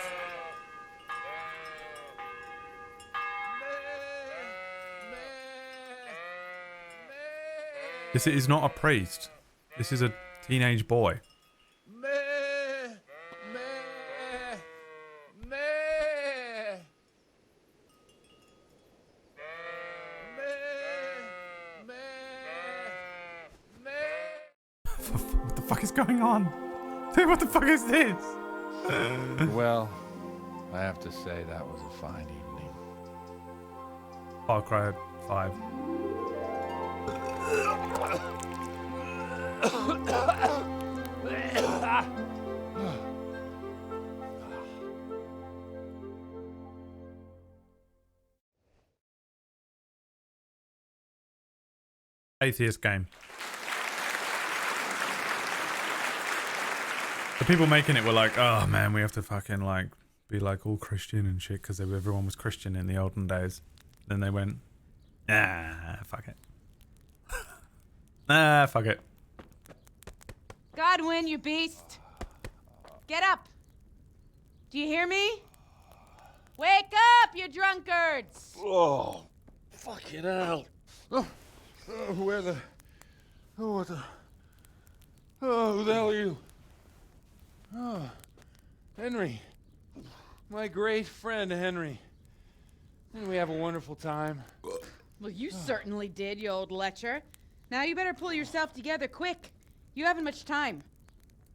This is not a priest. This is a teenage boy. What the fuck is going on? What the fuck is this? Well, I have to say that was a fine evening. Far Cry 5. Atheist game. The people making it were like, oh man, we have to fucking like be like all Christian and shit because everyone was Christian in the olden days. Then they went, fuck it. Fuck it. Godwin, you beast. Get up. Do you hear me? Wake up, you drunkards. Oh, fucking hell. Who the hell are you? Oh, Henry. My great friend, Henry. And we have a wonderful time. Well, you certainly did, you old lecher. Now you better pull yourself together quick. You haven't much time.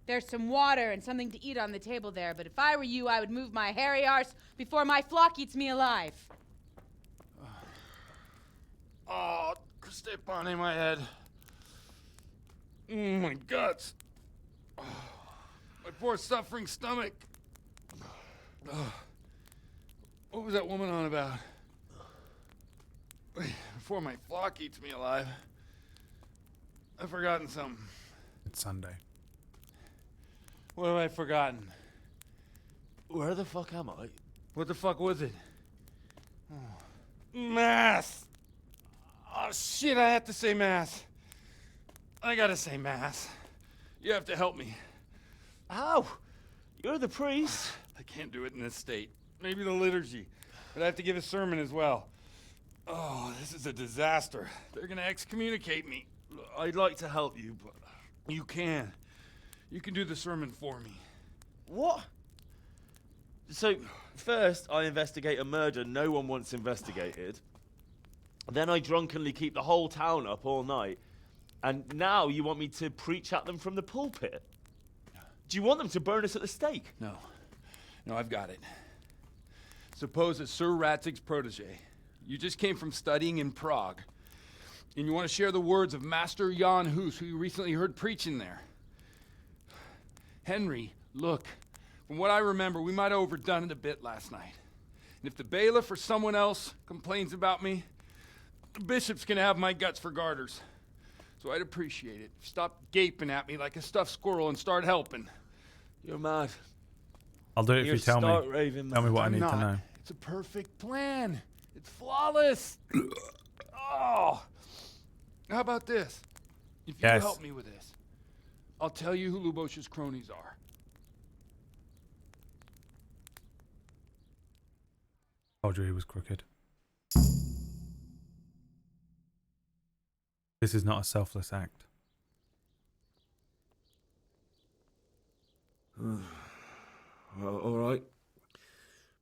There's some water and something to eat on the table there, but if I were you, I would move my hairy arse before my flock eats me alive. Oh, step on in my head. My guts. My poor suffering stomach. What was that woman on about? Before my flock eats me alive. I've forgotten something. It's Sunday. What have I forgotten? Where the fuck am I? What the fuck was it? Mass! Oh shit, I have to say mass. I gotta say mass. You have to help me. How? You're the priest. I can't do it in this state. Maybe the liturgy. But I have to give a sermon as well. Oh, this is a disaster. They're gonna excommunicate me. I'd like to help you, but... You can. You can do the sermon for me. What? So, first I investigate a murder no one wants investigated. Then I drunkenly keep the whole town up all night. And now you want me to preach at them from the pulpit? Do you want them to burn us at the stake? No. No, I've got it. Suppose that Sir Ratzig's protege. You just came from studying in Prague. And you want to share the words of Master Jan Hus, who you recently heard preaching there. Henry, look. From what I remember, we might have overdone it a bit last night. And if the bailiff or someone else complains about me, the bishop's gonna have my guts for garters. So I'd appreciate it. Stop gaping at me like a stuffed squirrel and start helping. You're mad. I'll do it if you tell me. Raving, tell me what I need I'm to not. know. It's a perfect plan. It's flawless. Oh. How about this? If you Yes. help me with this, I'll tell you who Lubosh's cronies are. Told you he was crooked. This is not a selfless act. Well, all right.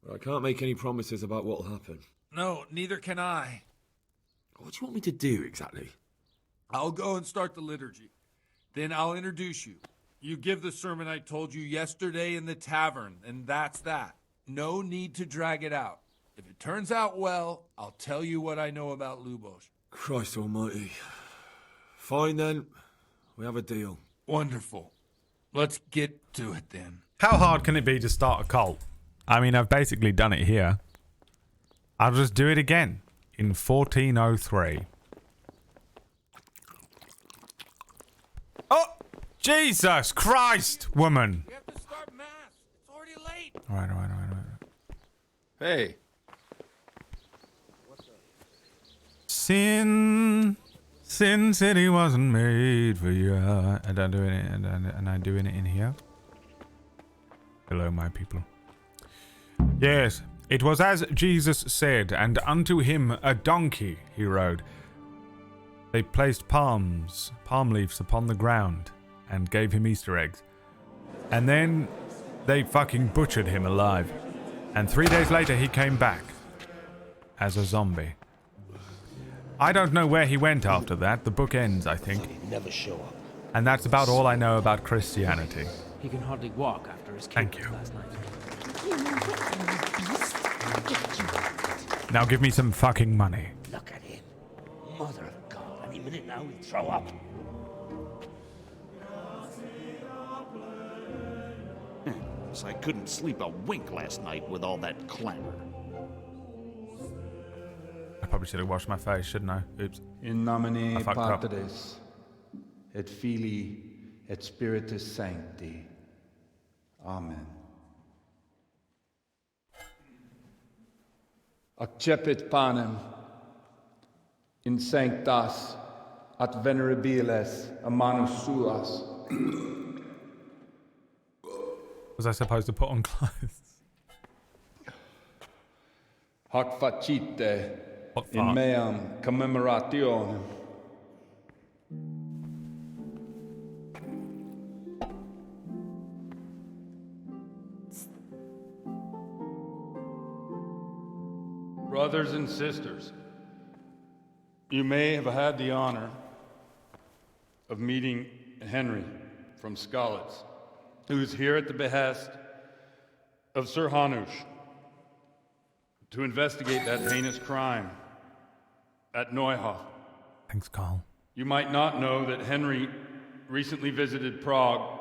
But I can't make any promises about what'll happen. No, neither can I. What do you want me to do exactly? I'll go and start the liturgy. Then I'll introduce you. You give the sermon I told you yesterday in the tavern, and that's that. No need to drag it out. If it turns out well, I'll tell you what I know about Lubos. Christ almighty. Fine then. We have a deal. Wonderful. Let's get to it then. How hard can it be to start a cult? I mean, I've basically done it here. I'll just do it again in 1403. Oh! Jesus Christ, woman! We have to start mass. It's already late. All right. Hey. Sin City wasn't made for you. And I'm doing it, and I'm doing it in here. Hello, my people. Yes, it was as Jesus said, and unto him a donkey he rode. They placed palm leaves upon the ground, and gave him Easter eggs. And then they fucking butchered him alive. And 3 days later he came back. As a zombie. I don't know where he went after that. The book ends, I think. He'd never show up. And that's about all I know about Christianity. He can hardly walk after his Thank kick you. last night. Now give me some fucking money. Look at him. Mother of God, any minute now he'll throw up. I couldn't sleep a wink last night with all that clamor. I probably should have washed my face, shouldn't I? Oops. In nomine I fucked up. Patris, et Filii, et Spiritus Sancti. Amen. Accepit panem in sanctas at venerabiles a manus suas. Was I supposed to put on clothes? Hac facite What in fuck? meam commemorationem. Brothers and sisters, you may have had the honor of meeting Henry from Skalitz, who is here at the behest of Sir Hanush to investigate that heinous crime at Neuhof. Thanks, Carl. You might not know that Henry recently visited Prague,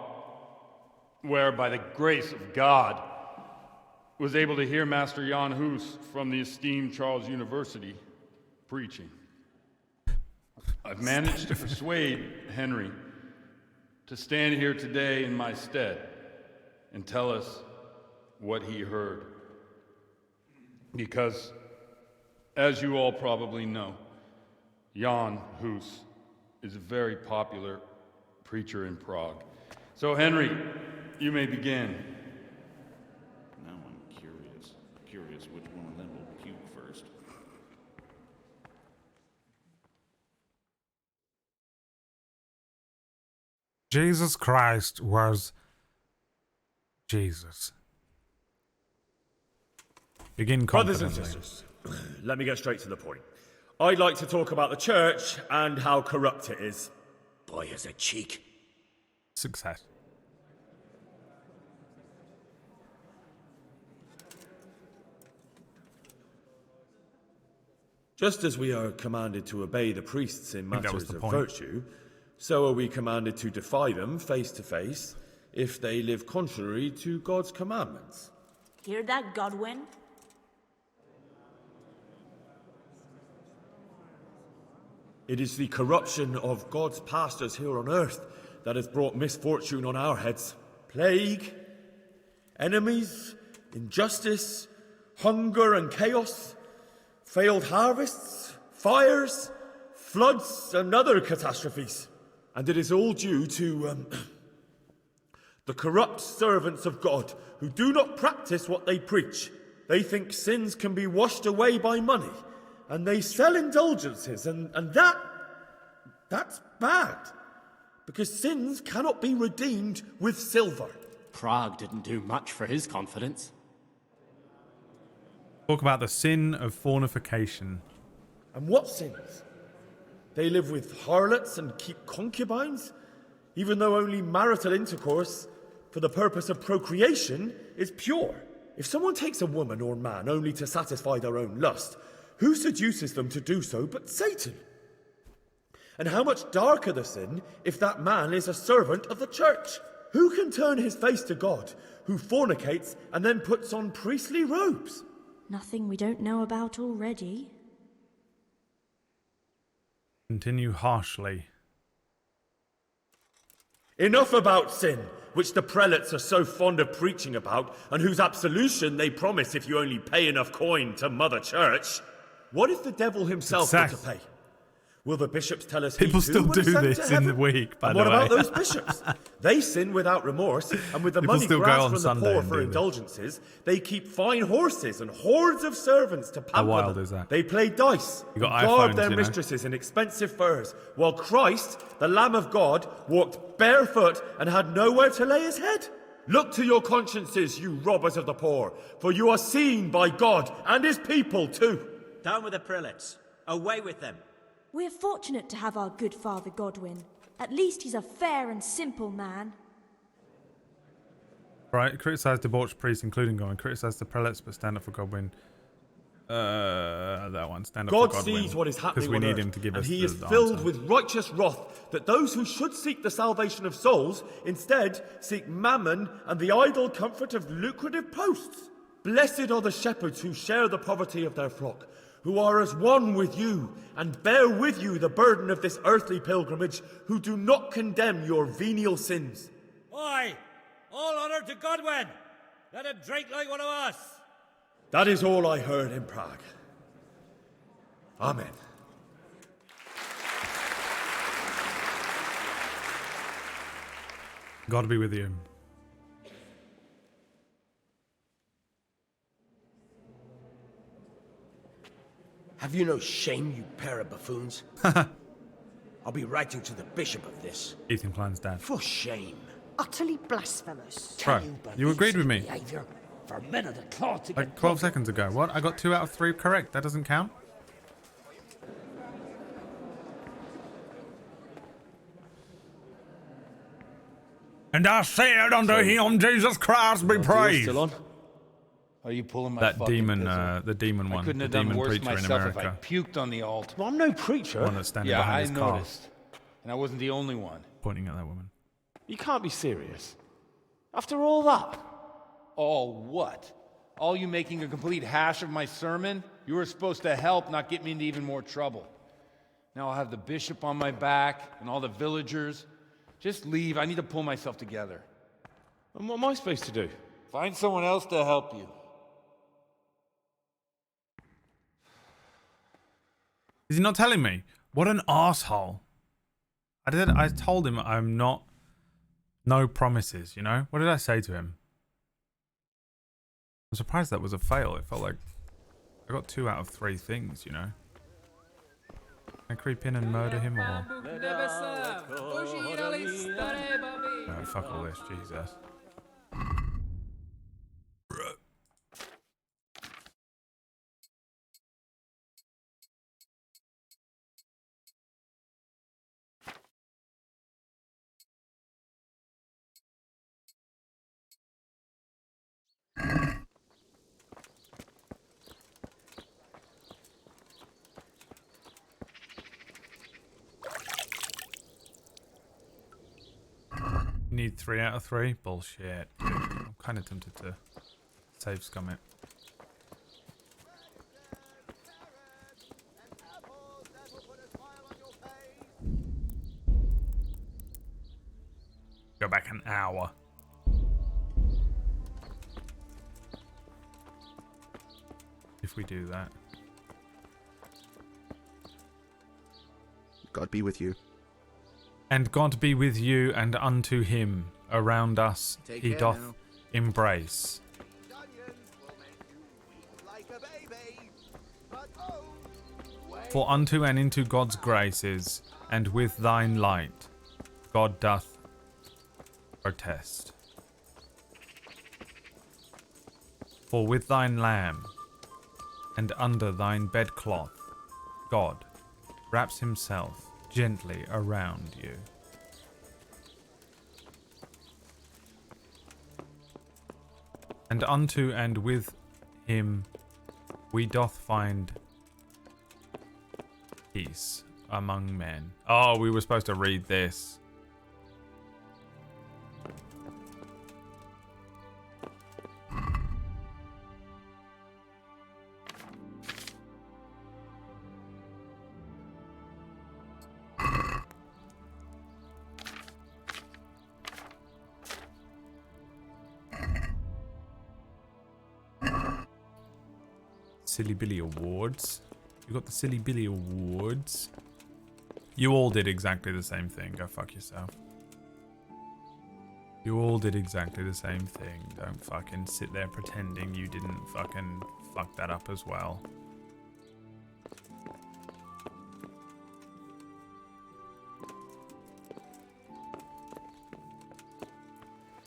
where, by the grace of God, was able to hear Master Jan Hus from the esteemed Charles University preaching. I've managed to persuade Henry to stand here today in my stead and tell us what he heard. Because, as you all probably know, Jan Hus is a very popular preacher in Prague. So, Henry, you may begin. Now I'm curious which one of them will puke first. Jesus Christ was Jesus. Begin Brothers and confidently. sisters, let me get straight to the point. I'd like to talk about the church and how corrupt it is. Boy has a cheek. Success. Just as we are commanded to obey the priests in I think that was matters the of point. virtue, so are we commanded to defy them face to face if they live contrary to God's commandments. Hear that, Godwin? It is the corruption of God's pastors here on earth that has brought misfortune on our heads. Plague, enemies, injustice, hunger and chaos, failed harvests, fires, floods and other catastrophes. And it is all due to the corrupt servants of God who do not practice what they preach. They think sins can be washed away by money, and they sell indulgences, and that's bad. Because sins cannot be redeemed with silver. Prague didn't do much for his confidence. Talk about the sin of fornication. And what sins? They live with harlots and keep concubines? even though only marital intercourse for the purpose of procreation is pure. If someone takes a woman or man only to satisfy their own lust, who seduces them to do so but Satan? And how much darker the sin if that man is a servant of the church? Who can turn his face to God, who fornicates and then puts on priestly robes? Nothing we don't know about already. Continue harshly. Enough about sin, which the prelates are so fond of preaching about, and whose absolution they promise if you only pay enough coin to Mother Church. What if the devil himself were to pay? Will the bishops tell us People he too still would do ascend this to in heaven? the week, by And the what way. about those bishops? They sin without remorse, and with the People money still go grasped on from Sunday the poor and for do this. indulgences, they keep fine horses and hordes of servants to pamper wild them. is that? They play dice, You got and garb iPhones, their you know. mistresses in expensive furs, while Christ, the Lamb of God, walked barefoot and had nowhere to lay his head. Look to your consciences, you robbers of the poor, for you are seen by God and his people too. Down with the prelates. Away with them. We're fortunate to have our good Father Godwin. At least he's a fair and simple man. Right, criticize debauched priests, including Godwin. Criticize the prelates, but stand up for Godwin. That one. Stand up God for Godwin. sees what is happening because we on need earth, him to give and us he the is filled answer. with righteous wrath that those who should seek the salvation of souls instead seek mammon and the idle comfort of lucrative posts. Blessed are the shepherds who share the poverty of their flock, who are as one with you and bear with you the burden of this earthly pilgrimage, who do not condemn your venial sins. Oi! All honor to Godwin! Let him drink like one of us! That is all I heard in Prague. Amen. God be with you. Have you no shame, you pair of buffoons? I'll be writing to the bishop of this. Ethan Klein's dad. For shame. Utterly blasphemous. Bro, you agreed with me. Behavior for men of the cloth to Like 12 seconds ago. What? I got 2 out of 3 correct. That doesn't count? And I said unto him, Jesus Christ be praised. Still on? Are you pulling my That fucking demon, piss? the demon I one. couldn't The have done demon worse preacher in myself if I America. puked on the altar. Well, I'm no preacher. The one that's standing Yeah, behind I his car. noticed. And I wasn't the only one. Pointing at that woman. You can't be serious. After all that. All what? All you making a complete hash of my sermon? You were supposed to help, not get me into even more trouble. Now I'll have the bishop on my back and all the villagers. Just leave. I need to pull myself together. And what am I supposed to do? Find someone else to help you. Is he not telling me? What an asshole. I told him I'm not... No promises, you know? What did I say to him? I'm surprised that was a fail. It felt like I got 2 out of 3 things, you know? Can I creep in and murder him or... No, fuck all this, Jesus. Need 3 out of 3? Bullshit. I'm kind of tempted to save scum it. Go back an hour. If we do that. God be with you. And God be with you, and unto him around us Take he care doth now. embrace. For unto and into God's graces, and with thine light, God doth protest. For with thine lamb, and under thine bedcloth, God wraps himself gently around you. And unto and with him we doth find peace among men. Oh, we were supposed to read this. Silly Billy Awards. You got the Silly Billy Awards. You all did exactly the same thing. Go fuck yourself. You all did exactly the same thing. Don't fucking sit there pretending you didn't fucking fuck that up as well.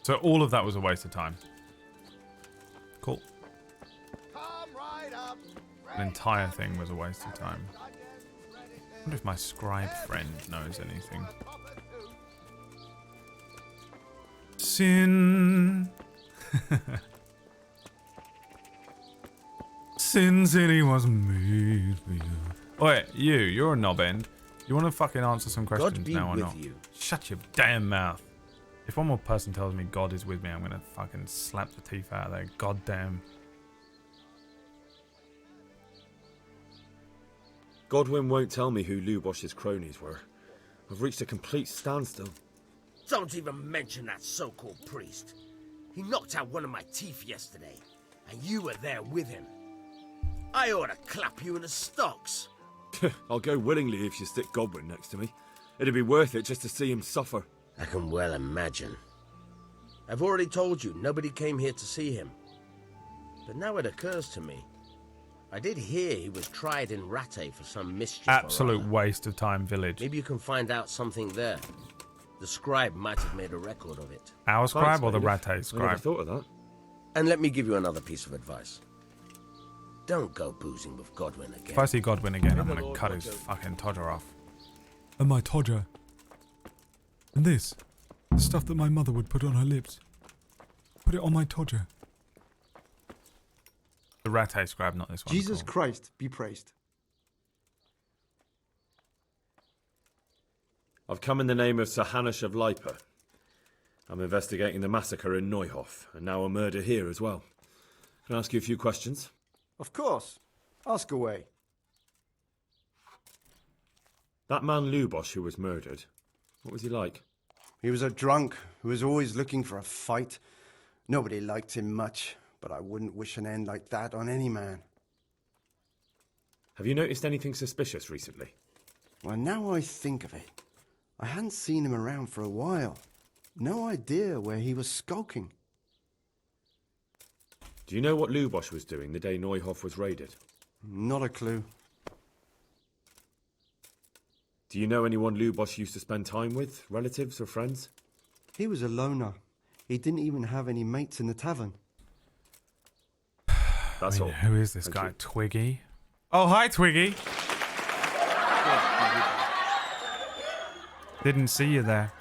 So all of that was a waste of time. Cool. The entire thing was a waste of time. I wonder if my scribe friend knows anything. Sin. Sin City was made for you. Wait, you're a knob end. You want to fucking answer some questions now or not? You. Shut your damn mouth. If one more person tells me God is with me, I'm gonna fucking slap the teeth out of their goddamn. Godwin won't tell me who Lubosh's cronies were. I've reached a complete standstill. Don't even mention that so-called priest. He knocked out one of my teeth yesterday, and you were there with him. I ought to clap you in the stocks. I'll go willingly if you stick Godwin next to me. It'd be worth it just to see him suffer. I can well imagine. I've already told you, nobody came here to see him. But now it occurs to me. I did hear he was tried in Rattay for some mischief. Absolute waste of time, village. Maybe you can find out something there. The scribe might have made a record of it. Our scribe or the Rattay I scribe? never thought of that. And let me give you another piece of advice. Don't go boozing with Godwin again. If I see Godwin again, I'm gonna cut his fucking todger off. And my todger. And this. The stuff that my mother would put on her lips. Put it on my todger. The Rattay scribe, not this one. Jesus Christ be praised. I've come in the name of Sir Hanush of Lipa. I'm investigating the massacre in Neuhof, and now a murder here as well. Can I ask you a few questions? Of course. Ask away. That man Lubosh who was murdered, what was he like? He was a drunk who was always looking for a fight. Nobody liked him much, but I wouldn't wish an end like that on any man. Have you noticed anything suspicious recently? Well, now I think of it, I hadn't seen him around for a while. No idea where he was skulking. Do you know what Lubosh was doing the day Neuhof was raided? Not a clue. Do you know anyone Lubosh used to spend time with? Relatives or friends? He was a loner. He didn't even have any mates in the tavern. That's all. Who is this guy? Twiggy? Oh, hi, Twiggy. Didn't see you there.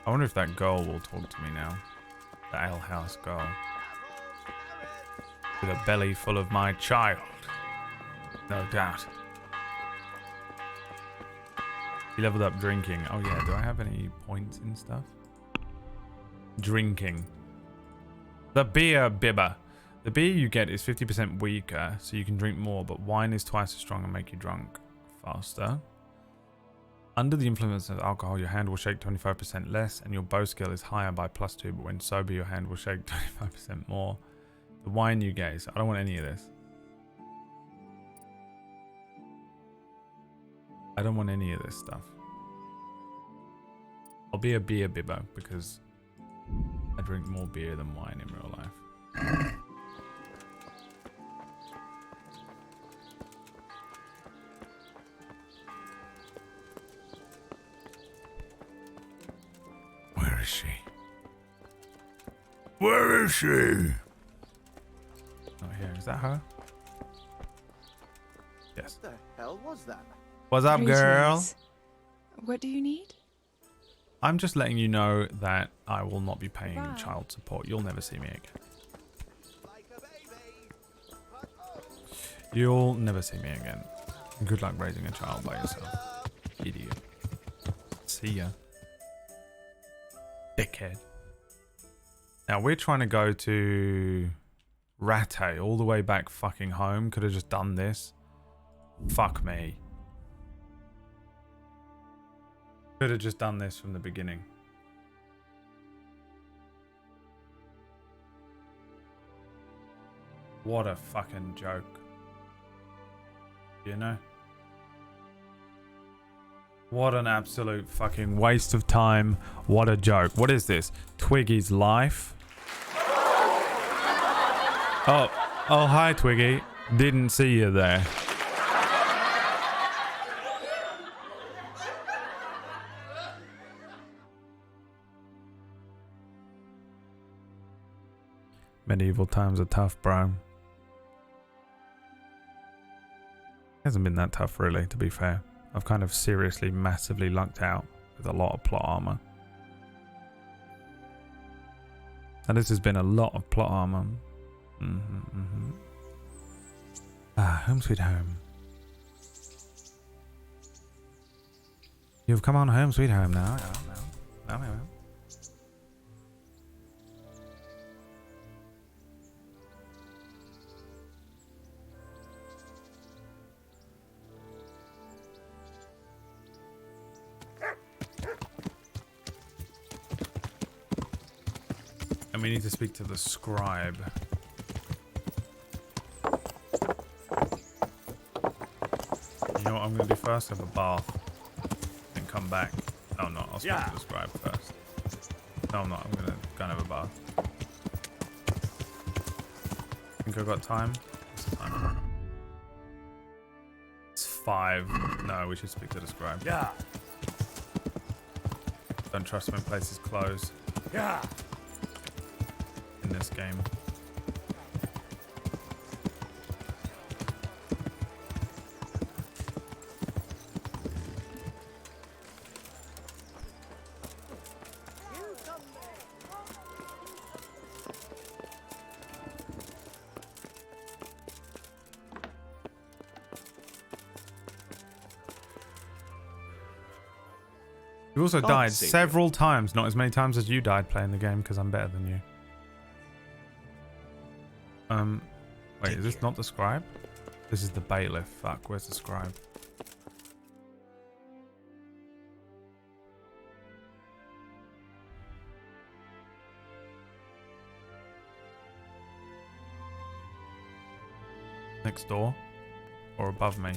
I wonder if that girl will talk to me now. The alehouse girl. With a belly full of my child. No doubt. He leveled up drinking. Oh yeah, do I have any points and stuff? Drinking. The beer bibber. The beer you get is 50% weaker, so you can drink more, but wine is twice as strong and make you drunk faster. Under the influence of alcohol, your hand will shake 25% less, and your bow skill is higher by +2, but when sober, your hand will shake 25% more. The wine you get is... I don't want any of this. I don't want any of this stuff. I'll be a beer bibber, because I drink more beer than wine in real life. Where is she? Where is she? Not here. Is that her? Yes. What the hell was that? What's up, girl? What do you need? I'm just letting you know that I will not be paying child support. You'll never see me again. You'll never see me again. Good luck raising a child by yourself. Idiot. See ya. Dickhead. Now we're trying to go to Rattay all the way back fucking home. Could have just done this. Fuck me. Could have just done this from the beginning. What a fucking joke. You know? What an absolute fucking waste of time. What a joke. What is this? Twiggy's life? Oh, hi Twiggy. Didn't see you there. Medieval times are tough, bro. Hasn't been that tough, really, to be fair. I've kind of seriously, massively lucked out with a lot of plot armor. And this has been a lot of plot armor. Home sweet home. You've come on home sweet home now. No. And we need to speak to the scribe. You know what I'm going to do first? Have a bath. Then come back. Oh, no. I'll speak to the scribe first. No, I'm not. I'm going to go and have a bath. Think I've got time? What's the time? It's 5. No, we should speak to the scribe. Yeah. Don't trust when places close. Yeah. In this game. You also died several times, not as many times as you died playing the game because I'm better than you. Wait, is this not the scribe? This is the bailiff. Fuck, where's the scribe? Next door? Or above me?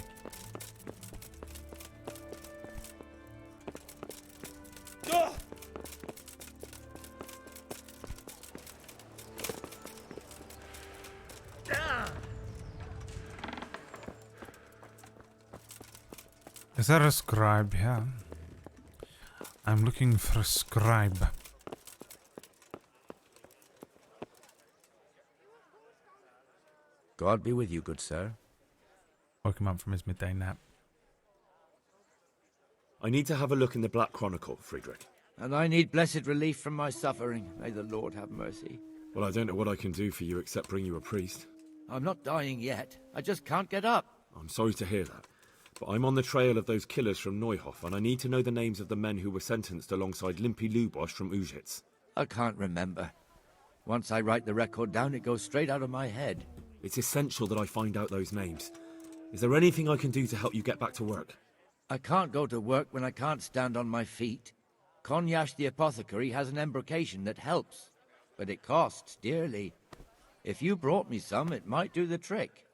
Is there a scribe here? I'm looking for a scribe. God be with you, good sir. Woke him up from his midday nap. I need to have a look in the Black Chronicle, Friedrich. And I need blessed relief from my suffering. May the Lord have mercy. Well, I don't know what I can do for you except bring you a priest. I'm not dying yet. I just can't get up. I'm sorry to hear that. But I'm on the trail of those killers from Neuhof, and I need to know the names of the men who were sentenced alongside Limpy Lubosch from Ujitz. I can't remember. Once I write the record down, it goes straight out of my head. It's essential that I find out those names. Is there anything I can do to help you get back to work? I can't go to work when I can't stand on my feet. Konyash the apothecary has an embrocation that helps, but it costs dearly. If you brought me some, it might do the trick.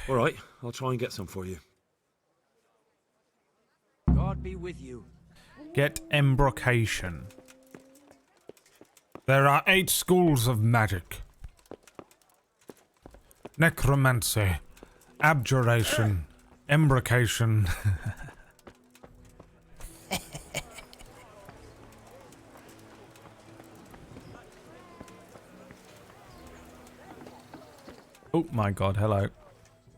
All right, I'll try and get some for you. God be with you. Get embrocation. There are 8 schools of magic. Necromancy, abjuration, embrocation. Oh my god, hello.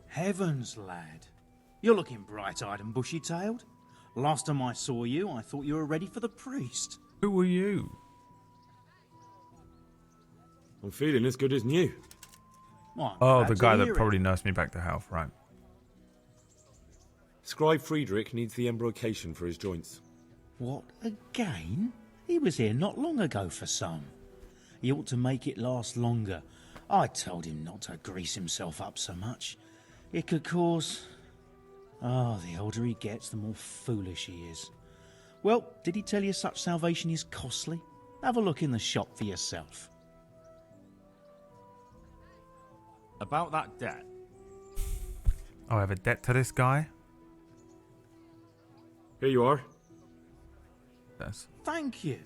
Heavens, lad. You're looking bright-eyed and bushy-tailed. Last time I saw you, I thought you were ready for the priest. Who were you? I'm feeling as good as new. Well, Oh, glad the to guy that hear it. probably nursed me back to health, right? Scribe Friedrich needs the embrocation for his joints. What, again? He was here not long ago for some. He ought to make it last longer. I told him not to grease himself up so much. It could cause... Oh, the older he gets, the more foolish he is. Well, did he tell you such salvation is costly? Have a look in the shop for yourself. About that debt. Oh, I have a debt to this guy? Here you are. Yes. Thank you.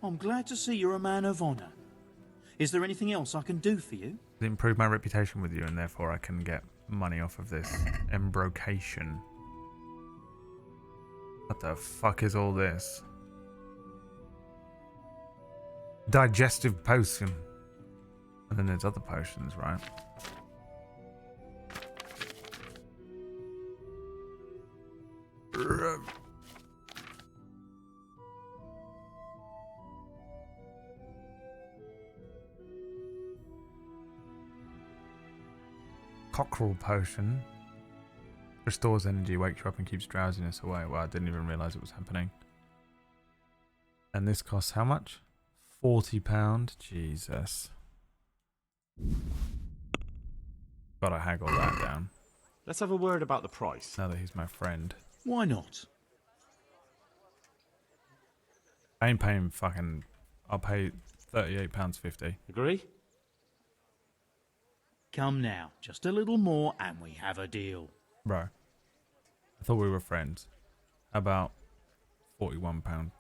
I'm glad to see you're a man of honour. Is there anything else I can do for you? Improve my reputation with you, and therefore I can get money off of this embrocation. What the fuck is all this? Digestive potion. And then there's other potions, right? Cockerel potion. Restores energy, wakes you up and keeps drowsiness away. Well, I didn't even realise it was happening. And this costs how much? £40. Jesus. Gotta haggle that down. Let's have a word about the price. Now that he's my friend. Why not? I ain't paying fucking... I'll pay £38.50. Agree? Come now, just a little more and we have a deal. Bro. I thought we were friends. About £41.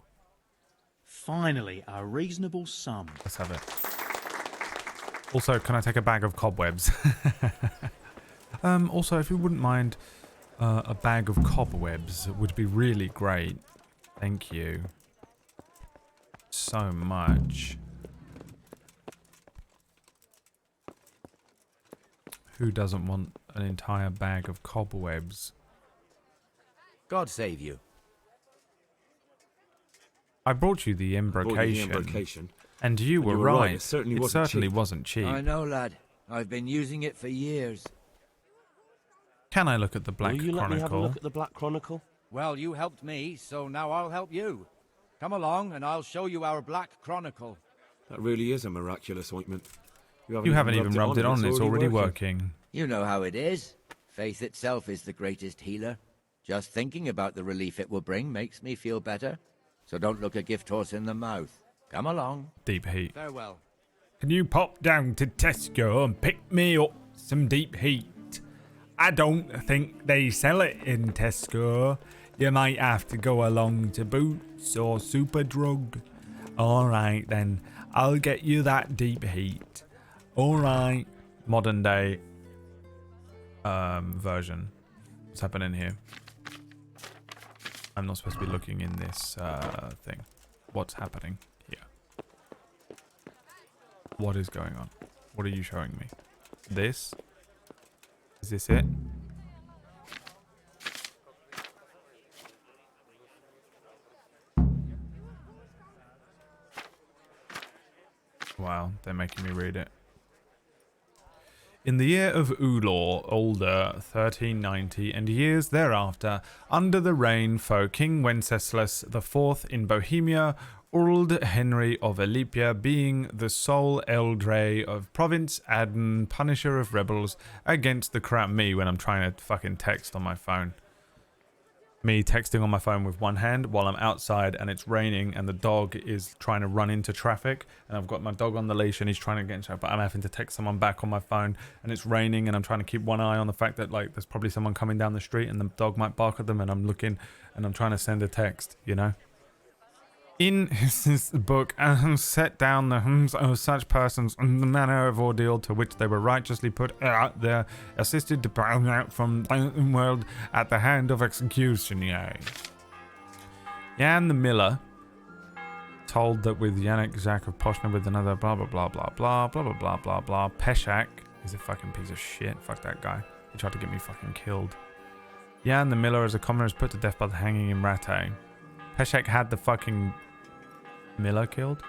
Finally, a reasonable sum. Let's have it. Also, can I take a bag of cobwebs? Also, if you wouldn't mind, a bag of cobwebs would be really great. Thank you. So much. Who doesn't want an entire bag of cobwebs? God save you. I brought you the embrocation. And you were right. It certainly wasn't cheap. I know, lad. I've been using it for years. Can I look at the Black Will you let me have a Chronicle? look at the Black Chronicle? Well, you helped me, so now I'll help you. Come along and I'll show you our Black Chronicle. That really is a miraculous ointment. You haven't even rubbed it on, it's already working. You know how it is. Faith itself is the greatest healer. Just thinking about the relief it will bring makes me feel better. So don't look a gift horse in the mouth. Come along. Deep heat. Farewell. Can you pop down to Tesco and pick me up some deep heat? I don't think they sell it in Tesco. You might have to go along to Boots or Superdrug. Alright then, I'll get you that deep heat. Alright. Modern day version. What's happening here? I'm not supposed to be looking in this thing. What's happening here? What is going on? What are you showing me? This? Is this it? Wow, they're making me read it. In the year of Ulor, older 1390, and years thereafter, under the reign for King Wenceslas IV in Bohemia, Old Henry of Alipia being the sole eldre of Province Aden, punisher of rebels against the crown. Me when I'm trying to fucking text on my phone. Me texting on my phone with one hand while I'm outside and it's raining and the dog is trying to run into traffic and I've got my dog on the leash and he's trying to get into traffic, but I'm having to text someone back on my phone and it's raining and I'm trying to keep one eye on the fact that like there's probably someone coming down the street and the dog might bark at them and I'm looking and I'm trying to send a text, you know? In his book, set down the hymns of such persons and the manner of ordeal to which they were righteously put out there, assisted to bring out from the world at the hand of execution, yea. Jan the Miller, told that with Yannick Zach of Poshna with another blah blah blah blah blah blah blah blah blah blah. Peshak is a fucking piece of shit. Fuck that guy. He tried to get me fucking killed. Jan the miller as a commoner is put to death by the hanging in Rattay. Peshek had the fucking miller killed?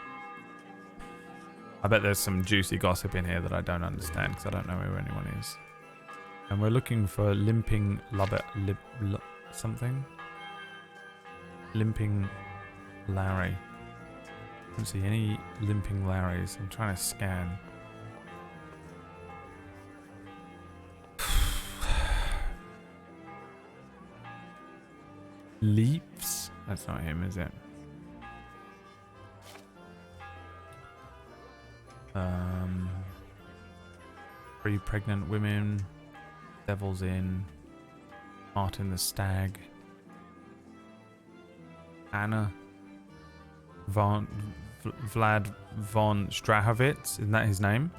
I bet there's some juicy gossip in here that I don't understand because I don't know who anyone is. And we're looking for limping something? Limping Larry. I don't see any limping Larrys. I'm trying to scan. Leaps? That's not him, is it? Three pregnant women. Devil's Inn. Martin the Stag. Anna. Vlad von Strahovitz. Isn't that his name?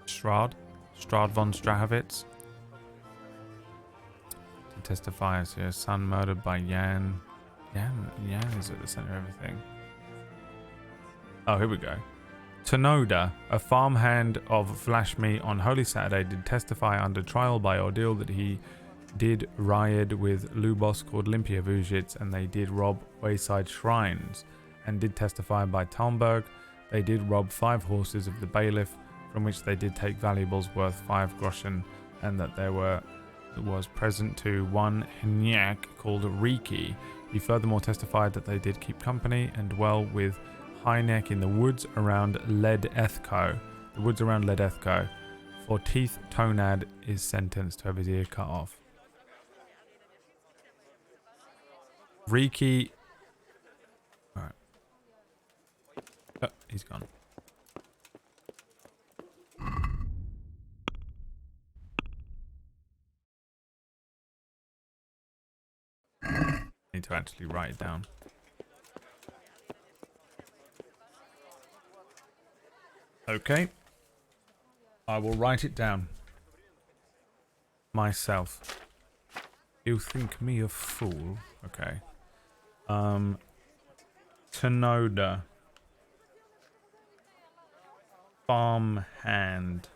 Strad von Strahovitz. To testify as your son murdered by Jan. Jan is at the center of everything. Oh, here we go. Tenoda, a farmhand of Vlashmi on Holy Saturday, did testify under trial by ordeal that he did riot with Lubos called Limpia Vujits, and they did rob wayside shrines, and did testify by Talmberg they did rob 5 horses of the bailiff, from which they did take valuables worth 5 groschen, and that there was present to one Hniak called Riki. He furthermore testified that they did keep company and dwell with Hynek in the woods around Led Ethco. The woods around Led Ethco. For Teeth Tonad is sentenced to have his ear cut off. Riki. Alright. Oh, he's gone. Need to actually write it down. Okay. I will write it down. Myself. You think me a fool? Okay. Tenoda. Farmhand.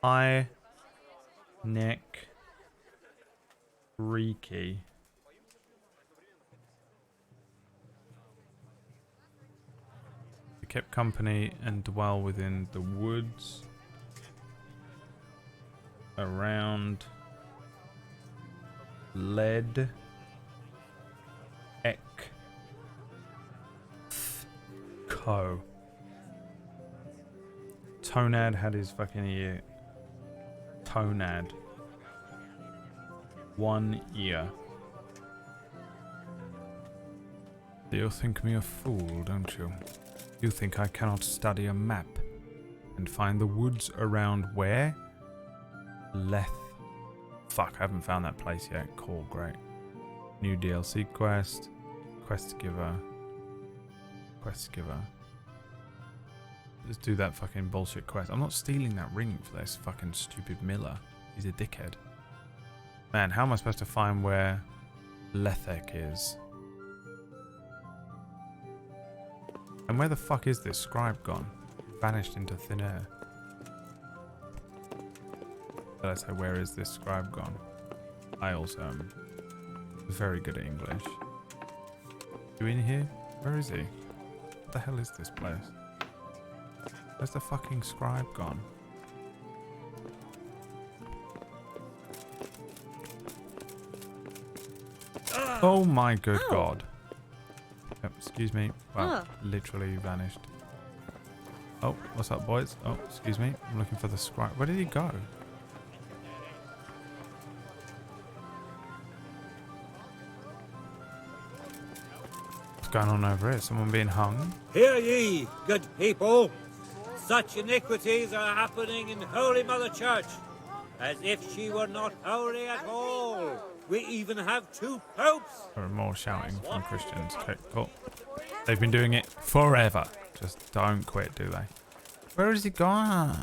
High neck Riki. They kept company and dwell within the woods around Led Co. Tonad had his fucking ear. Tonad. 1 ear. You think me a fool, don't you? You think I cannot study a map and find the woods around where? Leth. Fuck, I haven't found that place yet. Cool, great. New DLC quest. Quest giver. Quest giver. Let's do that fucking bullshit quest. I'm not stealing that ring for this fucking stupid Miller. He's a dickhead. Man, how am I supposed to find where Lethek is? And where the fuck is this scribe gone? Vanished into thin air. Did I say, where is this scribe gone? I also am very good at English. You in here? Where is he? What the hell is this place? Where's the fucking scribe gone? Oh my good god. Oh, excuse me. Wow, literally vanished. Oh, what's up, boys? Oh, excuse me. I'm looking for the scribe. Where did he go? What's going on over here? Someone being hung? Hear ye, good people. Such iniquities are happening in Holy Mother Church, as if she were not holy at all. We even have 2 popes. Or more shouting from Christians. Okay, cool. They've been doing it forever. Just don't quit, do they? Where is he gone?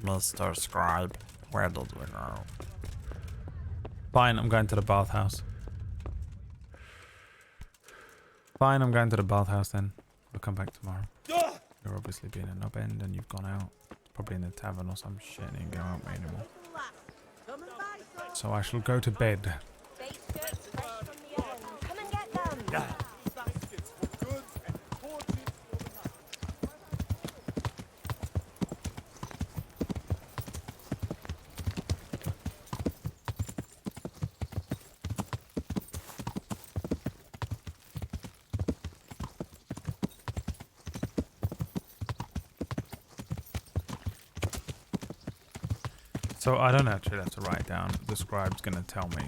Mr. Scribe, Where does we go? Fine, I'm going to the bathhouse. Fine, I'm going to the bathhouse then. I'll come back tomorrow. You're obviously being a knob end and you've gone out. Probably in the tavern or some shit and you ain't going out with me anymore. So I shall go to bed. Come and get them. So I don't actually have to write it down. The scribe's gonna tell me.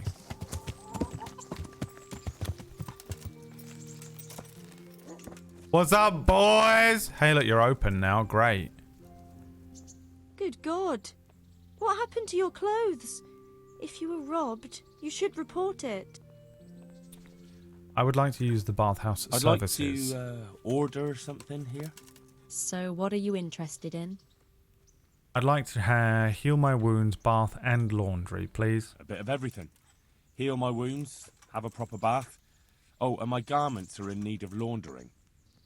What's up, boys? Hey, look, you're open now. Great. Good God. What happened to your clothes? If you were robbed, you should report it. I would like to use the bathhouse I'd services. like to order something here. So what are you interested in? I'd like to heal my wounds, bath and laundry, please. A bit of everything. Heal my wounds, have a proper bath. Oh, and my garments are in need of laundering.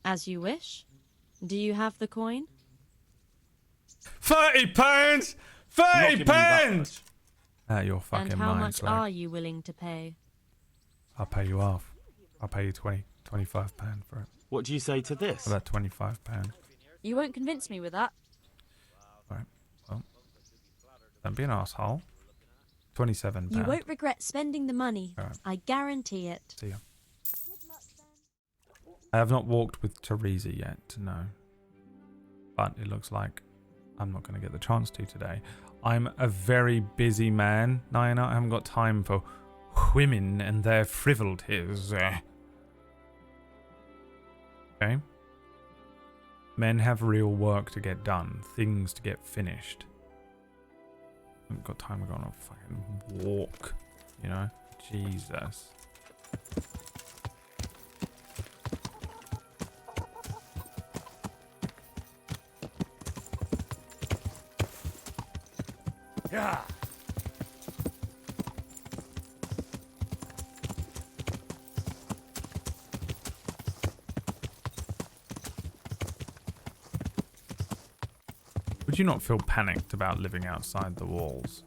As you wish. Do you have the coin? £30! £30! You're fucking And how mine, much Slade. are you willing to pay? I'll pay you half. I'll pay you £25 for it. What do you say to this? About £25. You won't convince me with that. Right. Well, don't be an asshole. £27. You won't regret spending the money. All right. I guarantee it. See ya. I have not walked with Teresa yet, no. But it looks like I'm not going to get the chance to today. I'm a very busy man, Nina. I haven't got time for women and their frivolities. Okay? Men have real work to get done, things to get finished. I haven't got time to go on a fucking walk, you know? Jesus. Yeah. Would you not feel panicked about living outside the walls?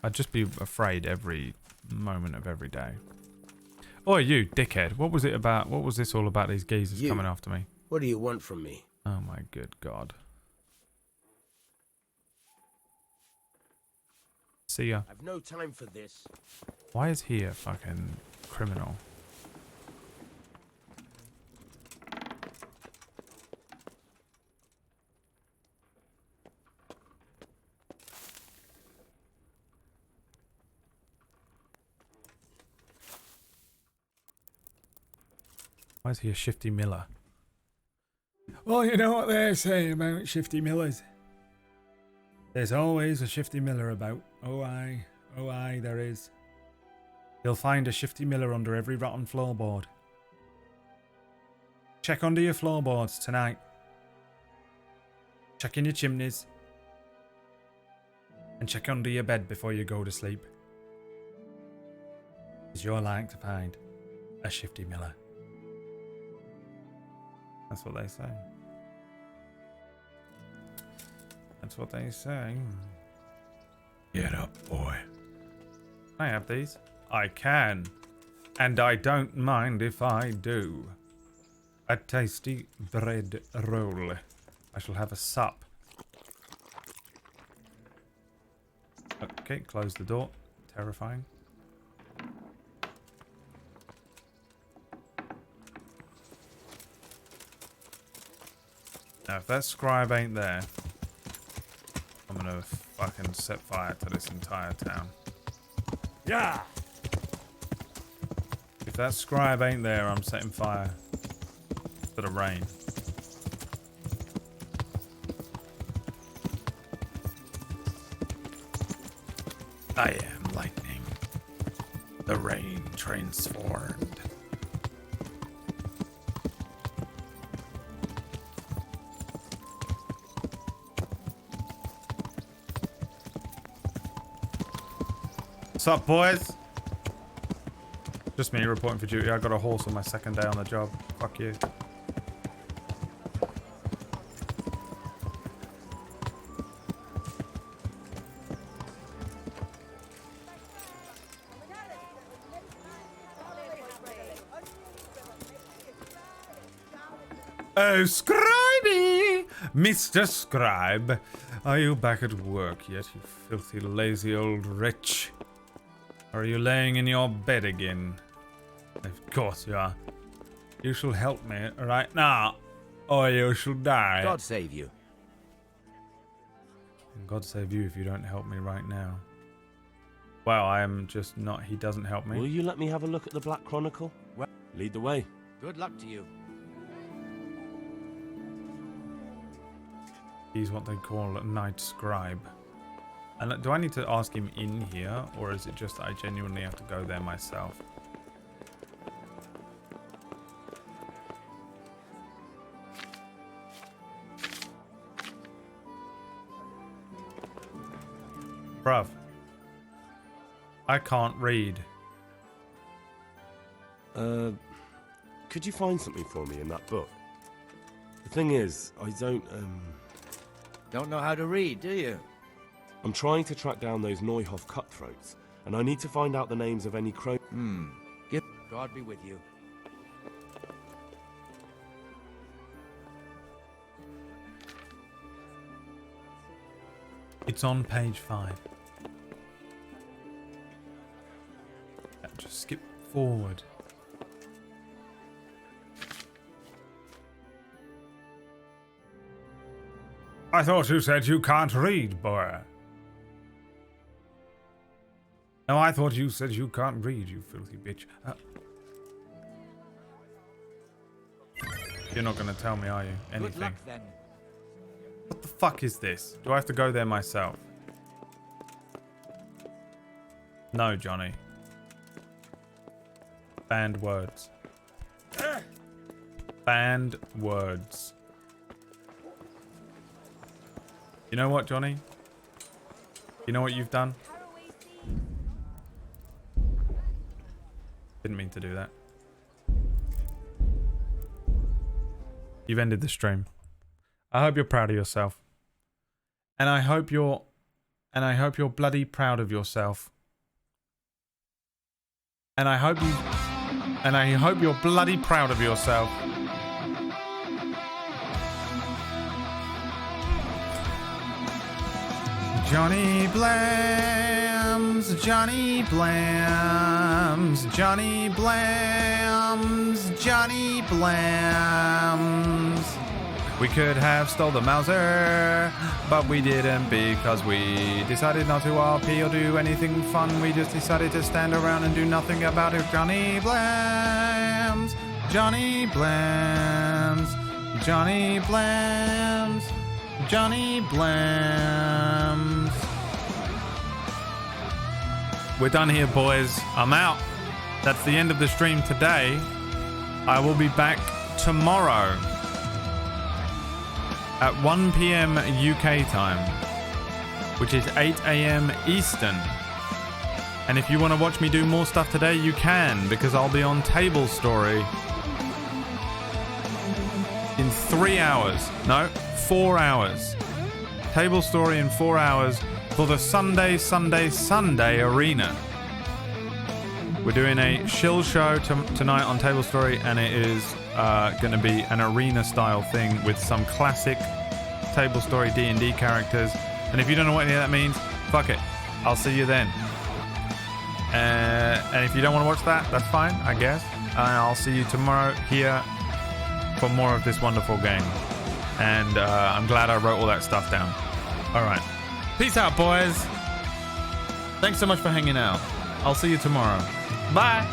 I'd just be afraid every moment of every day. Oi, you dickhead. What was it about? What was this all about, these geezers coming after me? What do you want from me? Oh my good God. See ya. I've no time for this. Why is he a fucking criminal? Why is he a shifty miller? Well, you know what they say about shifty millers. There's always a shifty miller about. Oh aye, there is. You'll find a shifty miller under every rotten floorboard. Check under your floorboards tonight. Check in your chimneys. And check under your bed before you go to sleep. Because you're like to find a shifty miller. That's what they say. That's what they say. Get up, boy. Can I have these? I can. And I don't mind if I do. A tasty bread roll. I shall have a sup. Okay, close the door. Terrifying. Now, if that scribe ain't there, I'm gonna fucking set fire to this entire town. Yeah. If that scribe ain't there, I'm setting fire to the rain. I am lightning. The rain transformed. What's up, boys? Just me reporting for duty. I got a horse on my second day on the job. Fuck you. Oh, Scribey! Mr. Scribe, are you back at work yet, you filthy, lazy old wretch? Or are you laying in your bed again? Of course you are. You shall help me right now, or you shall die. God save you. And God save you if you don't help me right now. Well, I am just not... He doesn't help me. Will you let me have a look at the Black Chronicle? Well, lead the way. Good luck to you. He's what they call a night scribe. And do I need to ask him in here, or is it just that I genuinely have to go there myself? Bruv. I can't read. Could you find something for me in that book? The thing is, I don't know how to read, do you? I'm trying to track down those Neuhoff cutthroats, and I need to find out the names of any God be with you. It's on page 5. Just skip forward. I thought you said you can't read, boy. No, I thought you said you can't read, you filthy bitch. You're not going to tell me, are you? Anything? Good luck, then. What the fuck is this? Do I have to go there myself? No, Johnny. Banned words. Banned words. You know what, Johnny? You know what you've done? Didn't mean to do that. You've ended the stream. I hope you're proud of yourself. And I hope you're bloody proud of yourself. And I hope you're bloody proud of yourself. Johnny Blams, Johnny Blams, Johnny Blams, Johnny Blams. We could have stole the Mauser, but we didn't because we decided not to RP or do anything fun. We just decided to stand around and do nothing about it. Johnny Blams, Johnny Blams, Johnny Blams, Johnny Blams. We're done here, boys. I'm out. That's the end of the stream today. I will be back tomorrow at 1 PM UK time, which is 8 AM Eastern. And if you want to watch me do more stuff today, you can, because I'll be on Table Story in 3 hours. No, 4 hours. Table Story in 4 hours for the Sunday Arena. We're doing a shill show tonight on Table Story, and it is going to be an arena style thing with some classic Table Story D&D characters. And if you don't know what any of that means, fuck it. I'll see you then. And if you don't want to watch that, that's fine, I guess. And I'll see you tomorrow here for more of this wonderful game. And I'm glad I wrote all that stuff down. All right. Peace out, boys. Thanks so much for hanging out. I'll see you tomorrow. Bye.